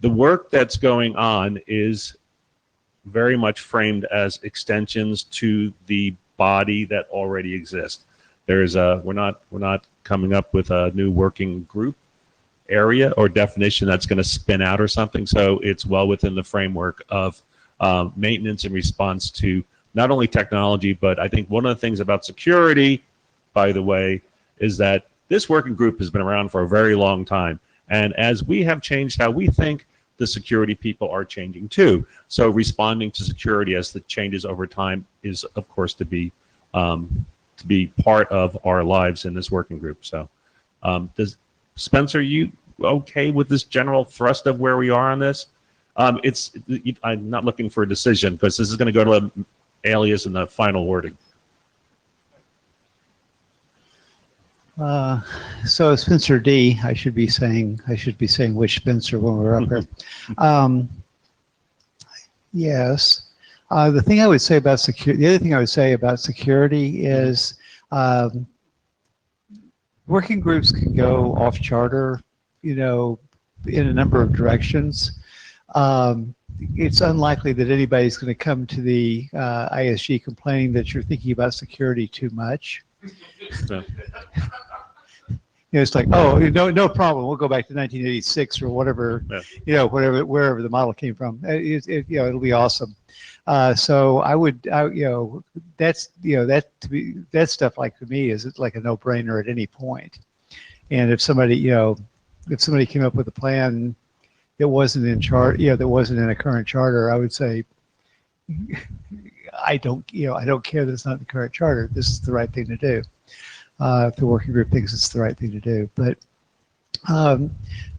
The work that's going on is very much framed as extensions to the body that already exists. We're not coming up with a new working group area or definition that's going to spin out or something. So it's well within the framework of maintenance and response to not only technology, but I think one of the things about security, by the way, is that this working group has been around for a very long time. And as we have changed how we think, the security people are changing too. So responding to security as the changes over time is, of course, to be part of our lives in this working group. So does Spencer, you okay with this general thrust of where we are on this? I'm not looking for a decision because this is going to go to alias in the final wording. So Spencer D, I should be saying which Spencer when we're up here. Yes. The thing I would say about security, the other thing I would say about security is working groups can go off charter, in a number of directions. It's unlikely that anybody's going to come to the ISG complaining that you're thinking about security too much. So. It's like, oh, no problem. We'll go back to 1986 or whatever, Yeah. Wherever the model came from. It'll be awesome. So I would, that stuff, like, to me, is like a no-brainer at any point. And if somebody came up with a plan that wasn't in that wasn't in a current charter, I would say, I don't care that it's not the current charter. This is the right thing to do. If the working group thinks it's the right thing to do, but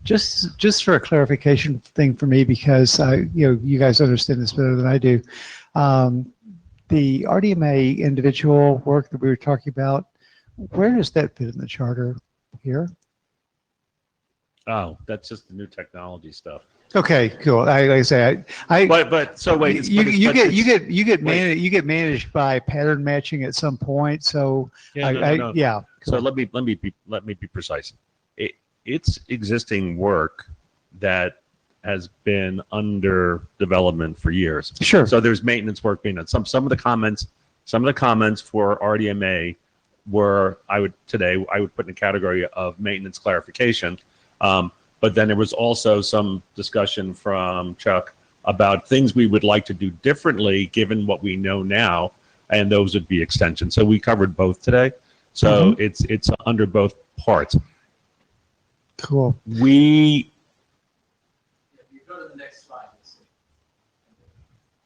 just for a clarification thing for me, because you guys understand this better than I do. The RDMA individual work that we were talking about, where does that fit in the charter here? Oh, that's just the new technology stuff. Okay, cool. Like I say, But so wait, you get managed by pattern matching at some point. So no. yeah. So Cool. let me be precise. It's existing work that has been under development for years. Sure. So there's maintenance work being done. Some of the comments for RDMA were I would put in a category of maintenance clarification. But then there was also some discussion from Chuck about things we would like to do differently given what we know now, and those would be extensions. So we covered both today. So it's under both parts. Cool. If you go to the next slide,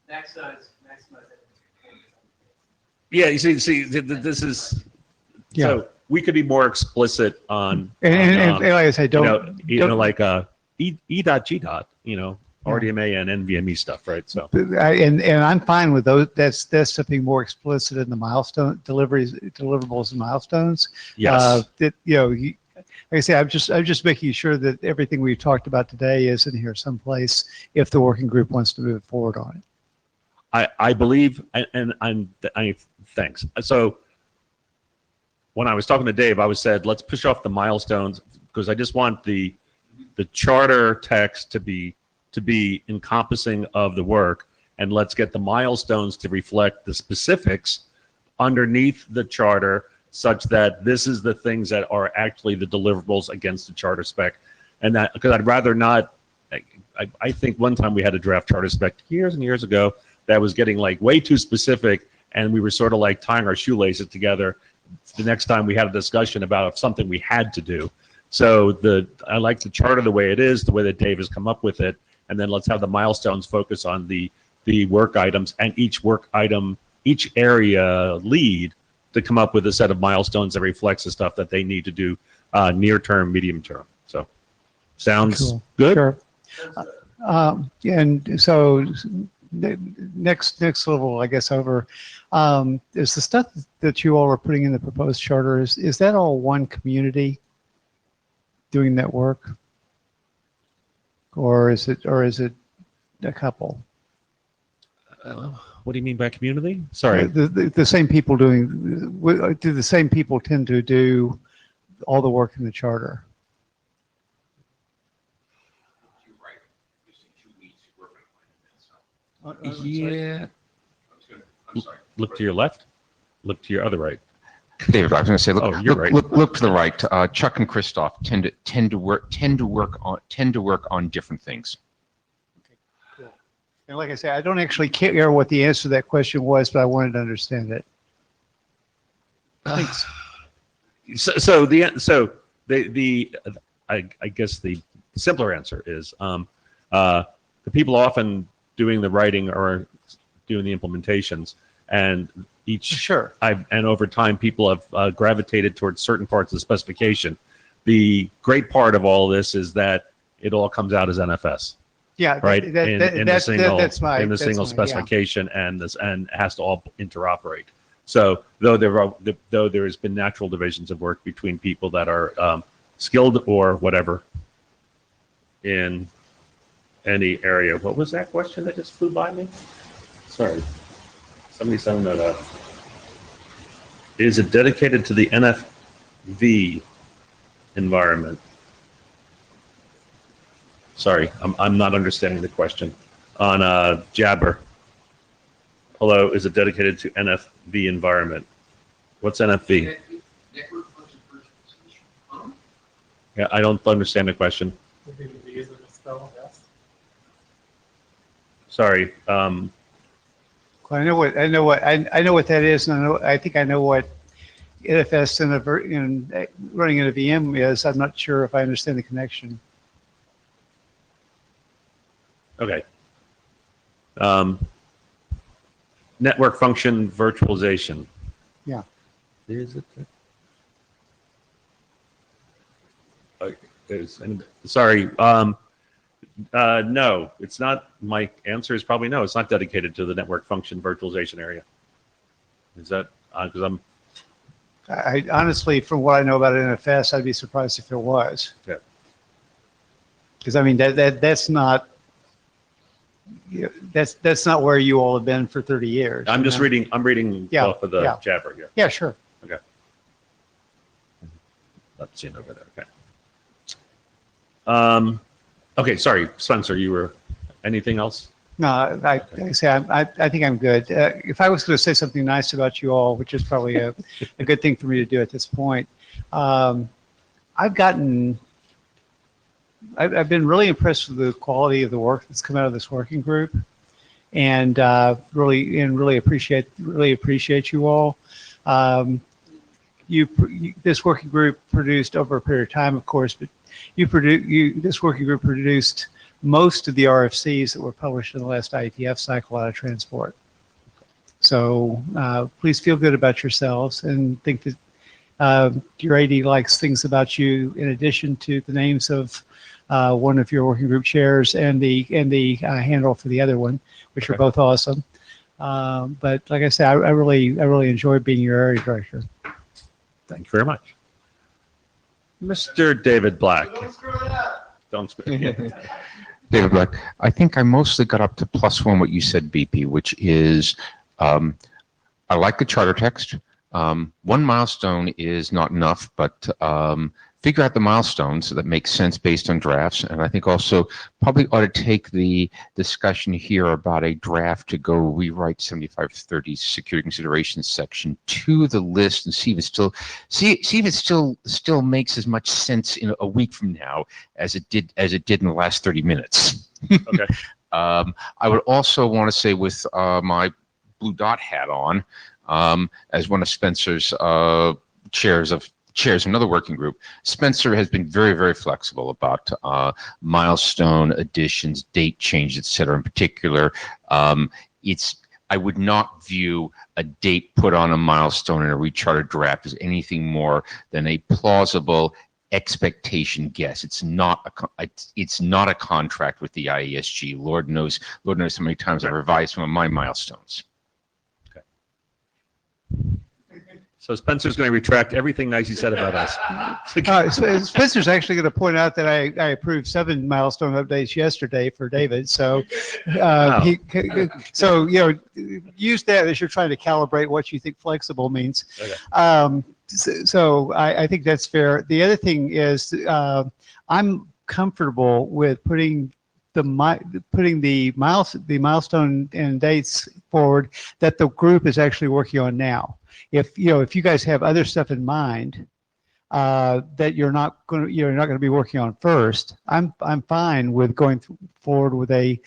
maximize it. Yeah, you see, this is Yeah. so we could be more explicit on And like I say, like E.G. RDMA and NVMe stuff, right? So and I'm fine with those. That's something more explicit in the milestone deliverables and milestones. yes, Like I say, I'm just making sure that everything we've talked about today is in here someplace if the working group wants to move forward on it. I believe, and thanks. So when I was talking to Dave, I said let's push off the milestones because I just want the charter text to be encompassing of the work, and let's get the milestones to reflect the specifics underneath the charter, such that this is the things that are actually the deliverables against the charter spec, and that because I'd rather not. I think one time we had a draft charter spec years and years ago that was getting like way too specific, and we were sort of like tying our shoelaces together. The next time we had a discussion about something we had to do. So I like the charter the way it is, the way that Dave has come up with it, and then let's have the milestones focus on the work items, and each work item, each area lead to come up with a set of milestones that reflects the stuff that they need to do near term, medium term. So sounds Cool. good. Sure. And so next level, I guess, over is the stuff that you all are putting in the proposed charter. Is that all one community doing that work, or is it a couple? What do you mean by community? Sorry. The same people doing. Do the same people tend to do all the work in the charter? Yeah. Look to your left. Look to your other right. David, I was going to say, look, Oh, you're right. look to the right. Chuck and Christoph tend to work on different things. And like I say, I don't actually care what the answer to that question was, but I wanted to understand it. Thanks. I guess the simpler answer is the people often doing the writing or doing the implementations, and and over time people have gravitated towards certain parts of the specification. The great part of all this is that it all comes out as NFS. Yeah, Right. In the single yeah. specification, and has to all interoperate. So though there has been natural divisions of work between people that are skilled or whatever in any area. What was that question that just flew by me? Sorry, somebody sent that up. Is it dedicated to the NFV environment? Sorry, I'm not understanding the question. On Jabber. Hello, is it dedicated to NFV environment? What's NFV? Yeah, I don't understand the question. Sorry. Well, I know what that is, and I think I know what NFS in running in a VM is. I'm not sure if I understand the connection. Okay. network function virtualization. Yeah. Is it? Sorry. No, it's not. My answer is probably no. It's not dedicated to the network function virtualization area. Is that because I honestly, from what I know about NFS, I'd be surprised if it was. Yeah. Because I mean, that's not, that's not where you all have been for 30 years. I'm you just know? reading. I'm reading Yeah, off of the yeah. Jabber here. Yeah, sure. Let's see over there. Okay. Okay. Sorry, Spencer. You were. Anything else? No, like I say, I think I'm good. If I was going to say something nice about you all, which is probably a good thing for me to do at this point, I've been really impressed with the quality of the work that's come out of this working group, and really appreciate you all. This working group produced over a period of time, of course, but this working group produced most of the RFCs that were published in the last IETF cycle out of transport. So please feel good about yourselves and think that your AD likes things about you in addition to the names of one of your working group chairs and the handle for the other one, which are both awesome. But like I said, I really enjoyed being your area director. Thank you very much, Mr. David Black. Don't screw it up. Don't screw it. David Black, I think I mostly got up to +1 what you said, BP, which is I like the charter text. One milestone is not enough, but figure out the milestones that make sense based on drafts. And I think also probably ought to take the discussion here about a draft to go rewrite 7530 security considerations section to the list and see if it still makes as much sense in a week from now as it did in the last 30 minutes. Okay. I would also want to say with my blue dot hat on, as one of Spencer's chairs in another working group, Spencer has been very, very flexible about milestone additions, date change, etc. In particular, I would not view a date put on a milestone in a recharted draft as anything more than a plausible expectation guess. It's not a contract with the IESG. Lord knows how many times I've revised some of my milestones. So Spencer's going to retract everything nice he said about us. Spencer's actually going to point out that I approved 7 milestone updates yesterday for David. So, use that as you're trying to calibrate what you think flexible means. Okay. So I think that's fair. The other thing is I'm comfortable with putting the milestone and dates forward that the group is actually working on now. If you guys have other stuff in mind that you're not going to be working on first, I'm fine with going forward with a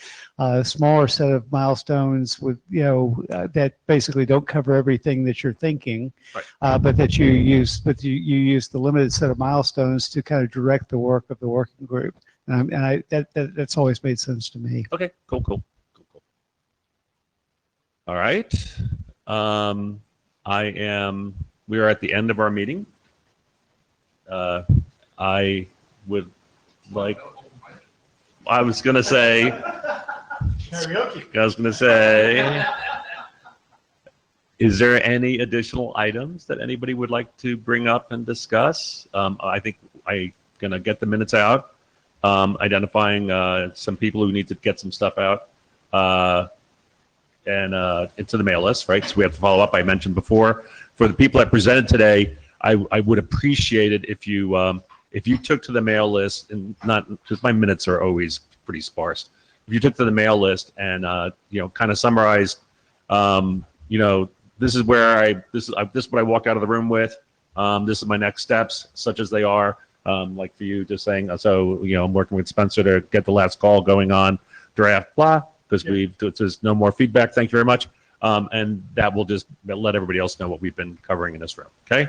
smaller set of milestones with that basically don't cover everything that you're thinking, right. But that you use the limited set of milestones to kind of direct the work of the working group, and that's always made sense to me. Okay. Cool. All right. We are at the end of our meeting. I was going to say, is there any additional items that anybody would like to bring up and discuss? I think I'm going to get the minutes out, identifying some people who need to get some stuff out. And into the mail list, right? So we have to follow up. I mentioned before, for the people that presented today, I would appreciate it if you took to the mail list, and not because my minutes are always pretty sparse. If you took to the mail list and kind of summarized, this is what I walk out of the room with. This is my next steps, such as they are. Like for you, just saying, I'm working with Spencer to get the last call going on draft blah. Because there's no more feedback. Thank you very much. And that will just let everybody else know what we've been covering in this room. Okay?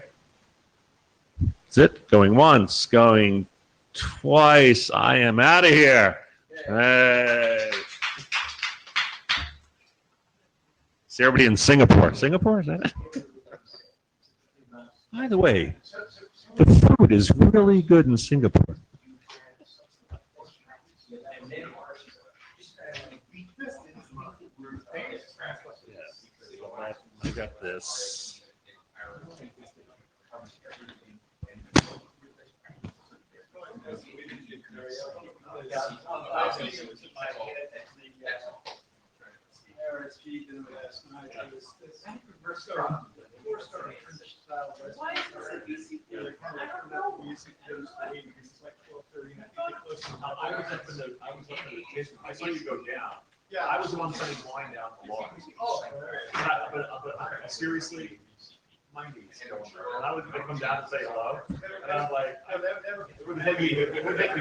That's it. Going once, going twice. I am out of here. Hey. See everybody in Singapore. Singapore, is that it? By the way, the food is really good in Singapore. I got this. I saw you go down. Yeah, I was the one sending wine down the lawn. Oh, but seriously, my knees. And I would come down and say hello, and I'm like, it would take me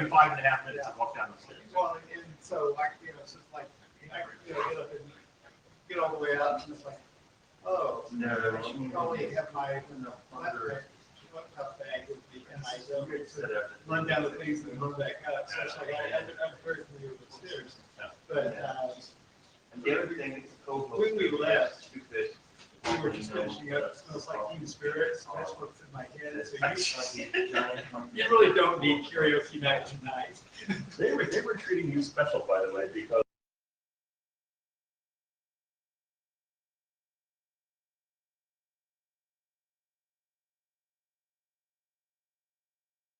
5.5 minutes to walk down the stairs. Well, and so it's just like, I get up and get all the way out, and it's like, oh. No, I probably have my bag with me, and I run down the things and run back up. So it's like, I'm very familiar with the stairs. But, And the other thing is when we left, we were just finishing up, it smells like Team Spirits, that's what's in my head. So you really don't need karaoke night tonight. They were treating you special, by the way, because